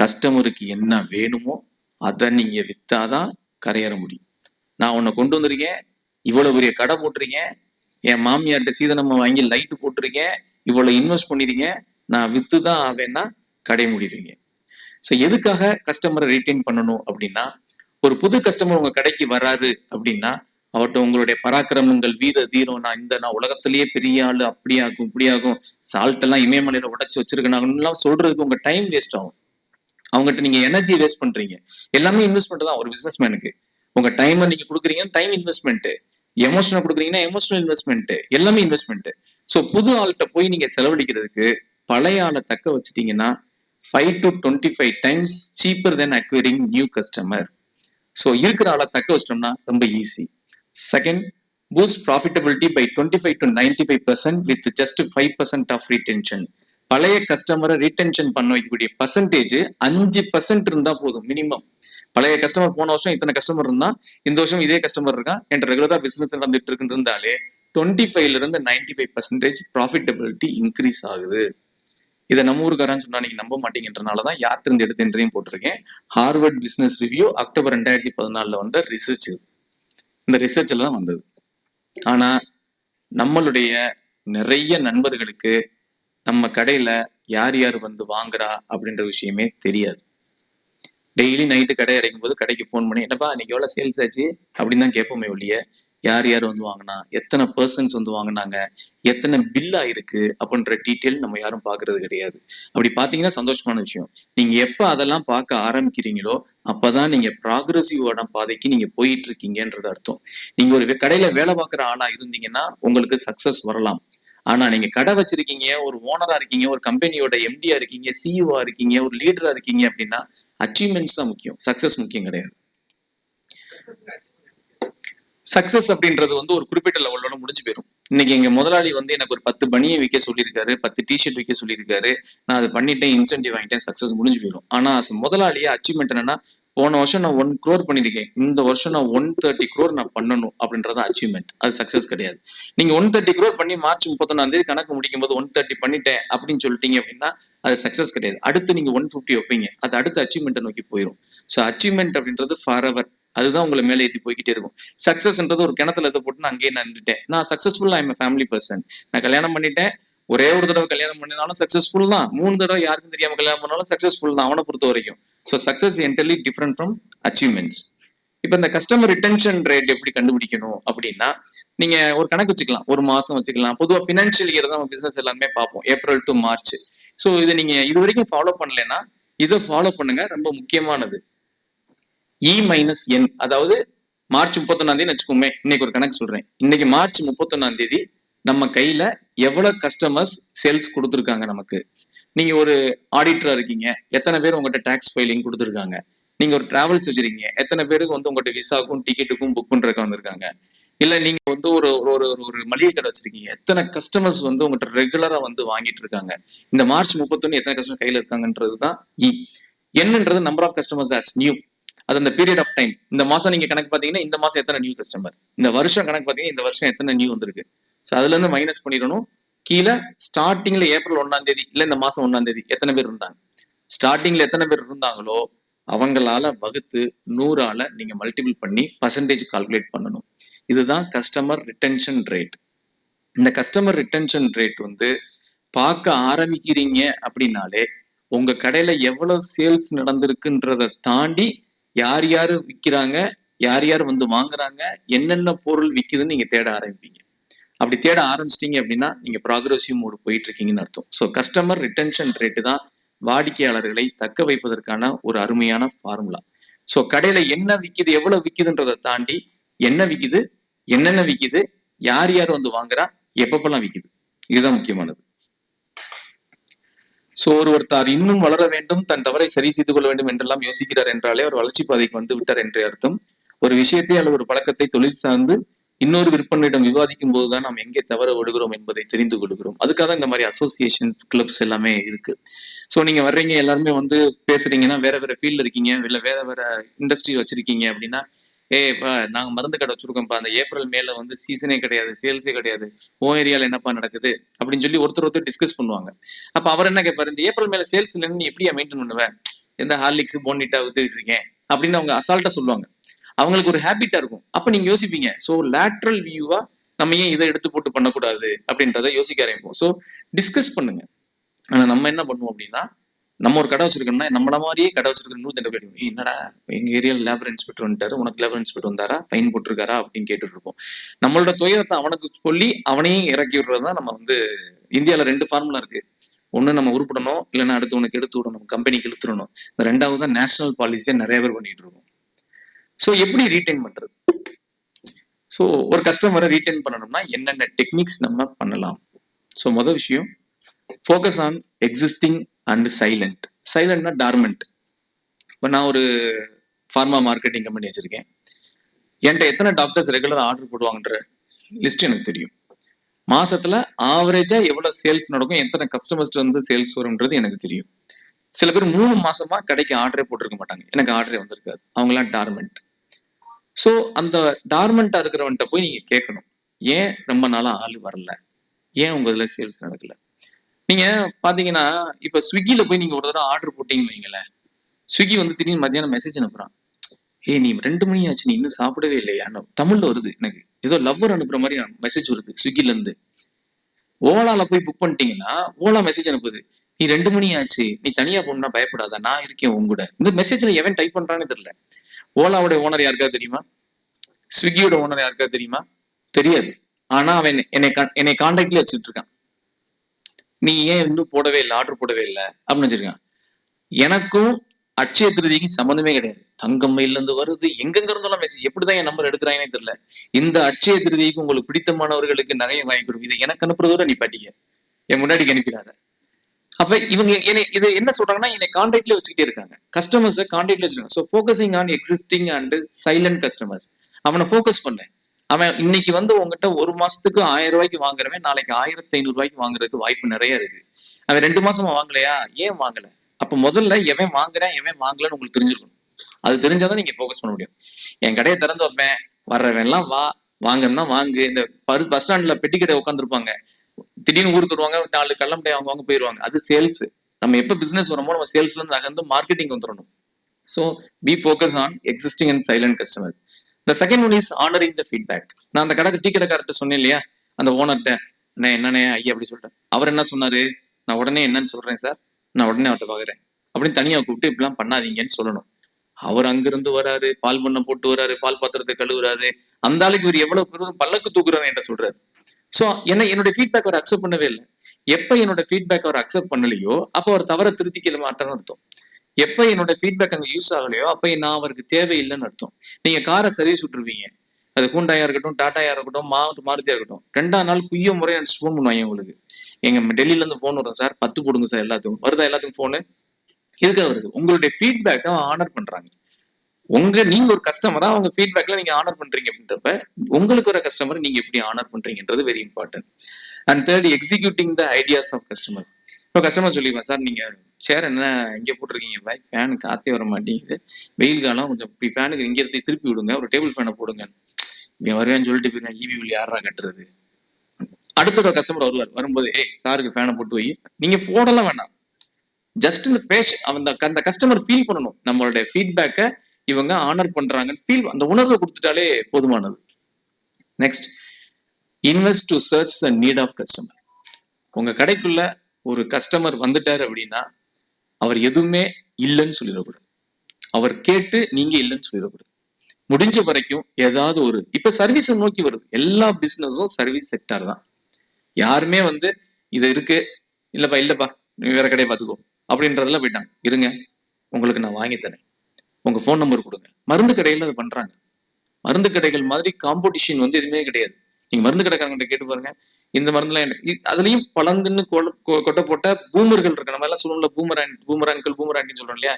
கஸ்டமருக்கு என்ன வேணுமோ அதை நீங்க வித்தாதான் கரையேற முடியும். நான் உன்னை கொண்டு வந்திருக்கேன், இவ்வளவு பெரிய கடை போட்டிருக்கேன், என் மாமியார்கிட்ட சீதனமா வாங்கி லைட்டு போட்டிருக்கேன், இவ்வளவு இன்வெஸ்ட் பண்ணிருக்கேன், நான் வித்துதான் ஆவேன்னா கடை முடிடுவீங்க. ஸோ எதுக்காக கஸ்டமரை ரீட்டைன் பண்ணணும் அப்படின்னா, ஒரு புது கஸ்டமர் உங்க கடைக்கு வராரு அப்படின்னா அவர்கிட்ட உங்களுடைய பராக்கிரமங்கள், வீர தீரம், நான் உலகத்திலேயே பெரிய ஆளு, அப்படியாகும் இப்படியாகும், சால்ட் எல்லாம் இமயமலையில உடைச்சு வச்சிருக்கணும் சொல்றதுக்கு உங்க டைம் வேஸ்ட் ஆகும். அவங்ககிட்ட நீங்க எனர்ஜி வேஸ்ட் பண்றீங்க. எல்லாமே இன்வெஸ்ட்மெண்ட் தான் ஒரு பிசினஸ் மேனுக்கு. உங்க டைமை நீங்க கொடுக்குறீங்க, டைம் இன்வெஸ்ட்மெண்ட். எமோஷனை கொடுக்குறீங்கன்னா எமோஷனல் இன்வெஸ்ட்மெண்ட், எல்லாமே இன்வெஸ்ட்மெண்ட். ஸோ புது ஆள்கிட்ட போய் நீங்க செலவழிக்கிறதுக்கு பழைய ஆளை தக்க வச்சுட்டீங்கன்னா 5 to 25 times cheaper than acquiring new customer. So இருக்கிற ஆளை தக்க வச்சிட்டோம்னா ரொம்ப easy. Second, boost profitability by 25 to 95% with just 5% of retention. பழைய கஸ்டமரை ரீடென்ஷன் பண்ண வைக்கக்கூடிய பர்சன்டேஜ் 5% இருந்தா போதும் மினிமம். பழைய கஸ்டமர் போன வருஷம் இத்தனை கஸ்டமர் இருந்தா இந்த வருஷம் இதே கஸ்டமர் இருக்கான், என் ரெகுலரா பிசினஸ் நடந்துட்டு இருக்குன்னு இருந்தாலே 25ல இருந்து 95% ப்ராஃபிட்டபிலிட்டி இன்க்ரீஸ் ஆகுது. இதை நம்ம ஊருக்காரன்னு சொன்னா நீங்க நம்ப மாட்டீங்கன்றனாலதான் யார்கிட்ட இருந்து எடுத்துன்றதையும் போட்டிருக்கேன். ஹார்வர்ட் பிசினஸ் ரிவ்யூ அக்டோபர் 2014 வந்த ரிசர்ச். இந்த ரிசர்ச்ல தான் வந்தது. ஆனா நம்மளுடைய நிறைய நண்பர்களுக்கு நம்ம கடையில யார் யார் வந்து வாங்குறா அப்படின்ற விஷயமே தெரியாது. டெய்லி நைட்டு கடை அடைக்கும் போது கடைக்கு ஃபோன் பண்ணி என்னப்பா இன்னைக்கு எவ்வளவு சேல்ஸ் ஆச்சு அப்படின்னு தான் கேட்போமே ஒழிய யார் யார் வந்து வாங்கினா, எத்தனை பர்சன்ஸ் வந்து வாங்கினாங்க, எத்தனை பில் ஆயிருக்கு அப்படின்ற டீட்டெயில் நம்ம யாரும் பாக்குறது கிடையாது. அப்படி பாத்தீங்கன்னா சந்தோஷமான விஷயம். நீங்க எப்ப அதெல்லாம் பார்க்க ஆரம்பிக்கிறீங்களோ அப்பதான் நீங்க ப்ராக்ரஸிவான பாதைக்கு நீங்க போயிட்டு இருக்கீங்கன்றது அர்த்தம். நீங்க ஒரு கடையில வேலை பார்க்குற ஆளா இருந்தீங்கன்னா உங்களுக்கு சக்சஸ் வரலாம். ஆனா நீங்க கடை வச்சிருக்கீங்க, ஒரு ஓனரா இருக்கீங்க, ஒரு கம்பெனியோட எம்டியா இருக்கீங்க, சிஇஓ இருக்கீங்க, ஒரு லீடரா இருக்கீங்க அப்படின்னா அச்சீவ்மெண்ட்ஸ் தான் முக்கியம், சக்சஸ் முக்கியம் கிடையாது. சக்சஸ் அப்படின்றது வந்து ஒரு குறிப்பிட்ட லெவலோட முடிஞ்சு போயிடும். இன்னைக்கு எங்க முதலாளி வந்து எனக்கு ஒரு 10 பனியை விற்க சொல்லியிருக்காரு, 10 டிஷர்ட் விற்க சொல்லியிருக்காரு, நான் அதை பண்ணிட்டேன், இன்சென்டிவ் வாங்கிட்டேன், சக்சஸ் முடிஞ்சு போயிடும். ஆனா முதலாளியே அச்சீவ்மெண்ட் என்னன்னா, போன வருஷம் நான் 1 crore பண்ணிருக்கேன், இந்த வருஷம் நான் 130 crore நான் பண்ணணும் அப்படின்றத அச்சீவ்மெண்ட். அது சக்சஸ் கிடையாது. நீங்க 130 crore பண்ணி மார்ச் 31 கணக்கு முடிக்கும் போது 130 பண்ணிட்டேன் அப்படின்னு சொல்லிட்டீங்க அப்படின்னா அது சக்சஸ் கிடையாது. அடுத்து நீங்க 150 வைப்பீங்க, அது அடுத்த அச்சீவ்மெண்ட்டை நோக்கி போயிடும். ஸோ அச்சீவ்மெண்ட் அப்படின்றது ஃபார் எவர், அதுதான் உங்களை மேலே ஏற்றி போய்கிட்டே இருக்கும். சக்சஸ்ன்றது ஒரு கிணத்துல எதை போட்டு நான் அங்கேயே நின்றுட்டேன், நான் successful, I am family person, நான் கல்யாணம் பண்ணிட்டேன், ஒரே ஒரு தடவை கல்யாணம் பண்ணினாலும் சக்சஸ்ஃபுல் தான், 3 தடவை யாருக்கும் தெரியாம கல்யாணம் பண்ணாலும் சக்சஸ்ஃபுல் தான் அவனை பொறுத்த வரைக்கும். So success என்டர்லி different from achievements. இப்போ இந்த கஸ்டமர் ரிட்டென்ஷன் ரேட் எப்படி கண்டுபிடிக்கணும் அப்படின்னா, நீங்க ஒரு கணக்கு வச்சுக்கலாம், ஒரு மாசம் வச்சுக்கலாம். பொதுவாக ஃபினான்ஷியல் இயர் தான் நம்ம பிசினஸ் எல்லாமே பார்ப்போம், ஏப்ரல் டு மார்ச். ஸோ இதை நீங்க இது வரைக்கும் ஃபாலோ பண்ணலைன்னா இதை ஃபாலோ பண்ணுங்க, ரொம்ப முக்கியமானது. E-N, அதாவது மார்ச் 31 வச்சுக்கோமே, இன்னைக்கு ஒரு கணக்கு சொல்றேன். இன்னைக்கு மார்ச் 31 நம்ம கையில எவ்வளவு கஸ்டமர்ஸ் சேல்ஸ் கொடுத்துருக்காங்க நமக்கு. நீங்க ஒரு ஆடிட்டரா இருக்கீங்க, எத்தனை பேர் உங்கள்கிட்ட டாக்ஸ் ஃபைலிங் கொடுத்துருக்காங்க. நீங்க ஒரு டிராவல்ஸ் வச்சிருக்கீங்க, எத்தனை பேருக்கு வந்து உங்கள்கிட்ட விசாக்கும் டிக்கெட்டுக்கும் புக் பண்றதுக்கு வந்திருக்காங்க. இல்ல நீங்க வந்து ஒரு ஒரு ஒரு மளிகை கடை வச்சிருக்கீங்க, எத்தனை கஸ்டமர்ஸ் வந்து உங்கள்கிட்ட ரெகுலரா வந்து வாங்கிட்டு இருக்காங்க. இந்த மார்ச் 31 எத்தனை கஸ்டமர் கையில இருக்காங்கன்றது தான் இ. என்னன்றது number of customers as new, அது அந்த பீரியட் ஆஃப் டைம். இந்த மாசம் நீங்க கணக்கு பாத்தீங்கன்னா இந்த மாசம் எத்தனை நியூ கஸ்டமர், இந்த வருஷம் கணக்கு பாத்தீங்கன்னா இந்த வருஷம் எத்தனை நியூ வந்திருக்கு. ஸோ அதுல இருந்து மைனஸ் பண்ணிடணும். கீழே ஸ்டார்டிங்ல ஏப்ரல் 1 இல்ல இந்த மாசம் 1 எத்தனை பேர் இருந்தாங்க, ஸ்டார்டிங்ல எத்தனை பேர் இருந்தாங்களோ அவங்களால வகுத்து 100ஆல நீங்க மல்டிபிள் பண்ணி பர்சன்டேஜ் கால்குலேட் பண்ணணும். இதுதான் கஸ்டமர் ரிட்டென்ஷன் ரேட். இந்த கஸ்டமர் ரிட்டென்ஷன் ரேட் வந்து பார்க்க ஆரம்பிக்கிறீங்க அப்படின்னாலே உங்க கடையில எவ்வளவு சேல்ஸ் நடந்திருக்குன்றதை தாண்டி யார் யாரு விற்கிறாங்க, யார் யார் வந்து வாங்குறாங்க, என்னென்ன பொருள் விற்குதுன்னு நீங்க தேட ஆரம்பிப்பீங்க. அப்படி தேட ஆரம்பிச்சிட்டீங்க அப்படின்னா நீங்க ப்ராக்ரெசிவ் மோடு போயிட்டு இருக்கீங்கன்னு அர்த்தம். ஸோ கஸ்டமர் ரிட்டென்ஷன் ரேட்டு தான் வாடிக்கையாளர்களை தக்க வைப்பதற்கான ஒரு அருமையான ஃபார்முலா. ஸோ கடையில என்ன விற்கிது, எவ்வளவு விற்குதுன்றதை தாண்டி என்ன விற்கிது, என்னென்ன விற்கிது, யார் யார் வந்து வாங்குறா, எப்பப்பெல்லாம் விற்கிது, இதுதான் முக்கியமானது. ஸோ ஒருத்தர் இன்னும் வளர வேண்டும், தன் தவறை சரி செய்து கொள்ள வேண்டும் என்றெல்லாம் யோசிக்கிறார் என்றாலே அவர் வளர்ச்சி பாதைக்கு வந்து விட்டார் என்றே அர்த்தம். ஒரு விஷயத்தை அல்லது ஒரு பழக்கத்தை தொழில் சார்ந்து இன்னொரு விற்பனையிடம் விவாதிக்கும் போதுதான் நாம் எங்கே தவற விடுகிறோம் என்பதை தெரிந்து கொள்கிறோம். அதுக்காக தான் இந்த மாதிரி அசோசியேஷன்ஸ், கிளப்ஸ் எல்லாமே இருக்கு. ஸோ நீங்க வர்றீங்க, எல்லாருமே வந்து பேசுறீங்கன்னா வேற வேற ஃபீல்டு இருக்கீங்க, இல்ல வேற வேற இண்டஸ்ட்ரி வச்சிருக்கீங்க அப்படின்னா, ஏப்பா நாங்க மருந்து கடை வச்சிருக்கோம்ப்பா, அந்த ஏப்ரல் மேல வந்து சீசனே கிடையாது, சேல்ஸே கிடையாது, உன் ஏரியால என்னப்பா நடக்குது அப்படின்னு சொல்லி ஒருத்தர் டிஸ்கஸ் பண்ணுவாங்க. அப்ப அவர் என்ன கேட்பாரு, இந்த ஏப்ரல் மேல சேல்ஸ் இல்லைன்னு நீ எப்படியா மெயின்டைன் பண்ணுவேன், எந்த ஹார்லிக்ஸ் போன்னிட்டா வித்துக்கிட்டு இருக்கேன் அப்படின்னு அவங்க அசால்ட்டா சொல்லுவாங்க. அவங்களுக்கு ஒரு ஹேபிட்டா இருக்கும். அப்ப நீங்க யோசிப்பீங்க, ஸோ லேட்ரல் வியூவா நம்ம ஏன் இதை எடுத்து போட்டு பண்ணக்கூடாது அப்படின்றத யோசிக்க ஆரம்பிப்போம். ஸோ டிஸ்கஸ் பண்ணுங்க. ஆனா நம்ம என்ன பண்ணுவோம் அப்படின்னா, நம்ம ஒரு கடை வச்சிருக்கோம்னா நம்மள மாதிரியே கடை வச்சிருக்கிற 100 பேர் என்னடா எங்க ஏரியாவில் லேபர் இன்ஸ்பெக்டர் வந்துட்டாரு, உனக்கு லேபர் இன்ஸ்பெக்டர் வந்தாரா, ஃபைன் போட்டிருக்காரா அப்படின்னு கேட்டுட்டு இருப்போம். நம்மளோட துயரத்தை அவனுக்கு சொல்லி அவனையும் இறக்கி விடுறதுதான் நம்ம வந்து. இந்தியாவில் 2 ஃபார்முலா இருக்கு. ஒண்ணு நம்ம உருப்படணும், இல்லைன்னா அடுத்து உனக்கு எடுத்து விடணும், கம்பெனிக்கு இழுத்துடணும். இந்த 2வது தான் நேஷனல் பாலிசியை நிறைய பேர் பண்ணிட்டு இருக்கோம். ஸோ எப்படி ரீட்டைன் பண்றது? ஸோ ஒரு கஸ்டமரை ரீட்டைன் பண்ணணும்னா என்னென்ன டெக்னிக்ஸ் நம்ம பண்ணலாம்? ஸோ முதல் விஷயம், focus on existing and silent. சைலண்ட்னா டார்மெண்ட். இப்போ நான் ஒரு ஃபார்மா மார்க்கெட்டிங் கம்பெனி வச்சிருக்கேன், என்கிட்ட எத்தனை டாக்டர்ஸ் ரெகுலராக ஆர்டர் போடுவாங்கன்ற லிஸ்ட் எனக்கு தெரியும். மாசத்துல ஆவரேஜா எவ்வளவு சேல்ஸ் நடக்கும், எத்தனை கஸ்டமர்ஸ் வந்து சேல்ஸ் வரும்ன்றது எனக்கு தெரியும். சில பேர் 3 மாசமா கடைக்கு ஆர்டரே போட்டிருக்க மாட்டாங்க, எனக்கு ஆர்டரே வந்திருக்காது, அவங்களாம் டார்மெண்ட். ஸோ அந்த டார்மெண்டா இருக்கிறவன்ட்ட போய் நீங்க கேட்கணும், ஏன் ரொம்ப நாளா ஆள் வரல, ஏன் உங்க இதுல சேல்ஸ் நடக்கல. நீங்க பாத்தீங்கன்னா இப்ப ஸ்விக்கில போய் நீங்க ஒரு தடவை ஆர்டர் போட்டீங்கன்னு வைங்களேன், ஸ்விக்கி வந்து திடீர்னு மத்தியானம் மெசேஜ் அனுப்புறான், ஏய் நீ 2 மணி ஆச்சு, நீ இன்னும் சாப்பிடவே இல்லையா, தமிழ்ல வருது எனக்கு, ஏதோ லவ்வர் அனுப்புற மாதிரி மெசேஜ் வருது ஸ்விக்கில இருந்து. ஓலால போய் புக் பண்ணிட்டீங்கன்னா ஓலா மெசேஜ் அனுப்புது, நீ 2 மணி ஆச்சு, நீ தனியா போகணும்னா பயப்படாத, நான் இருக்கேன் உன் கூட. இந்த மெசேஜ்ல எவன் டைப் பண்றான்னு தெரியல. ஓலாவோட ஓனர் யாருக்காவது தெரியுமா? ஸ்விக்கியோட ஓனர் யாருக்காவது தெரியுமா? தெரியாது. ஆனா அவன் என்னை கான்டாக்ட்ல வச்சுட்டு இருக்கான். நீ ஏன் இன்னும் போடவே இல்லை, ஆர்டர் போடவே இல்லை அப்படின்னு வச்சிருக்கான். எனக்கும் அட்சய திருதிக்கு சம்மந்தமே கிடையாது. தங்கம்மையில இருந்து வருது, எங்கெங்க இருந்தெல்லாம் மெசேஜ். எப்படிதான் என் நம்பர் எடுக்கிறாங்கன்னே தெரியல. இந்த அட்சய திருதிக்கு உங்களுக்கு பிடித்தமானவர்களுக்கு நகையை வாங்கி கொடுக்கும், இதை எனக்கு அனுப்புறதோட நீ பாட்டிக்க, என் முன்னாடிக்கு அனுப்பிடாத. அப்ப இவங்க இது என்ன சொல்றாங்கன்னா, என்னை கான்டாக்ட்ல வச்சுக்கிட்டே இருக்காங்க. கஸ்டமர்ஸை கான்டாக்ட்ல வச்சிருக்காங்க. So focusing on existing and silent customers. அவனை ஃபோக்கஸ் பண்ண. அவன் இன்னைக்கு வந்து உங்ககிட்ட 1 மாசத்துக்கு 1000 ரூபாய்க்கு வாங்குறவன் நாளைக்கு 1500 ரூபாய்க்கு வாங்குறதுக்கு வாய்ப்பு நிறைய இருக்கு. அவன் 2 மாசமா வாங்கலையா, ஏன் வாங்கல? அப்ப முதல்ல எவன் வாங்குறேன் எவன் வாங்கலன்னு உங்களுக்கு தெரிஞ்சிருக்கணும். அது தெரிஞ்சாதான் நீங்க ஃபோக்கஸ் பண்ண முடியும். என் கடையை திறந்து வைப்பேன், வர்றவன் எல்லாம் வாங்கன்னா வாங்கு. இந்த பஸ் ஸ்டாண்ட்ல பெட்டி கடை உட்காந்துருப்பாங்க, திடீர்னு ஊருக்கு வருவாங்க, 4 கள்ளம்பட்டை அவங்க போயிருவாங்க. அது சேல்ஸ். நம்ம எப்ப பிசினஸ் வரமோ நம்ம சேல்ஸ்ல இருந்து நகர்ந்து மார்க்கெட்டிங் வந்துடணும். So B focus on existing and silent customer. The second one is honouring the feedback. நான் அந்த டீ கடைக்காரர்கிட்ட சொன்னேன் இல்லையா, அந்த ஓனர்கிட்ட, என்னண்ணே ஐயா அப்படி சொல்றேன். அவர் என்ன சொன்னாரு, நான் உடனே என்னன்னு சொல்றேன் சார், நான் உடனே அவர்கிட்ட பாக்குறேன் அப்படின்னு தனியா கூப்பிட்டு இப்படிலாம் பண்ணாதீங்கன்னு சொல்லணும். அவர் அங்கிருந்து வராரு, பால் பண்ண போட்டு வராரு, பால் பாத்திரத்தை கழுவுறாரு. அந்த ஆளுக்கு இவர் எவ்வளவு பெரும் பல்லக்கு தூக்குறாரு என்கிட்ட சொல்றாரு. ஸோ என்னுடைய ஃபீட்பேக் அவர் அக்செப்ட் பண்ணவே இல்லை. எப்ப என்னோட ஃபீட்பேக் அவர் அக்செப்ட் பண்ணலையோ அப்போ அவர் தவற திருத்திக்க மாட்டேன்னு அர்த்தம். எப்ப என்னோட ஃபீட்பேக் அங்க யூஸ் ஆகலையோ அப்ப நான் அவருக்கு தேவையில்லைன்னு அர்த்தம். நீங்க காரை சர்வீஸ் விட்டுருவீங்க, அது ஹூண்டாயா இருக்கட்டும், டாட்டாயா இருக்கட்டும், மாருதியா இருக்கட்டும், 2ஆம் நாள் குய்ய முறை ஃபோன் பண்ணுவாங்க உங்களுக்கு. எங்க டெல்லியில இருந்து போன் வரும் சார், 10 போடுங்க சார், எல்லாத்துக்கும் வருதா, எல்லாத்துக்கும் போனு எதுக்காக வருது? உங்களுடைய ஃபீட்பேக் அவன் ஆனர் பண்றாங்க. நீங்க ஒரு கஸ்டமரா அவங்க ஃபீட்பேக்ல நீங்க ஆனர் பண்றீங்க அப்படின்றப்ப உங்களுக்கு ஒரு கஸ்டமர் நீங்க எப்படி ஆனர் பண்றீங்கன்றது very important. And third, executing the ideas of customer. இப்போ கஸ்டமர் சொல்லிடுவேன், சார் நீங்க சேர் என்ன இங்கே போட்டிருக்கீங்க, பாய் ஃபேனு காற்றே வர மாட்டேங்குது, வெயில் காலம், கொஞ்சம் இப்படி ஃபேனுக்கு இங்கே எடுத்து திருப்பி விடுங்க, ஒரு டேபிள் ஃபேனை போடுங்க. இங்கே வருவேன்னு சொல்லிட்டு போயிருக்கேன், ஈவி வில் யாரா கட்டுறது. அடுத்த ஒரு கஸ்டமர் வரும்போது, சாருக்கு ஃபேனை போட்டு வை, நீங்க போடலாம் வேணாம், ஜஸ்ட் இந்த அந்த கஸ்டமர் ஃபீல் பண்ணணும் நம்மளுடைய ஃபீட்பேக்கை இவங்க ஆனர் பண்றாங்கன்னு ஃபீல், அந்த உணர்வை கொடுத்துட்டாலே போதுமானது. Next, invest to search the need of customer. உங்க கடைக்குள்ள ஒரு கஸ்டமர் வந்துட்டாரு அப்படின்னா அவர் எதுவுமே இல்லைன்னு சொல்லிடக்கூடாது, அவர் கேட்டு நீங்க இல்லைன்னு சொல்லிடக்கூடாது. முடிஞ்ச வரைக்கும் ஏதாவது ஒரு, இப்ப சர்வீஸ் நோக்கி வருது, எல்லா பிசினஸும் சர்வீஸ் செக்டார் தான். யாருமே வந்து இது இருக்கு இல்லப்பா நீ வேற கடையை பார்த்துக்கோ அப்படின்றதுல போயிட்டாங்க. இருங்க, உங்களுக்கு நான் வாங்கி தரேன், உங்க போன் நம்பர் கொடுங்க. மருந்து கடையில அது பண்றாங்க. மருந்து கடைகள் மாதிரி காம்படிஷன் வந்து எதுவுமே கிடையாது. நீங்க மருந்து கடைக்காரங்கிட்ட கேட்டு பாருங்க, இந்த மருந்துலாம் அதுலயும் பலந்துன்னு கொட்டை போட்ட பூமர்கள் இருக்கு. நம்ம எல்லாம் சொல்லணும்ல, பூமர் ஆண்டின்னு சொல்றோம் இல்லையா,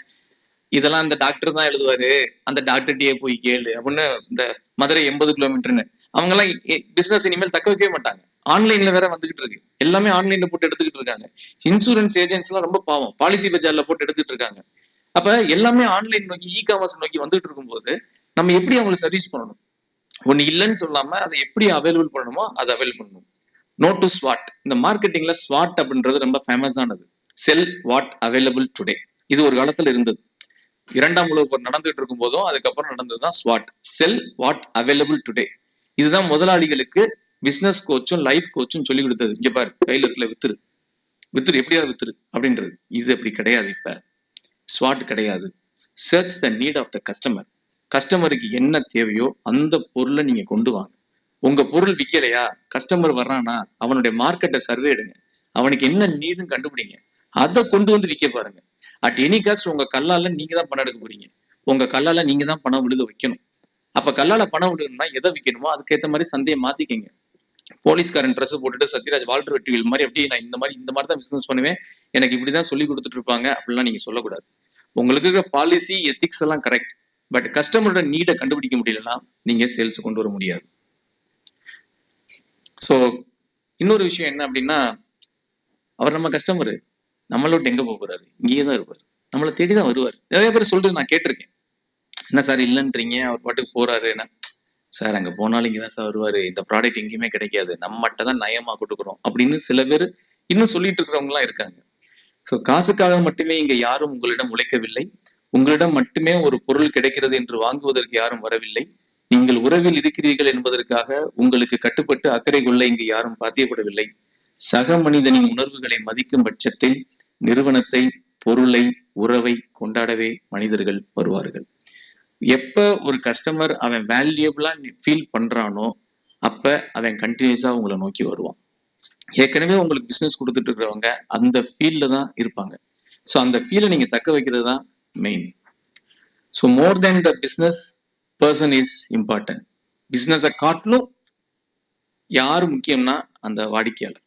இதெல்லாம் அந்த டாக்டர் தான் எழுதுவாரு, அந்த டாக்டர்கிட்டயே போய் கேளு அப்படின்னு. இந்த மதுரை 80 கிலோமீட்டர்னு அவங்க எல்லாம் பிசினஸ் இனிமேல் தக்க வைக்கவே மாட்டாங்க. ஆன்லைன்ல வேற வந்துகிட்டு இருக்கு, எல்லாமே ஆன்லைன்ல போட்டு எடுத்துக்கிட்டு இருக்காங்க. இன்சூரன்ஸ் ஏஜென்ட்ஸ் எல்லாம் ரொம்ப பாவம், பாலிசி பஜார்ல போட்டு எடுத்துட்டு இருக்காங்க. அப்ப எல்லாமே ஆன்லைன் நோக்கி, இ காமர்ஸ் நோக்கி வந்துட்டு இருக்கும்போது நம்ம எப்படி அவங்களுக்கு சர்வீஸ் பண்ணணும்? ஒண்ணு இல்லைன்னு சொல்லாம அதை எப்படி அவைலபிள் பண்ணணுமோ அதை அவைலபிள் பண்ணணும். நோட் டு ஸ்வாட். இந்த மார்க்கெட்டிங்ல ஸ்வாட் அப்படின்றது ரொம்ப ஃபேமஸ் ஆனது. செல் வாட் அவைலபிள் டுடே. இது ஒரு காலத்துல இருந்தது, 2ஆம் உலக போர் நடந்துட்டு இருக்கும் போதும் அதுக்கப்புறம் நடந்ததுதான் ஸ்வாட். செல் வாட் அவைலபிள் டுடே. இதுதான் முதலாளிகளுக்கு பிசினஸ் கோச்சும் லைஃப் கோச்சும் சொல்லி கொடுத்தது. இங்க பாரு, கையில இருக்குல்ல, வித்துரு எப்படியாவது வித்துரு அப்படின்றது. இது அப்படி கிடையாது. இப்ப ஸ்வாட் கிடையாது. Search the need of the customer. கஸ்டமருக்கு என்ன தேவையோ அந்த பொருளை நீங்க கொண்டு வாங்க. உங்க பொருள் விற்கலையா, கஸ்டமர் வர்றானா, அவனுடைய மார்க்கெட்டை சர்வே எடுங்க, அவனுக்கு என்ன நீடுன்னு கண்டுபிடிங்க, அதை கொண்டு வந்து விற்க பாருங்க. அட் எனி காஸ்ட் உங்க கல்லால நீங்க தான் பணம் எடுக்க போறீங்க, உங்க கல்லால நீங்க தான் பணம் விழுக வைக்கணும். அப்ப கல்லால பணம் விழுகணும்னா எதை விற்கணுமோ அதுக்கேற்ற மாதிரி சந்தையை மாத்திக்கங்க. போலீஸ்காரன் ட்ரெஸ் போட்டுட்டு சத்யராஜ் வால்டர் வெற்றிகள் மாதிரி அப்படியே நான் இந்த மாதிரி தான் பிசினஸ் பண்ணுவேன், எனக்கு இப்படிதான் சொல்லி கொடுத்துட்டு இருப்பாங்க அப்படிலாம் நீங்க சொல்லக்கூடாது. உங்களுக்கு இருக்கிற பாலிசி எத்திக்ஸ் எல்லாம் கரெக்ட், பட் கஸ்டமரோட நீடை கண்டுபிடிக்க முடியலன்னா நீங்க சேல்ஸ் கொண்டு வர முடியாது. ஸோ இன்னொரு விஷயம் என்ன அப்படின்னா, அவர் நம்ம கஸ்டமரு, நம்மளோட எங்க போறாரு, இங்கேயே தான் இருப்பார், நம்மளை தேடிதான் வருவார். நிறைய பேர் சொல்லிட்டு நான் கேட்டிருக்கேன், என்ன சார் இல்லைன்றீங்க, அவர் பாட்டுக்கு போறாரு. என்ன சார், அங்க போனாலும் இங்கதான் சார் வருவாரு, இந்த ப்ராடக்ட் எங்கேயுமே கிடைக்காது, நம்மகிட்ட தான் நயமா கொடுக்குறோம் அப்படின்னு சில பேர் இன்னும் சொல்லிட்டு இருக்கிறவங்க எல்லாம் இருக்காங்க. ஸோ காசுக்காக மட்டுமே இங்க யாரும் உங்களிடம் உழைக்கவில்லை, உங்களிடம் மட்டுமே ஒரு பொருள் கிடைக்கிறது என்று வாங்குவதற்கு யாரும் வரவில்லை. நீங்கள் உறவில் இருக்கிறீர்கள் என்பதற்காக உங்களுக்கு கட்டுப்பட்டு அக்கறை கொள்ள இங்கு யாரும் பாத்தியப்படவில்லை. சக மனிதனின் உணர்வுகளை மதிக்கும் பட்சத்தில் நிறுவனத்தை, பொருளை, உறவை கொண்டாடவே மனிதர்கள் வருவார்கள். எப்ப ஒரு கஸ்டமர் அவன் வேல்யூபிளா ஃபீல் பண்றானோ அப்ப அவன் கண்டினியூஸா உங்களை நோக்கி வருவான். ஏற்கனவே உங்களுக்கு பிசினஸ் கொடுத்துட்டு இருக்கிறவங்க அந்த ஃபீல்ட்ல தான் இருப்பாங்க. ஸோ அந்த ஃபீலை நீங்க தக்க வைக்கிறது தான் main. So more then the business, person is important. பிஸ்னஸை காட்டிலும் யார் முக்கியம்னா அந்த வாடிக்கையாளர்.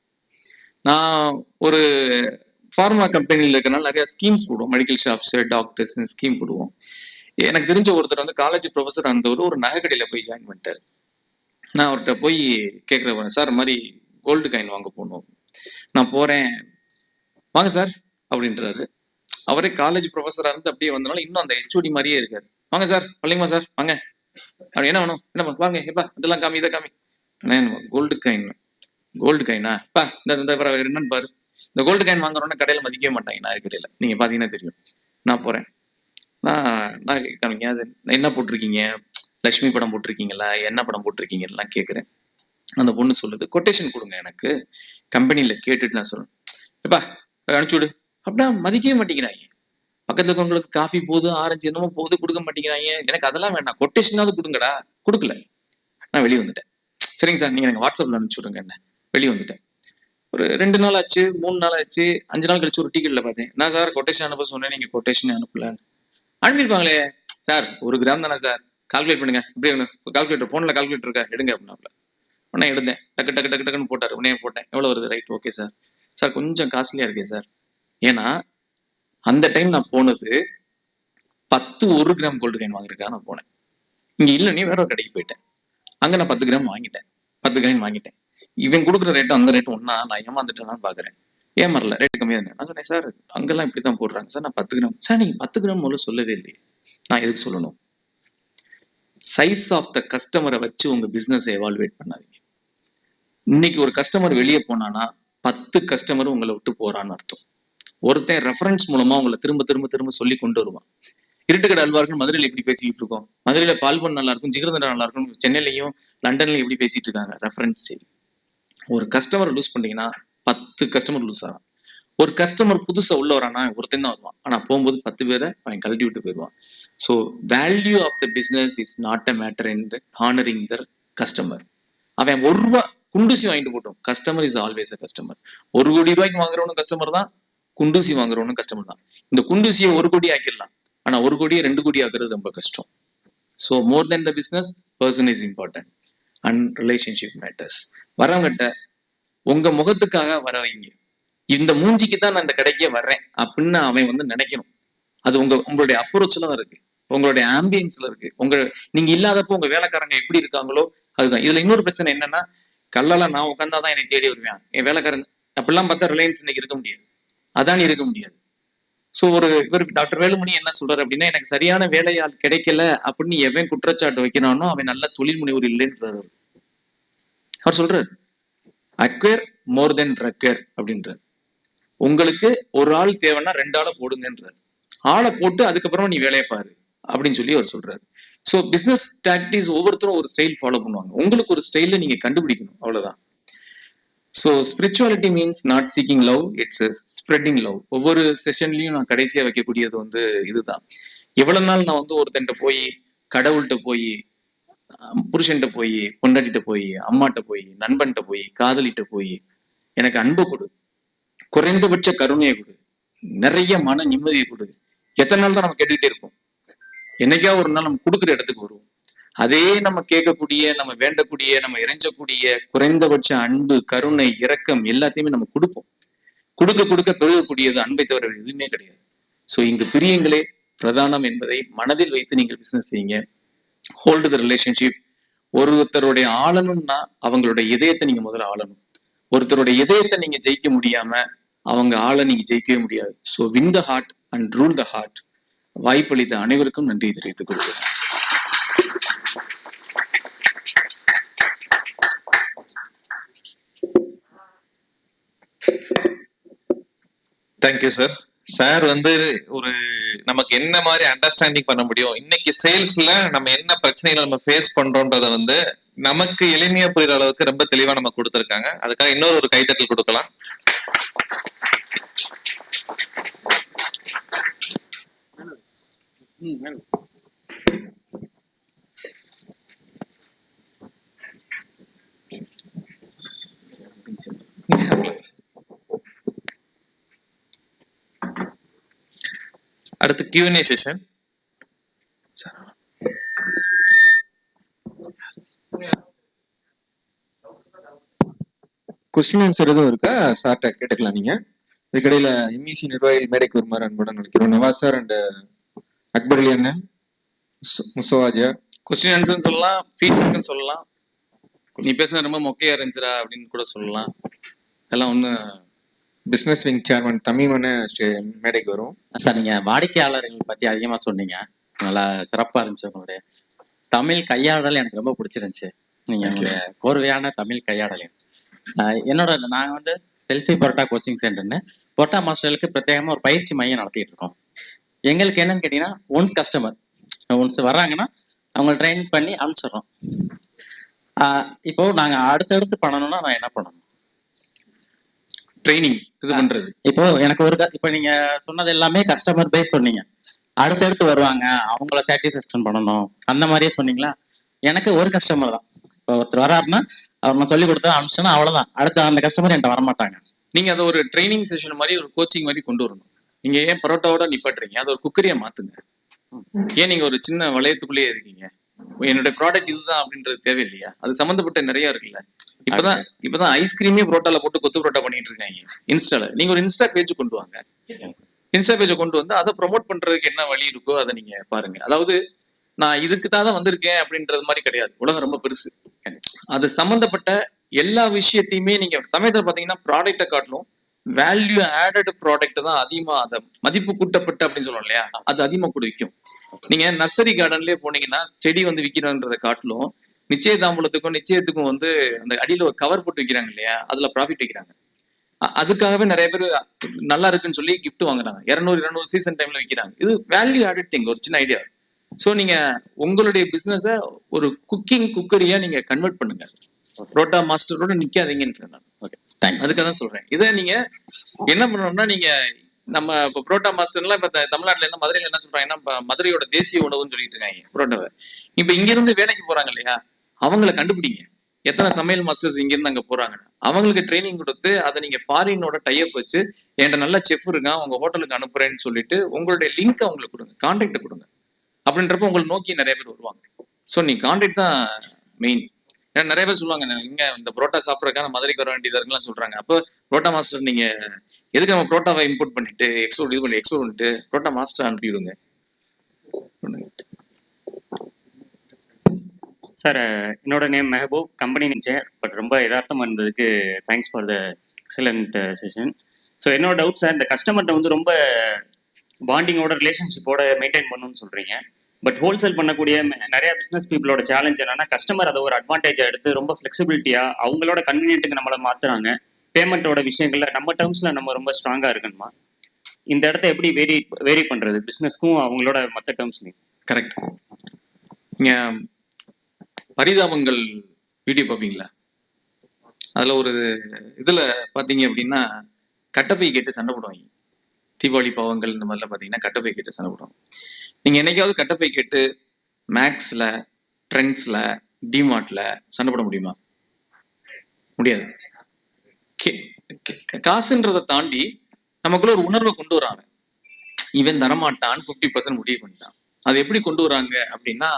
நான் ஒரு ஃபார்மா கம்பெனியில் இருக்கனால நிறைய ஸ்கீம்ஸ் போடுவோம். மெடிக்கல் ஷாப்ஸ், டாக்டர்ஸ் ஸ்கீம் போடுவோம். எனக்கு தெரிஞ்ச ஒருத்தர் வந்து காலேஜ் ப்ரொஃபஸர் அந்த ஒரு நகை கடையில் போய் ஜாயின் பண்ணிட்டார். நான் அவர்கிட்ட போய் கேட்குறேன், சார் மாதிரி கோல்டு காயின் வாங்க போகணும். நான் போகிறேன், வாங்க சார் அப்படின்றாரு. அவரே காலேஜ் ப்ரொஃபஸராக இருந்து அப்படியே வந்தனால இன்னும் அந்த ஹெச்ஓடி மாதிரியே இருக்காரு. வாங்க சார், பள்ளிமா சார், வாங்க. அப்படி என்ன வேணும், என்ன வாங்க, எப்பா இதெல்லாம் காமி, இதை காமி. Gold coin. கோல்டு காயினா பா, இந்த என்னன்னு பாரு. இந்த கோல்டு காயின் வாங்குறோன்னா கடையில் மதிக்கவே மாட்டாங்க. நான் கடையில் நீங்கள் பார்த்தீங்கன்னா தெரியும். நான் போகிறேன், நான் காமிங்க, அது என்ன போட்டிருக்கீங்க, லட்சுமி படம் போட்டிருக்கீங்களா, என்ன படம் போட்டிருக்கீங்கலாம் கேட்குறேன். அந்த பொண்ணு சொல்லுது, கொட்டேஷன் கொடுங்க எனக்கு, கம்பெனியில் கேட்டுட்டு நான் சொல்லுவேன். எப்பா அனுப்பிச்சு விடு. அப்படின்னா மதிக்கவே மாட்டேங்கிறாங்க. பக்கத்துல இருக்கவங்களுக்கு காஃபி போகுது, ஆரஞ்சு என்னமோ போகுது, கொடுக்க மாட்டேங்கிறாங்க. எனக்கு அதெல்லாம் வேண்டாம், கொட்டேஷனாவது கொடுங்கடா. கொடுக்கல. நான் வெளியே வந்துட்டேன். சரிங்க சார், நீங்க எனக்கு வாட்ஸ்அப்ல அனுப்பிச்சு விடுங்க. என்ன வெளியே வந்துட்டேன். ஒரு 2 நாள் ஆச்சு, 3 நாள் ஆச்சு, 5 நாள் கழிச்சு ஒரு டிக்கெட்ல பார்த்தேன். நான் சார் கொட்டேஷன் அனுப்ப சொன்னேன், நீங்க கொட்டேஷன் அனுப்பல. அனுப்பியிருப்பாங்களே சார், 1 கிராம் தானே சார், கால்குலேட் பண்ணுங்க. இப்படி கால்குலேட்டர், போன்ல கால்குலேட்டர் இருக்கா, எடுங்க அப்படின்னாப்ல. உடனே எடுத்தேன், டக்கு டக்கு டக்கு டக்குன்னு போட்டார். உடனே போட்டேன், எவ்வளவு வருது, ரைட், ஓகே சார். சார் கொஞ்சம் காஸ்ட்லியா இருக்கே சார். ஏன்னா அந்த டைம் நான் போனது 10 1 கிராம் கோல்டு காயின் வாங்கிருக்கா நான் போனேன். இங்க இல்ல, நீ வேற ஒரு கடைக்கு போயிட்டேன். அங்க நான் 10 கிராம் வாங்கிட்டேன், 10 காயின் வாங்கிட்டேன். இவன் கொடுக்குற ரேட்டும் அந்த ரேட்டும் ஒன்னா, நான் ஏமாந்துட்டேன்னு பாக்குறேன். ஏமாறல, ரேட் கம்மியா இருந்தேன். நான் சொன்னேன், சார் அங்கெல்லாம் இப்படித்தான் போடுறாங்க சார், நான் 10 கிராம். சார் நீங்க 10 கிராம் முதல்ல சொல்லவே இல்லையே. நான் எதுக்கு சொல்லணும்? சைஸ் ஆஃப் த கஸ்டமரை வச்சு உங்க பிசினஸ் எவால்வேட் பண்ணாதீங்க. இன்னைக்கு ஒரு கஸ்டமர் வெளியே போனானா 10 கஸ்டமர் உங்களை விட்டு போறான்னு அர்த்தம். ஒருத்தன் ரெஃபரன்ஸ் மூலமா உங்களை திரும்ப திரும்ப திரும்ப சொல்லி கொண்டு வருவான். இருட்டுக்கடை அல்வா இருக்குன்னு மதுரையில் எப்படி பேசிட்டு இருக்கோம், மதுரையில பால்பன் நல்லா இருக்கும், ஜிகர்தண்டா நல்லா இருக்கும், சென்னையிலையும் லண்டன்லையும் எப்படி பேசிட்டு இருக்காங்க. ரெஃபரன்ஸ். ஒரு கஸ்டமர் லூஸ் பண்ணீங்கன்னா 10 கஸ்டமர் லூஸ் ஆகும். ஒரு கஸ்டமர் புதுசா உள்ள வரானா ஒருத்தன் தான் வருவான், ஆனா போகும்போது 10 பேரை அவன் கழட்டி விட்டு போயிடுவான். So value of the business is not a matter in honouring the customer. அவன் 1 ரூபா குண்டூசி வாங்கிட்டு போட்டோம், customer is always a customer. 1 crore ரூபாய்க்கு வாங்குறவனும் கஸ்டமர் தான், குண்டூசி வாங்குறவனும் கஸ்டமர் தான். இந்த குண்டூசியை 1 கோடி ஆக்கிடலாம், ஆனா 1 கோடியை 2 கோடி ஆக்குறது ரொம்ப கஷ்டம். So more then the business, person is important and relationship matters. வரவங்கிட்ட உங்க முகத்துக்காக வர வைங்க. இந்த மூஞ்சிக்கு தான் நான் இந்த கடைக்கே வர்றேன் அப்படின்னு அவன் வந்து நினைக்கணும். அது உங்களுடைய அப்ரோச்ல தான் இருக்கு, உங்களுடைய ஆம்பியன்ஸ்ல இருக்கு. நீங்க இல்லாதப்போ உங்க வேலைக்காரங்க எப்படி இருக்காங்களோ அதுதான். இதுல இன்னொரு பிரச்சனை என்னன்னா, கல்லெல்லாம் நான் உட்காந்தாதான் என்னை தேடி வருவேன் என் வேலைக்காரங்க. அப்படிலாம் பார்த்தா ரிலையன்ஸ் இன்னைக்கு இருக்க முடியாது, அதான் இருக்க முடியாது. ஸோ இவர் டாக்டர் வேலுமணி என்ன சொல்றாரு அப்படின்னா, எனக்கு சரியான வேலையால் கிடைக்கல அப்படின்னு எவன் குற்றச்சாட்டு வைக்கிறானோ அவன் நல்ல தொழில் முனைவர் இல்லைன்றாரு. அவர் சொல்றாரு, அக்வேர் மோர் தென் ரெக்கேர் அப்படின்றார். உங்களுக்கு ஒரு ஆள் தேவைன்னா 2 ஆளை போடுங்கன்றார். ஆளை போட்டு அதுக்கப்புறம் நீ வேலையை பாரு அப்படின்னு சொல்லி அவர் சொல்றாரு. ஸோ பிசினஸ் டாக்டிக்ஸ் ஒவ்வொருத்தரும் ஒரு ஸ்டைல் ஃபாலோ பண்ணுவாங்க. உங்களுக்கு ஒரு ஸ்டைல நீங்க கண்டுபிடிக்கணும், அவ்வளவுதான். So spirituality means not seeking love, it's spreading love. ஒவ்வொரு செஷன்லயும் நான் கடைசியா வைக்கக்கூடியது வந்து இதுதான். எவ்வளவு நாள் நான் வந்து ஒருத்தன்ட்ட போய், கடவுள்கிட்ட போய், புருஷன்கிட்ட போய், பொண்டாட்டிட்ட போய், அம்மாட்ட போய், நண்பன்கிட்ட போய், காதலிட்ட போய், எனக்கு அன்பு கொடு, குறைந்தபட்ச கருணையை கொடு, நிறைய மன நிம்மதியை கொடு, எத்தனை நாள் தான் நம்ம கேட்டுக்கிட்டே இருப்போம்? என்னைக்கா ஒரு நாள் நம்ம கொடுக்குற இடத்துக்கு வருவோம். அதே நம்ம கேட்கக்கூடிய, நம்ம வேண்டக்கூடிய, நம்ம இறைஞ்சக்கூடிய குறைந்தபட்ச அன்பு, கருணை, இரக்கம் எல்லாத்தையுமே நம்ம கொடுப்போம். கொடுக்க கொடுக்க பெருகக்கூடியது அன்பை தவிர எதுவுமே கிடையாது. ஸோ இங்கு பிரியங்களே பிரதானம் என்பதை மனதில் வைத்து நீங்கள் பிசினஸ் செய்யுங்க. Hold the relationship. ஒருத்தருடைய ஆளணும்னா அவங்களுடைய இதயத்தை நீங்க முதல்ல ஆளணும். ஒருத்தருடைய இதயத்தை நீங்க ஜெயிக்க முடியாம அவங்க ஆளை நீங்க ஜெயிக்கவே முடியாது. So win the heart and rule the heart. வாய்ப்பளித்த அனைவருக்கும் நன்றி தெரிவித்துக் கொள்கிறேன். Thank you sir. சார் வந்து ஒரு நமக்கு என்ன மாதிரி அண்டர்ஸ்டாண்டிங் பண்ண முடியும், இன்னைக்கு சேல்ஸ்ல நம்ம என்ன பிரச்சனைகளை நம்ம ஃபேஸ் பண்றோம்ன்றத வந்து நமக்கு எளிமையா புரியுற அளவுக்கு ரொம்ப தெளிவா நம்ம கொடுத்துருக்காங்க. அதுக்காக இன்னொரு ஒரு கைத்தட்டல் கொடுக்கலாம். அடுத்து Q&A செஷன். கொஸ்டின் ஆன்சர் எதுவும் இருக்கா சார்ட்ட கேட்டுக்கலாம் நீங்க. இதுக்கடையில எம்இசி நிர்வாகிகள் மேடைக்கு வருமாறு அன்புடன் நினைக்கிறோம். நவாஸ் சார் அண்ட் அக்பர் அலி அண்ணன், முசவாஜா. கொஸ்டின் ஆன்சர் சொல்லலாம், ஃபீட்பேக்னு சொல்லலாம். நீ பேசுனது ரொம்ப மொக்கையா இருந்துச்சுடா அப்படின்னு கூட சொல்லலாம். எல்லாம் ஒண்ணு. பிசினஸ் விங் சேர்மன் தமிமன மேடைக்கு வரும். சார், நீங்க வாடிக்கையாளர்கள் பத்தி அதிகமா சொன்னீங்க, நல்லா சிறப்பா இருந்துச்சு. உங்களுடைய தமிழ் கையாடல் எனக்கு ரொம்ப பிடிச்சிருந்துச்சு. நீங்க உங்களுடைய கோர்வையான தமிழ் கையாடல். நாங்க வந்து செல்ஃபி பரோட்டா கோச்சிங் சென்டர்னு பரோட்டா மாஸ்டர்களுக்கு பிரத்யேகமா ஒரு பயிற்சி மையம் நடத்திட்டு இருக்கோம். எங்களுக்கு என்னன்னு கேட்டீங்கன்னா, ஒன்ஸ் வர்றாங்கன்னா அவங்க ட்ரெயின் பண்ணி அனுப்பிச்சிடுறோம். இப்போ நாங்க அடுத்தடுத்து பண்ணணும்னா நான் என்ன பண்ணணும்? ட்ரைனிங் இது பண்றது. இப்போ எனக்கு இப்போ நீங்க சொன்னது எல்லாமே கஸ்டமர் பேஸ் சொன்னீங்க. அடுத்தடுத்து வருவாங்க, அவங்கள சாட்டிஸ்ஃபேக்ஷன் பண்ணணும், அந்த மாதிரியே சொன்னீங்களா? எனக்கு ஒரு கஸ்டமர் தான். இப்போ ஒருத்தர் வராருன்னா அவர் நான் சொல்லி கொடுத்தா அனுப்பிச்சேன்னா அவ்வளவுதான். அடுத்த அந்த கஸ்டமர் என்கிட்ட வரமாட்டாங்க. நீங்க அதை ஒரு ட்ரைனிங் செஷன் மாதிரி, ஒரு கோச்சிங் மாதிரி கொண்டு வரணும். நீங்க ஏன் பரோட்டாவோட நிப்பாட்டுறீங்க? அதை ஒரு குக்கரியா மாத்துங்க. ஏன் நீங்க ஒரு சின்ன வளையத்துக்குள்ளேயே இருக்கீங்க? என்னுடைய ப்ராடக்ட் இதுதான் அப்படின்றது தேவையில்லையா? அது சம்பந்தப்பட்ட நிறைய இருக்குல்ல. இப்பதான் ஐஸ்கிரீமே புரோட்டால போட்டு கொத்து புரோட்டா பண்ணிட்டு இருக்காங்க இன்ஸ்டால. நீங்க ஒரு இன்ஸ்டா பேஜ் கொண்டு வாங்க. இன்ஸ்டா பேஜை கொண்டு வந்து அதை ப்ரொமோட் பண்றதுக்கு என்ன வழி இருக்கோ அதை நீங்க பாருங்க. அதாவது நான் இதுக்கு தான் வந்திருக்கேன் அப்படின்றது மாதிரி கிடையாது. உலகம் ரொம்ப பெருசு. அது சம்பந்தப்பட்ட எல்லா விஷயத்தையுமே நீங்க சமயத்துல பாத்தீங்கன்னா ப்ராடக்டை காட்டிலும் வேல்யூ ஆடட் ப்ராடக்ட் தான் அதிகமா, அதை மதிப்பு கூட்டப்பட்ட அப்படின்னு சொல்லுவோம் இல்லையா, அது அதிகமா கூட விற்கும். நீங்க நர்சரி கார்டன்லயே போனீங்கன்னா செடி வந்து விற்கிறன்றதை காட்டிலும் நிச்சயதாம்பூலத்துக்கும் நிச்சயத்துக்கும் வந்து அந்த அடியில ஒரு கவர் போட்டு வைக்கிறாங்க இல்லையா, அதுல ப்ராஃபிட் வைக்கிறாங்க. அதுக்காகவே நிறைய பேர் நல்லா இருக்குன்னு சொல்லி கிஃப்ட் வாங்குறாங்க. 200 சீசன் டைம்ல விற்கிறாங்க. இது வேல்யூ ஆடட் திங், ஒரு சின்ன ஐடியா. ஸோ நீங்க உங்களுடைய பிசினஸ ஒரு குக்கரியா நீங்க கன்வெர்ட் பண்ணுங்க. புரோட்டா மாஸ்டரோட நிக்காதீங்கன்னு அதுக்காக தான் சொல்றேன். இதை நீங்க என்ன பண்ணணும்னா, நீங்க நம்ம இப்போ புரோட்டா மாஸ்டர்லாம் இப்ப தமிழ்நாட்டுல என்ன மதுரையில என்ன சொல்றாங்கன்னா, மதுரையோட தேசிய உணவுன்னு சொல்லிட்டு இருக்காங்க புரோட்டாவை. இப்ப இங்க இருந்து வேலைக்கு போறாங்க இல்லையா, அவங்கள கண்டுபிடிங்க. எத்தனை சமையல் மாஸ்டர்ஸ் இங்க இருந்து அங்க போறாங்க, அவங்களுக்கு ட்ரைனிங் கொடுத்து அதை நீங்க ஃபாரினோட டைப் வச்சு என்கிட்ட நல்ல செஃப் இருக்கான் உங்க ஹோட்டலுக்கு அனுப்புறேன்னு சொல்லிட்டு உங்களுடைய லிங்க் அவங்களுக்கு கொடுங்க, கான்டாக்ட் கொடுங்க. அப்படின்றப்ப உங்களை நோக்கி நிறைய பேர் வருவாங்க. ஸோ நீ கான்டாக்ட் தான் மெயின். ஏன்னா நிறைய பேர் சொல்லுவாங்க, இங்க இந்த புரோட்டா சாப்பிட்றதுக்கான மதுரைக்கு வர வேண்டியதா இருக்குன்னு சொல்றாங்க. அப்போ புரோட்டா மாஸ்டர் நீங்க எதுக்கு நம்ம புரோட்டாவை இம்போர்ட் பண்ணிட்டு எக்ஸ்போர்ட் பண்ணிட்டு புரோட்டா மாஸ்டர் அனுப்பிவிடுங்க. சார், என்னோட நேம் மெஹபூப், கம்பெனி நினைச்சேன். பட் ரொம்ப யதார்த்தமாக இருந்ததுக்கு thanks for the excellent session. So என்னோட டவுட் சார், இந்த கஸ்டமர்கிட்ட வந்து ரொம்ப பாண்டிங்கோட ரிலேஷன்ஷிப்போட மெயின்டைன் பண்ணணும்னு சொல்றீங்க. பட் ஹோல்சேல் பண்ணக்கூடிய நிறைய பிஸ்னஸ் பீப்புளோட சேலஞ்ச் என்னன்னா, கஸ்டமர் அதை ஒரு அட்வான்டேஜாக எடுத்து ரொம்ப ஃபிளெக்சிபிலிட்டியா அவங்களோட கன்வீனியன்ட்டுக்கு நம்மளை மாத்துறாங்க. பேமெண்ட்டோட விஷயங்கள்ல நம்ம டேர்ம்ஸ்ல நம்ம ரொம்ப ஸ்ட்ராங்கா இருக்கணுமா? இந்த இடத்த எப்படி வேரி பண்றது பிஸ்னஸ்க்கும் அவங்களோட மற்ற டேர்ம்ஸ்லையும்? கரெக்ட். நீங்க பரிதாபங்கள் வீடியோ பார்ப்பீங்களா? அதுல ஒரு இதுல பாத்தீங்க அப்படின்னா கட்டப்பை கேட்டு சண்டை போடுவாங்க. தீபாவளி பாவங்கள் இந்த மாதிரிலாம் பாத்தீங்கன்னா கட்டப்பை கேட்டு சண்டை போடுவாங்க. நீங்க என்னைக்காவது கட்டப்பை கேட்டு மேக்ஸ்ல, ட்ரெண்ட்ஸ்ல, டிமார்ட்ல சண்டை போட முடியுமா? முடியாது. காசுன்றதை தாண்டி நமக்குள்ள ஒரு உணர்வை கொண்டு வராங்க. இவன் தரமாட்டான் 50% முடிவு பண்ணிட்டான். அது எப்படி கொண்டு வராங்க அப்படின்னா,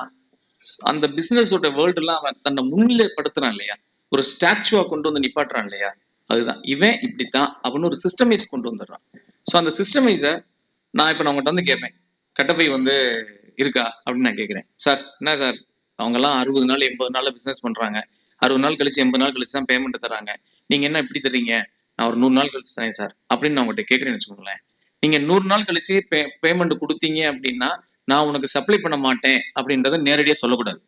அந்த பிசினஸோட வேர்ல்டு எல்லாம் அவன் தன்னை முன்னிலைப்படுத்துறான் இல்லையா, ஒரு ஸ்டாச்சுவா கொண்டு வந்து நிப்பாட்டுறான் இல்லையா, அதுதான் இவன் இப்படித்தான் அப்படின்னு ஒரு சிஸ்டமைஸ் கொண்டு வந்துடுறான். ஸோ அந்த சிஸ்டமைஸை நான் இப்போ நான் உங்கள்கிட்ட வந்து கேட்பேன், கட்டப்பை வந்து இருக்கா அப்படின்னு நான் கேட்குறேன். சார் என்ன சார், அவங்கெல்லாம் 60 நாள் 80 நாள் பிஸ்னஸ் பண்றாங்க, 60 நாள் கழிச்சு 80 நாள் கழிச்சு தான் பேமெண்ட் தராங்க, நீங்க என்ன இப்படி தர்றீங்க? நான் ஒரு 100 நாள் கழிச்சு தரேன் சார் அப்படின்னு நான் உங்கள்கிட்ட கேட்குறேன்னு வச்சுக்கோங்களேன். நீங்க 100 நாள் கழிச்சு பேமெண்ட் கொடுத்தீங்க அப்படின்னா நான் உனக்கு சப்ளை பண்ண மாட்டேன் அப்படின்றத நேரடியாக சொல்லக்கூடாது.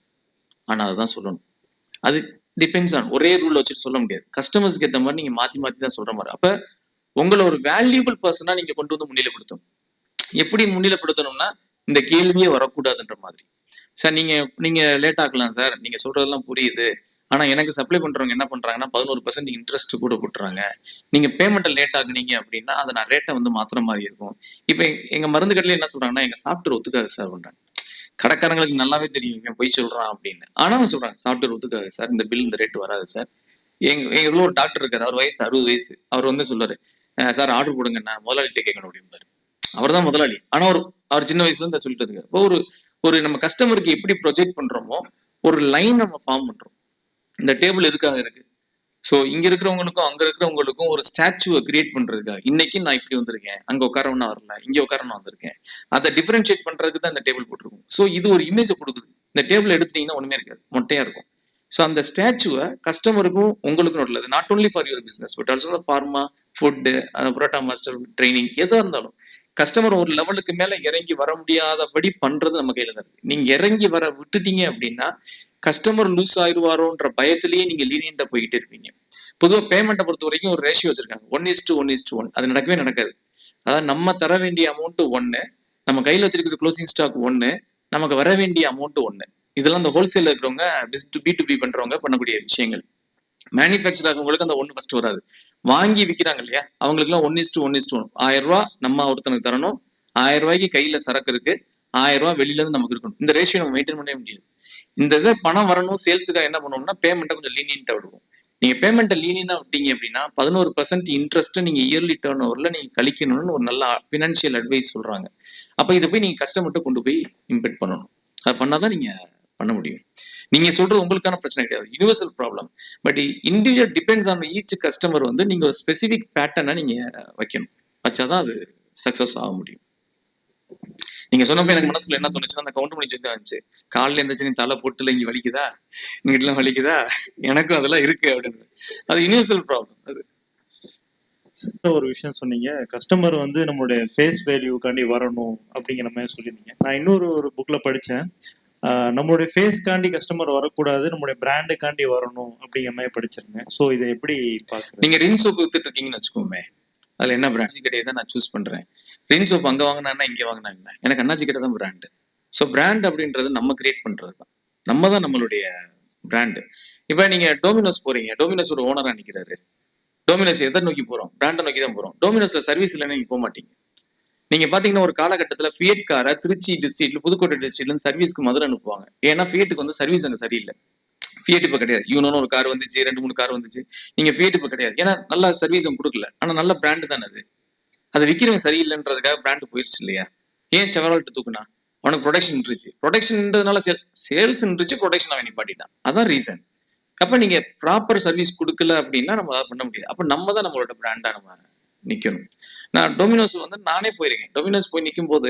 ஆனா அதுதான் சொல்லணும். அது டிபெண்ட்ஸ் ஆன், ஒரே ரூல் வச்சுட்டு சொல்ல முடியாது. கஸ்டமர்ஸ்க்கு ஏற்ற மாதிரி நீங்க மாத்தி தான் சொல்ற மாதிரி. அப்ப உங்களை ஒரு வேல்யூபிள் பர்சனா நீங்க கொண்டு வந்து முன்னிலைப்படுத்தணும். எப்படி முன்னிலைப்படுத்தணும்னா இந்த கேள்வியே வரக்கூடாதுன்ற மாதிரி. சார் நீங்க லேட் ஆக்கலாம் சார், நீங்க சொல்றதெல்லாம் புரியுது. ஆனா எனக்கு சப்ளை பண்றவங்க என்ன பண்றாங்கன்னா 11% இன்ட்ரெஸ்ட் கூட போட்டுறாங்க. நீங்க பேமெண்ட்டை லேட் ஆகுனீங்க அப்படின்னா அதை நான் ரேட்டை வந்து மாத்துற மாதிரி இருக்கும். இப்போ எங்க மருந்து கடையில என்ன சொல்றாங்கன்னா எங்க சாஃப்ட்வேர் ஒத்துக்காது சார் பண்றாங்க. கடைக்காரங்களுக்கு நல்லாவே தெரியும் இவன் போய் சொல்றான் அப்படின்னு. ஆனாலும் சொல்றாங்க சாஃப்ட்வேர் ஒத்துக்காது சார், இந்த பில் இந்த ரேட் வராது சார். எங்க இதுல ஒரு டாக்டர் இருக்காரு, அவர் வயசு 60 வயசு. அவர் வந்து சொல்றாரு, சார் ஆர்டர் போடுங்க, நான் முதலாளிகிட்ட கேட்கணும் அப்படிம்பாரு. அவர் தான் முதலாளி. ஆனா அவர் சின்ன வயசுல இருந்து சொல்லிட்டு இருக்காரு. இப்போ ஒரு நம்ம கஸ்டமருக்கு எப்படி ப்ரொஜெக்ட் பண்றோமோ ஒரு லைன் நம்ம ஃபார்ம் பண்றோம். இந்த டேபிள் எதுக்காக இருக்கு? ஸோ இங்க இருக்கிறவங்களுக்கும் அங்க இருக்கிறவங்களுக்கும் ஒரு ஸ்டாச்சுவை கிரியேட் பண்றதுக்காக. இன்னைக்கு நான் இப்படி வந்திருக்கேன், அங்க உட்காரவனா வரல, இங்க உட்காரவனா வந்திருக்கேன். அதை டிஃபரன்ஷியேட் பண்றதுக்கு தான் இந்த டேபிள் போட்டிருக்கும். ஸோ இது ஒரு இமேஜை கொடுக்குது. இந்த டேபிள் எடுத்துட்டீங்கன்னா ஒண்ணுமே இருக்காது, மொட்டையா இருக்கும். ஸோ அந்த ஸ்டாச்சுவை கஸ்டமருக்கும் உங்களுக்கும் உள்ளது. Not only for your business but also pharma, food, parotta master training, எதா இருந்தாலும் கஸ்டமர் ஒரு லெவலுக்கு மேல இறங்கி வர முடியாதபடி பண்றது நம்ம கையில தான் இருக்கு. நீங்க இறங்கி வர விட்டுட்டீங்க அப்படின்னா கஸ்டமர் லூஸ் ஆயிடுவாரோன்ற பயத்திலேயே நீங்க லீனியண்டா போய்கிட்டே இருப்பீங்க. பொதுவாக பேமெண்ட்டை பொறுத்த வரைக்கும் ஒரு ரேஷியோ வச்சிருக்காங்க, 1:1:1. அது நடக்கவே நடக்காது. அதாவது நம்ம தர வேண்டிய அமௌண்ட் 1, நம்ம கையில் வச்சிருக்கிற க்ளோசிங் ஸ்டாக் 1, நமக்கு வர வேண்டிய அமௌண்ட் 1. இதெல்லாம் இந்த ஹோல்சேல் இருக்கிறவங்க B2B பண்றவங்க பண்ணக்கூடிய விஷயங்கள். மேனுஃபேக்சர் ஆகிறவங்களுக்கு அந்த 1 ஃபர்ஸ்ட் வராது. வாங்கி விற்கிறாங்க இல்லையா, அவங்களுக்குலாம் 1:1:1. 1000 ரூபா நம்ம ஒருத்தனுக்கு தரணும், 1000 ரூபாய்க்கு கையில சரக்கு இருக்கு, 1000 ரூபாய் வெளியில இருந்து நமக்கு இருக்கணும். இந்த ரேஷியோ நம்ம மெயின்டைன் பண்ணவே முடியாது. இந்த இதை பணம் வரணும் சேல்ஸுக்காக என்ன பண்ணுவோம்னா பேமெண்ட்டை கொஞ்சம் லீனியன்ட்டா விடுவோம். நீங்க பேமெண்ட்டை லீனியனா விட்டீங்க அப்படின்னா 11% இன்ட்ரெஸ்ட் நீங்க இயர்லி டர்ன் ஓவர்ல நீங்க கழிக்கணும்னு ஒரு நல்ல ஃபினான்ஷியல் அட்வைஸ் சொல்றாங்க. அப்ப இதை போய் நீங்க கஸ்டமர்கிட்ட கொண்டு போய் இம்பெக்ட் பண்ணணும். அதை பண்ணாதான் நீங்க பண்ண முடியும். நீங்க சொல்றது உங்களுக்கான பிரச்சனை கிடையாது, universal problem. But individual depends on each customer. வந்து நீங்க ஒரு ஸ்பெசிபிக் பேட்டர்னை நீங்க வைக்கணும், வச்சாதான் அது சக்சஸ் ஆக முடியும். நீங்க சொன்னப்ப எனக்கு மனசுல என்ன தோணுச்சுன்னா அந்த கவுண்ட் பண்ணி சொல்லி இருந்துச்சு, காலையில இருந்துச்சு நீ தலை போட்டுல இங்க வலிக்குதா, இங்கிட்டலாம் வலிக்குதா, எனக்கும் அதெல்லாம் இருக்கு அப்படின்னு. அது யூனிவர்சல் ப்ராப்ளம். அது ஒரு விஷயம் சொன்னீங்க, கஸ்டமர் வந்து நம்மளுடைய ஃபேஸ் வேல்யூக்காண்டி வரணும் அப்படிங்கிற மாதிரி சொல்லியிருந்தீங்க. நான் இன்னொரு புக்ல படிச்சேன், நம்மளுடைய ஃபேஸ்க்காண்டி கஸ்டமர் வரக்கூடாது, நம்மளுடைய பிராண்டுக்காண்டி வரணும் அப்படிங்கிற மாதிரி படிச்சிருந்தேன். ஸோ இதை எப்படி பார்க்குறீங்க? நீங்க ரின் சோப்பு வித்துட்டு இருக்கீங்கன்னு வச்சுக்கோமே, அதுல என்ன பிராண்ட் கிடையாது தான் நான் சூஸ் பண்றேன். ரின் சோப் அங்க வாங்கினா இங்க வாங்கினா என்ன, எனக்கு அண்ணாச்சி கிட்ட தான் பிராண்டு. ஸோ பிராண்ட் அப்படின்றது நம்ம கிரியேட் பண்றது தான், நம்ம தான் நம்மளுடைய பிராண்டு. இப்போ நீங்க டோமினோஸ் போறீங்க, டோமினோஸோட ஓனரா நிக்கிறாரு. டோமினோஸ் எதை நோக்கி போறோம்? பிராண்டை நோக்கி தான் போறோம். டோமினோஸ்ல சர்வீஸ் இல்லைன்னு நீங்க போக மாட்டீங்க. நீங்க பாத்தீங்கன்னா ஒரு காலகட்டத்துல ஃபியட் காரை திருச்சி டிஸ்ட்ரிக்ட்ல, புதுக்கோட்டை டிஸ்ட்ரிக்ட்ல இருந்து சர்வீஸ்க்கு மதுரை அனுப்புவாங்க. ஏன்னா ஃபியட்டுக்கு வந்து சர்வீஸ் அங்க சரியில்லை. ஃபியட் இப்ப கிடையாது. யூனோன்னு ஒரு கார் வந்துச்சு, 2-3 கார் வந்துச்சு. நீங்க ஃபியட் இப்ப கிடையாது, ஏன்னா நல்ல சர்வீஸ் கொடுக்கல. ஆனா நல்ல பிராண்டு தானே அது. அதை விற்கிறவங்க சரியில்லைன்றதுக்காக பிராண்டு போயிடுச்சு இல்லையா? ஏன் செவரால்ட்டு தூக்குனா? அவனுக்கு ப்ரொடக்ஷன் இருந்துச்சு, ப்ரொடக்ஷன்றதுனால சேல்ஸ் இருந்துச்சு, ப்ரொடக்ஷன் அவன் நிப்பாட்டிட்டான். அதான் ரீசன். அப்ப நீங்க ப்ராப்பர் சர்வீஸ் கொடுக்கல அப்படின்னா நம்ம அதை பண்ண முடியாது. அப்ப நம்ம தான் நம்மளோட பிராண்டா நம்ம நிக்கணும். நான் டொமினோஸ் வந்து நானே போயிருக்கேன். டொமினோஸ் போய் நிற்கும் போது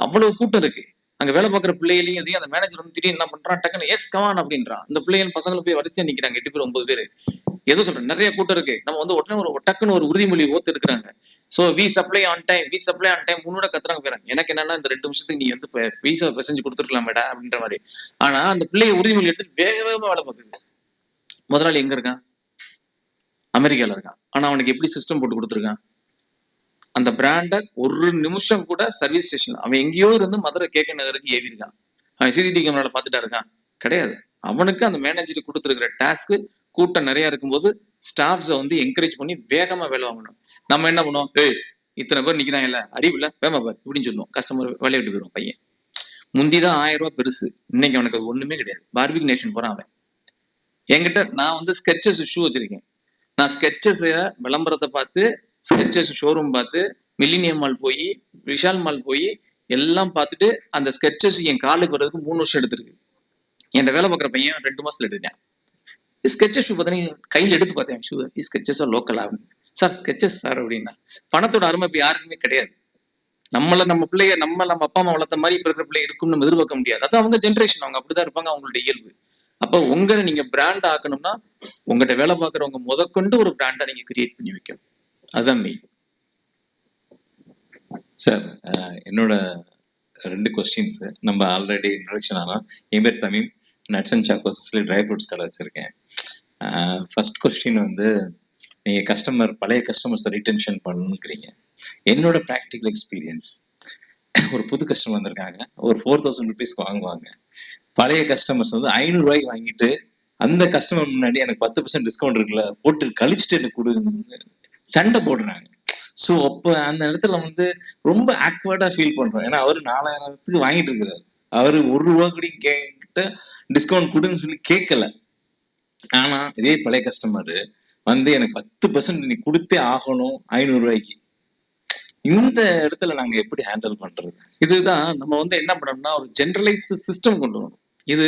அவ்வளவு கூட்டம் இருக்கு. அங்க வேலை பார்க்குற பிள்ளைகளையும் எதையும் அந்த மேனேஜர் வந்து திடீர்னு என்ன பண்றான், டக்குன்னு எஸ் கமான் அப்படின்றான். அந்த பிள்ளைகள் பசங்களை போய் வரிசையா நிக்கிறாங்க, 8 பேர் 9 பேர். ஏதோ சொல்றேன், நிறைய கூட்டம் இருக்கு. நம்ம வந்து உடனே டக்குன்னு ஒரு உறுதிமொழி ஓத்து இருக்கிறாங்க. So we supply on time, we supply on time முன்னோட கத்துறாங்க போயிறாங்க. எனக்கு என்னன்னா இந்த 2 நிமிஷத்துக்கு நீ வந்து வீசா செஞ்சு கொடுத்துருக்கலாம் மேடா அப்படின்ற மாதிரி. ஆனா அந்த பிள்ளைய உறுதிமொழி எடுத்துட்டு வேக வேகமா வேலை பார்க்குது. முதலாளி எங்க இருக்கான்? அமெரிக்கால இருக்கான். ஆனா அவனுக்கு எப்படி சிஸ்டம் போட்டு கொடுத்துருக்கான்? அந்த பிராண்ட ஒரு நிமிஷம் கூட சர்வீஸ் ஸ்டேஷன் அவன் எங்கேயோ இருந்து மதுரை கேக்க நகருக்கு ஏவி இருக்கான். அவன் சிசிடிவி கேமரால பாத்துட்டா இருக்கான்? கிடையாது. அவனுக்கு அந்த மேனேஜர் கொடுத்துருக்கிற டாஸ்க்கு கூட்டம் நிறைய இருக்கும்போது ஸ்டாஃப்ஸை வந்து என்கரேஜ் பண்ணி வேகமா வேலை வாங்கணும். நம்ம என்ன பண்ணுவோம், இத்தனை பேர் நிக்கிறாங்க இல்ல, அறிவு இல்ல, வேமா பார் இப்படின்னு சொல்லுவோம். கஸ்டமர் வேலையை விட்டு போயிடும். பையன் முந்திதான் 1000 ரூபாய் பெருசு, இன்னைக்கு அவனுக்கு அது ஒண்ணுமே கிடையாது. பார்பிக் நேஷன் போறான் அவன். என்கிட்ட நான் வந்து ஸ்கெச்சஸ் ஷூ வச்சிருக்கேன். நான் ஸ்கெச்சஸ் விளம்பரத்தை பார்த்து, ஸ்கெச்சஸ் ஷோரூம் பார்த்து, மில்லினியம் மால் போய், விஷால் மால் போய் எல்லாம் பார்த்துட்டு அந்த ஸ்கெச்சஸ் என் காலுக்கு வர்றதுக்கு 3 வருஷம் எடுத்திருக்கு. என் வேலை பார்க்குற பையன் 2 மாசத்துல எடுத்தேன். ஸ்கெச்சஸ் ஷூ பார்த்தீங்கன்னா கையில் எடுத்து பார்த்தேன். ஷூ ஸ்கெச்சஸா லோக்கல் ஆகும் சார், ஸ்கெச்சஸ் சார் அப்படின்னா. பணத்தோட அருமை இப்போ யாருக்குமே கிடையாது. நம்ம பிள்ளைய நம்ம அப்பா அம்மா வளர்த்த மாதிரி இப்போ இருக்கிற பிள்ளை இருக்கும்னு நம்ம எதிர்பார்க்க முடியாது. அது அவங்க ஜென்ரேஷன், அவங்க அப்படிதான் இருப்பாங்க, அவங்களுடைய இயல்பு. அப்போ உங்களை நீங்க பிராண்ட் ஆக்கணும்னா உங்கள்கிட்ட வேலை பார்க்குறவங்க முதற்கொண்டு ஒரு பிராண்டை நீங்க கிரியேட் பண்ணி வைக்கணும். அதுதான் மெயின். சார், என்னோட 2 கொஸ்டின்ஸ். நம்ம ஆல்ரெடி இன்ட்ரடக்ஷன் ஆனால் என் பேர் தமிழ், நட்ஸ் அண்ட் சாக்கோஸ்ல ட்ரை ஃப்ரூட்ஸ் கடை வச்சிருக்கேன். ஃபர்ஸ்ட் கொஸ்டின் வந்து, நீங்கள் பழைய கஸ்டமர்ஸை ரீடென்ஷன் பண்ணணுங்கிறீங்க. என்னோட ப்ராக்டிக்கல் எக்ஸ்பீரியன்ஸ், ஒரு புது கஸ்டமர் வந்திருக்காங்க, ஒரு 4000 ருபீஸ்க்கு வாங்குவாங்க. பழைய கஸ்டமர்ஸ் வந்து 500 ரூபாய்க்கு வாங்கிட்டு அந்த கஸ்டமர் முன்னாடி எனக்கு 10% டிஸ்கவுண்ட் இருக்குல்ல, போட்டு கழிச்சுட்டு எனக்கு கொடுங்க சண்டை போடுறாங்க. ஸோ அப்போ அந்த இடத்துல வந்து ரொம்ப ஆக்வர்டா ஃபீல் பண்றோம். ஏன்னா அவரு 4000க்கு வாங்கிட்டு இருக்கிறாரு, அவரு 1 ரூபா கூட கேட்ட டிஸ்கவுண்ட் கொடுன்னு சொல்லி கேட்கல. ஆனா இதே பழைய கஸ்டமர் வந்து எனக்கு 10% நீ கொடுத்தே ஆகணும் 500 ரூபாய்க்கு. இந்த இடத்துல நாங்க எப்படி ஹேண்டில் பண்றது? இதுதான் நம்ம வந்து என்ன பண்ணோம்னா ஒரு ஜென்ரலைஸ்டு சிஸ்டம் கொண்டு வரணும். இது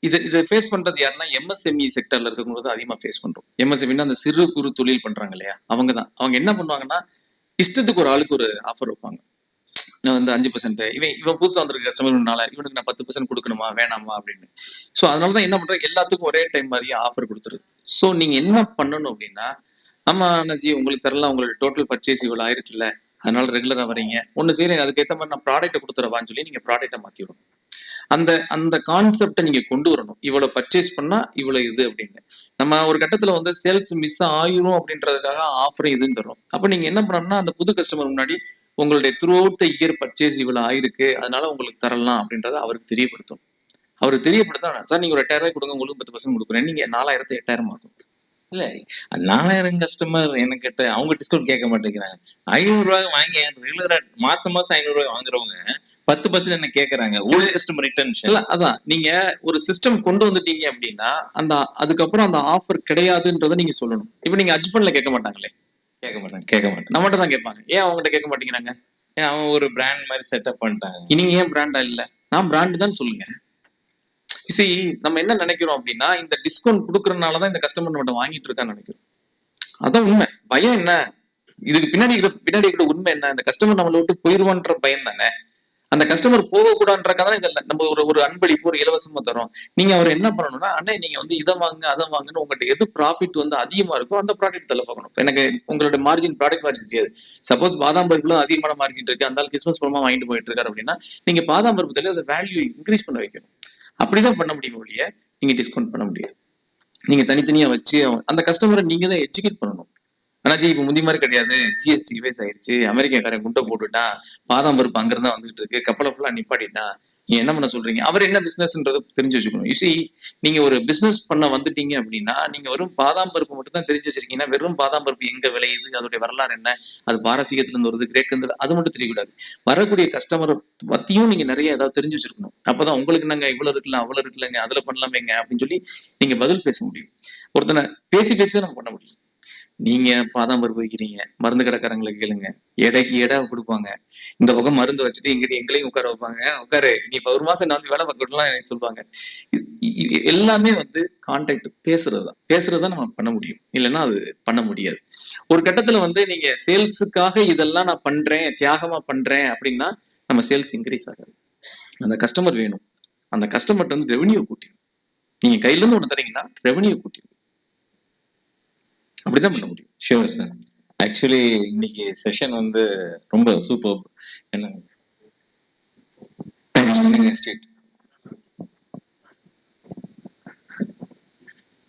இது இதை ஃபேஸ் பண்றது யாருன்னா எம்எஸ்எம்இ செக்டர்ல இருக்கவங்க அதிகமாக ஃபேஸ் பண்றோம். எம்எஸ்எம்இன்னா அந்த சிறு குறு தொழில் பண்றாங்க இல்லையா, அவங்க தான். அவங்க என்ன பண்ணுவாங்கன்னா இஷ்டத்துக்கு ஒரு ஆளுக்கு ஒரு ஆஃபர் வைப்பாங்க. நான் வந்து 5%, இவன் புதுசாக வந்திருக்க கஸ்டமர் 4000, இவனுக்கு நான் 10% கொடுக்கணுமா வேணாமா அப்படின்னு. ஸோ அதனால தான் என்ன பண்றேன், எல்லாத்துக்கும் ஒரே டைம் மாதிரியே ஆஃபர் கொடுத்துருது. ஸோ நீங்க என்ன பண்ணணும் அப்படின்னா, ஆமா அண்ணாஜி உங்களுக்கு தரலாம், உங்களோட டோட்டல் பர்ச்சேஸ் இவ்வளோ ஆயிருக்குல்ல, அதனால ரெகுலரா வரீங்க, ஒன்று செய்யறேன் அதுக்கேற்ற மாதிரி நான் ப்ராடக்ட்டை கொடுத்துறவான்னு சொல்லி நீங்க ப்ராடக்ட்டை மாற்றி விடணும். அந்த அந்த கான்செப்டை நீங்க கொண்டு வரணும். இவ்வளவு பர்ச்சேஸ் பண்ணா இவ்வளவு இது அப்படின்னு. நம்ம ஒரு கட்டத்துல வந்து சேல்ஸ் மிஸ் ஆயிரும் அப்படின்றதுக்காக ஆஃபர் இதுன்னு தரும். அப்ப நீங்க என்ன பண்ணணும்னா அந்த புது கஸ்டமர் முன்னாடி உங்களுடைய through out the year purchase இவ்வளவு ஆயிருக்கு, அதனால உங்களுக்கு தரலாம் அப்படின்றத அவருக்கு தெரியப்படுத்தும். அவருக்கு தெரியப்படுத்த சார் நீங்க ஒரு 8000 கொடுங்க, உங்களுக்கு 10% கொடுக்குறேன், நீங்க 4000 8000 ஆகும். இல்ல 4000 கஸ்டமர் என்கிட்ட அவங்க டிஸ்கவுண்ட் கேட்க மாட்டேங்கிறாங்க. 500 ரூபாய் வாங்கி ரெகுலரா மாசம் 500 ரூபாய் வாங்குறவங்க 10% என்ன கேட்கறாங்க. ஓல்டு கஸ்டமர் ரிட்டன்ஷன் இல்ல அதான் நீங்க ஒரு சிஸ்டம் கொண்டு வந்துட்டீங்க அப்படின்னா அந்த அதுக்கப்புறம் அந்த ஆஃபர் கிடையாதுன்றதை நீங்க சொல்லணும். இப்ப நீங்க அட்ஜஸ்ட்மெண்ட்ல கேட்க மாட்டாங்களே, கேட்க மாட்டாங்க. நம்மகிட்ட தான் கேட்பாங்க. ஏன் அவங்ககிட்ட கேட்க மாட்டேங்கிறாங்க? ஏன்னா அவங்க ஒரு பிராண்ட் மாதிரி செட்டப் பண்ணிட்டாங்க. நீங்க ஏன் பிராண்டா இல்ல? நான் பிராண்ட் தான் சொல்லுங்க. See, நம்ம என்ன நினைக்கிறோம் அப்படின்னா இந்த டிஸ்கவுண்ட் கொடுக்கறதுனாலதான் இந்த கஸ்டமர் நம்மகிட்ட வாங்கிட்டு இருக்கான்னு நினைக்கிறோம். அதான் உண்மை. பயம் என்ன, இதுக்கு பின்னாடி இருக்கிற உண்மை என்ன, இந்த கஸ்டமர் நம்மளை விட்டு போயிருவான்ற பயம் தானே. அந்த கஸ்டமர் போகக்கூடாதுன்றக்காக தான் நம்ம ஒரு அன்பளிப்பு ஒரு இலவசமா தரோம். நீங்க அவர் என்ன பண்ணணும்னா, அண்ணே நீங்க வந்து இதை வாங்க அதை வாங்கன்னு உங்கள்கிட்ட எது ப்ராஃபிட் வந்து அதிகமா இருக்கோ அந்த ப்ராடக்ட் தள்ள பார்க்கணும். எனக்கு உங்களோட மார்ஜின் ப்ராடக்ட் மார்ஜின் தெரியாது. சப்போஸ் பாதாம் பருப்புல அதிகமான மார்ஜின் இருக்கு, அந்த கிறிஸ்மஸ் பழமா வாங்கிட்டு போயிட்டு இருக்காரு அப்படின்னா நீங்க பாதாம் பருப்பு தள்ளி அதை வேல்யூ இன்க்ரீஸ் பண்ண வைக்கணும். அப்படிதான் பண்ண முடியும் ஒழிய நீங்க டிஸ்கவுண்ட் பண்ண முடியாது. நீங்க தனித்தனியா வச்சு அந்த கஸ்டமரை நீங்க தான் எஜுகேட் பண்ணணும். ஆனாச்சி இப்ப முந்தி மாதிரி கிடையாது, ஜிஎஸ்டி ரிவைஸ் ஆயிடுச்சு, அமெரிக்காக்காரன் குண்டை போட்டுட்டான், பாதாம் பருப்பு அங்கிருந்தா வந்துகிட்டு இருக்கு, கப்பலை ஃபுல்லா நிப்பாட்டிட்டான், நீங்க என்ன பண்ண சொல்றீங்க? அவர் என்ன பிசினஸ்ன்றதை தெரிஞ்சு வச்சுக்கணும். யூசி நீங்க ஒரு பிசினஸ் பண்ண வந்துட்டீங்க அப்படின்னா நீங்க வெறும் பாதாம் பருப்பு மட்டும் தான் தெரிஞ்சு வச்சிருக்கீங்கன்னா, வெறும் பாதாம் பருப்பு எங்க விளையுது, அதோடைய வரலாறு என்ன, அது பாரசீகத்துல இருந்து வருது, கிரேக்கு அது மட்டும் தெரியக்கூடாது. வரக்கூடிய கஸ்டமர் பத்தியும் நீங்க நிறைய ஏதாவது தெரிஞ்சு வச்சிருக்கணும். அப்பதான் உங்களுக்கு நாங்க இவ்வளவு இருக்குல்ல அவ்வளவு இருக்குல்லங்க அதுல பண்ணலாமேங்க அப்படின்னு சொல்லி நீங்க பதில் பேச முடியும். ஒருத்தனை பேசி நம்ம பண்ண முடியும். நீங்க பாதாம் பருப்பு வைக்கிறீங்க, மருந்து கடைக்காரங்களை கேளுங்க, எடைக்கு எடை கொடுப்பாங்க. இந்த பக்கம் மருந்து வச்சுட்டு இங்கிட்டு எங்களையும் உட்கார வைப்பாங்க, உட்காரு நீ இப்ப 1 மாசம் நான் வேலை பார்க்கலாம் எனக்கு சொல்லுவாங்க. எல்லாமே வந்து கான்டாக்ட் பேசுறதுதான் நம்ம பண்ண முடியும், இல்லைன்னா அது பண்ண முடியாது. ஒரு கட்டத்துல வந்து நீங்க சேல்ஸுக்காக இதெல்லாம் நான் பண்றேன் தியாகமா பண்றேன் அப்படின்னா நம்ம சேல்ஸ் இன்க்ரீஸ் ஆகாது. அந்த கஸ்டமர் வேணும், அந்த கஸ்டமர்ட்ட வந்து ரெவன்யூ கூட்டிடும். நீங்க கையில இருந்து ஒண்ணு தரீங்கன்னா ரெவன்யூ கூட்டிடும். அப்படிதான் பண்ண முடியும். Sure sir. ஆக்சுவலி இன்னைக்கு செஷன் வந்து ரொம்ப சூப்பர். என்ன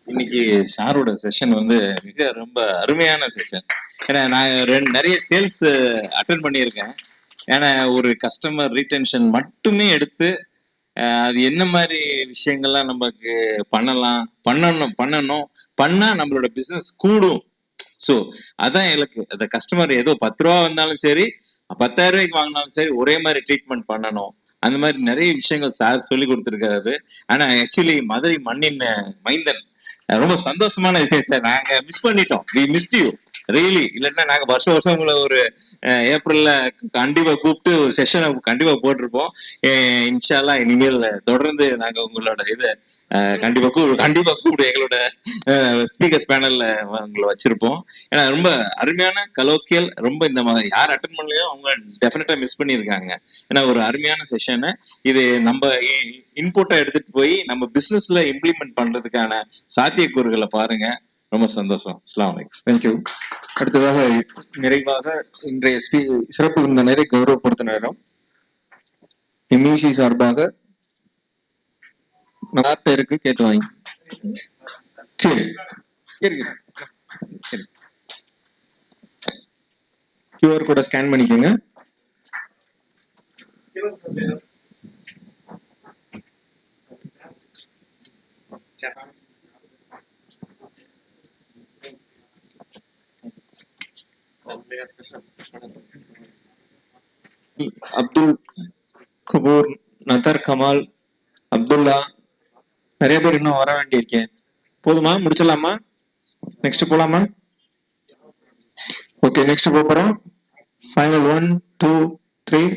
இன்னைக்கு சாரோட செஷன் வந்து ரொம்ப அருமையான செஷன். ஏன்னா நான் நிறைய சேல்ஸ் அட்டன் பண்ணியிருக்கேன். ஏன்னா ஒரு கஸ்டமர் ரீடென்ஷன் மட்டுமே எடுத்து அது என்ன மாதிரி விஷயங்கள்லாம் நமக்கு பண்ணணும் பண்ணா நம்மளோட பிசினஸ் கூடும். ஸோ அதான் எனக்கு அந்த கஸ்டமர் ஏதோ 10 ரூபா வந்தாலும் சரி 10,000 ரூபாய்க்கு வாங்கினாலும் சரி ஒரே மாதிரி ட்ரீட்மெண்ட் பண்ணணும். அந்த மாதிரி நிறைய விஷயங்கள் சார் சொல்லி கொடுத்துருக்காரு. ஆனா ஆக்சுவலி மதுரை மண்ணின் மைந்தன் ரொம்ப சந்தோஷமான விஷயம் சார். நாங்க மிஸ் பண்ணிட்டோம். We missed you really. இல்லைன்னா நாங்க வருஷம் உங்களை ஒரு ஏப்ரல்ல கண்டிப்பா கூப்பிட்டு ஒரு செஷனை கண்டிப்பா போட்டிருப்போம். இன்ஷால்லா இனிமேல் தொடர்ந்து நாங்க உங்களோட இதை கண்டிப்பா கூப்பிடு எங்களோட ஸ்பீக்கர்ஸ் பேனல்ல உங்களை வச்சிருப்போம். ஏன்னா ரொம்ப அருமையான கலோக்கியல். ரொம்ப இந்த மாதிரி யார் அட்டன் பண்ணலையோ அவங்க டெஃபினட்டா மிஸ் பண்ணியிருக்காங்க. ஏன்னா ஒரு அருமையான செஷனு இது. நம்ம இன்புட்டா எடுத்துட்டு போய் நம்ம பிசினஸ்ல இம்ப்ளிமெண்ட் பண்றதுக்கான சாத்தியக்கூறுகளை பாருங்க. ரொம்ப சந்தோஷம். அஸ்ஸலாமு அலைக்கும். தேங்க்யூ. அடுத்ததாக நிறைவாக இன்றைய சிறப்பு விருந்தினரை கௌரவப்படுத்த நேரம். எம்இசி சார்பாக பேருக்கு கேட்டு வாங்கி சரி QR கோட ஸ்கேன் பண்ணிக்கோங்க. அப்துல் கபூர், நதர் கமால், அப்துல்லா, நிறைய பேர் இன்னும் வர வேண்டியிருக்கேன். போதுமா? முடிச்சிடலாமா? நெக்ஸ்ட் போலாமா? ஓகே, நெக்ஸ்ட் போறோம். ஃபைனல் 1 2 3.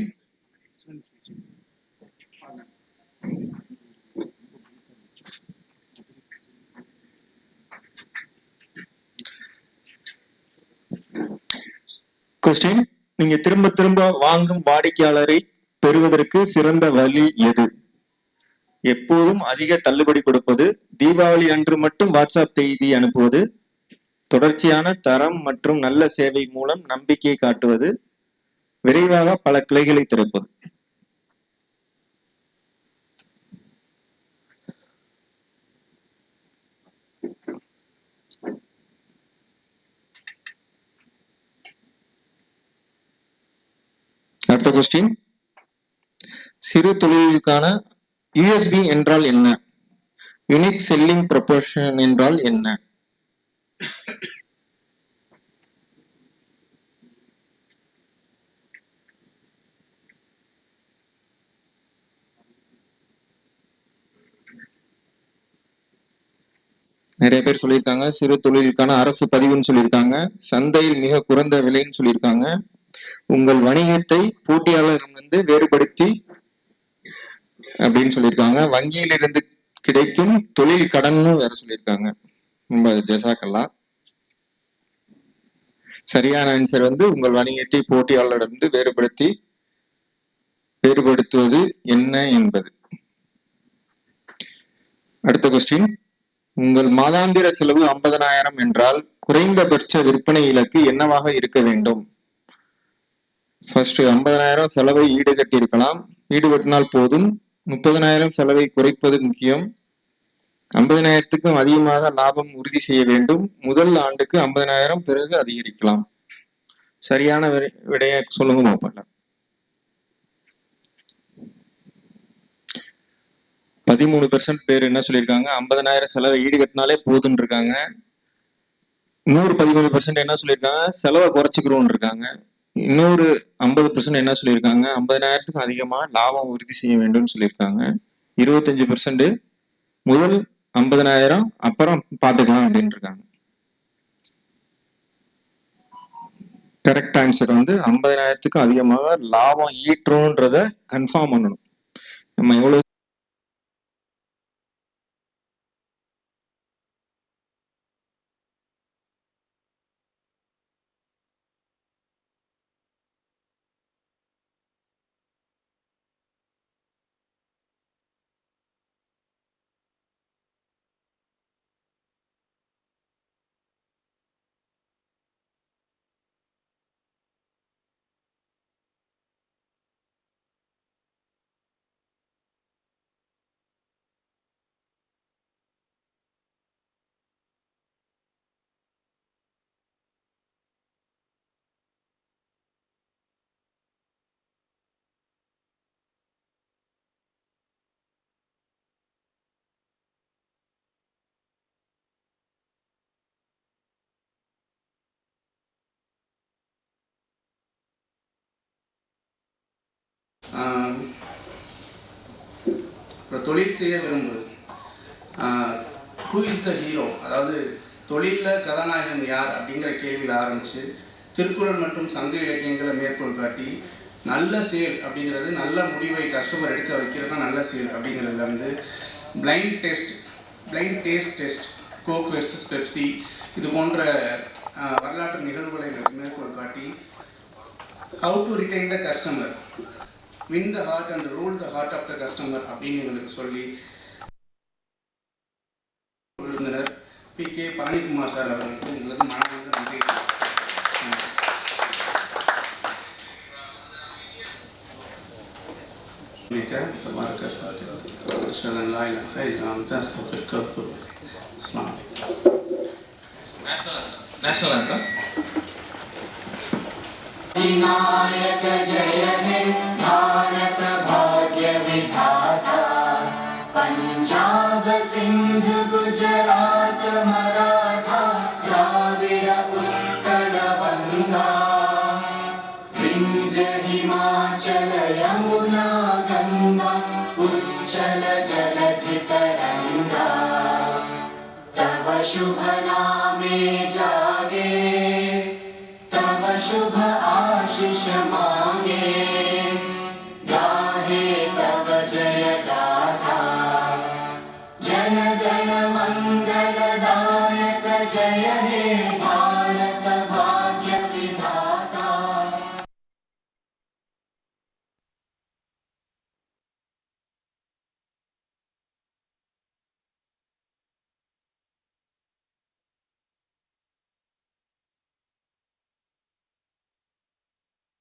கொஸ்டின்: நீங்க திரும்ப திரும்ப வாங்கும் வாடிக்கையாளரை பெறுவதற்கு சிறந்த வழி எது? எப்போதும் அதிக தள்ளுபடி கொடுப்பது, தீபாவளி அன்று மட்டும் வாட்ஸ்அப் செய்தி அனுப்புவது, தொடர்ச்சியான தரம் மற்றும் நல்ல சேவை மூலம் நம்பிக்கை காட்டுவது, விரைவாக பல கிளைகளை திறப்பது. அடுத்த கொஸ்டின்: சிறு தொழிலுக்கான யூஎஸ்பி என்றால் என்ன? யூனிக் செல்லிங் ப்ரொபோர்ஷன் என்றால் என்ன? நிறைய பேர் சொல்லியிருக்காங்க. சிறு தொழிலுக்கான அரசு பதிவுன்னு சொல்லியிருக்காங்க. சந்தையில் மிக குறைந்த விலைன்னு சொல்லியிருக்காங்க. உங்கள் வணிகத்தை போட்டியாளரிடமிருந்து வேறுபடுத்தி அப்படின்னு சொல்லியிருக்காங்க. வங்கியில் இருந்து கிடைக்கும் தொழில் கடன்னு வேற சொல்லியிருக்காங்க. ரொம்ப ஜசாக்கல்லா. சரியான ஆன்சர் வந்து உங்கள் வணிகத்தை போட்டியாளரிடமிருந்து வேறுபடுத்துவது என்ன என்பது. அடுத்த கொஸ்டின்: உங்கள் மாதாந்திர செலவு 50,000 என்றால் குறைந்தபட்ச விற்பனை இலக்கு என்னவாக இருக்க வேண்டும்? ஃபர்ஸ்ட் 50,000 செலவை ஈடுகட்டி இருக்கலாம். ஈடுகட்டினால் போதும். 30,000 செலவை குறைப்பது முக்கியம். 50,000க்கும் அதிகமாக லாபம் உறுதி செய்ய வேண்டும். முதல் ஆண்டுக்கு 50,000, பிறகு அதிகரிக்கலாம். சரியான விடைய சொல்லுங்க மாப்பல்ல. 13% பேர் என்ன சொல்லியிருக்காங்க? 50,000 செலவை ஈடுகட்டினாலே போதுன்னு இருக்காங்க. 13% என்ன சொல்லியிருக்காங்க? செலவை குறைச்சிக்கிறோம்னு இருக்காங்க. 50% என்ன சொல்லியிருக்காங்க? 50,000க்கும் அதிகமா லாபம் உறுதி செய்ய வேண்டும் சொல்லியிருக்காங்க. 25% முதல் 50,000 அப்புறம் பார்த்துக்கலாம் அப்படின்னு இருக்காங்க. கரெக்ட் ஆன்சர் வந்து 50,000க்கும் அதிகமாக லாபம் ஈட்டுறோன்றத கன்ஃபார்ம் பண்ணணும். நம்ம எவ்வளவு தொழில் செய்ய விரும்புவது, ஹூ இஸ் த ஹீரோ, அதாவது தொழிலில் கதாநாயகன் யார் அப்படிங்கிற கேள்வியில் ஆரம்பித்து திருக்குறள் மற்றும் சங்க இலக்கியங்களை மேற்கோள் காட்டி நல்ல சேல் அப்படிங்கிறது நல்ல முடிவை கஸ்டமர் எடுக்க வைக்கிறது தான் நல்ல சேல் அப்படிங்கிறதுல வந்து blind taste test, Coke versus Pepsi, இது போன்ற வரலாற்று நிகழ்வுகளை மேற்கோள் காட்டி how to retain the customer, win the heart and rule the heart of the customer அப்படின்னு எங்களுக்கு சொல்லி விருந்தினர் PK பழனிக்குமார் சார் அவர்களுக்கு எங்களது மனமார்ந்த நன்றி. تبارك اسمك أشهد أن لا إله إلا أنت أستغفرك وأتوب إليك. السلام عليكم. National anthem. विनायक जय हे भारत सिंध गुजरात मराठा द्राविड उत्कल बंगा विंध्य हिमाचल यमुना गंगा उच्चल जलधि तरंगा तव शुभ नामे जागे तव शुभ आशीष मांगे गाहे तव जय गाथा जन गण मंगलदायक जय हे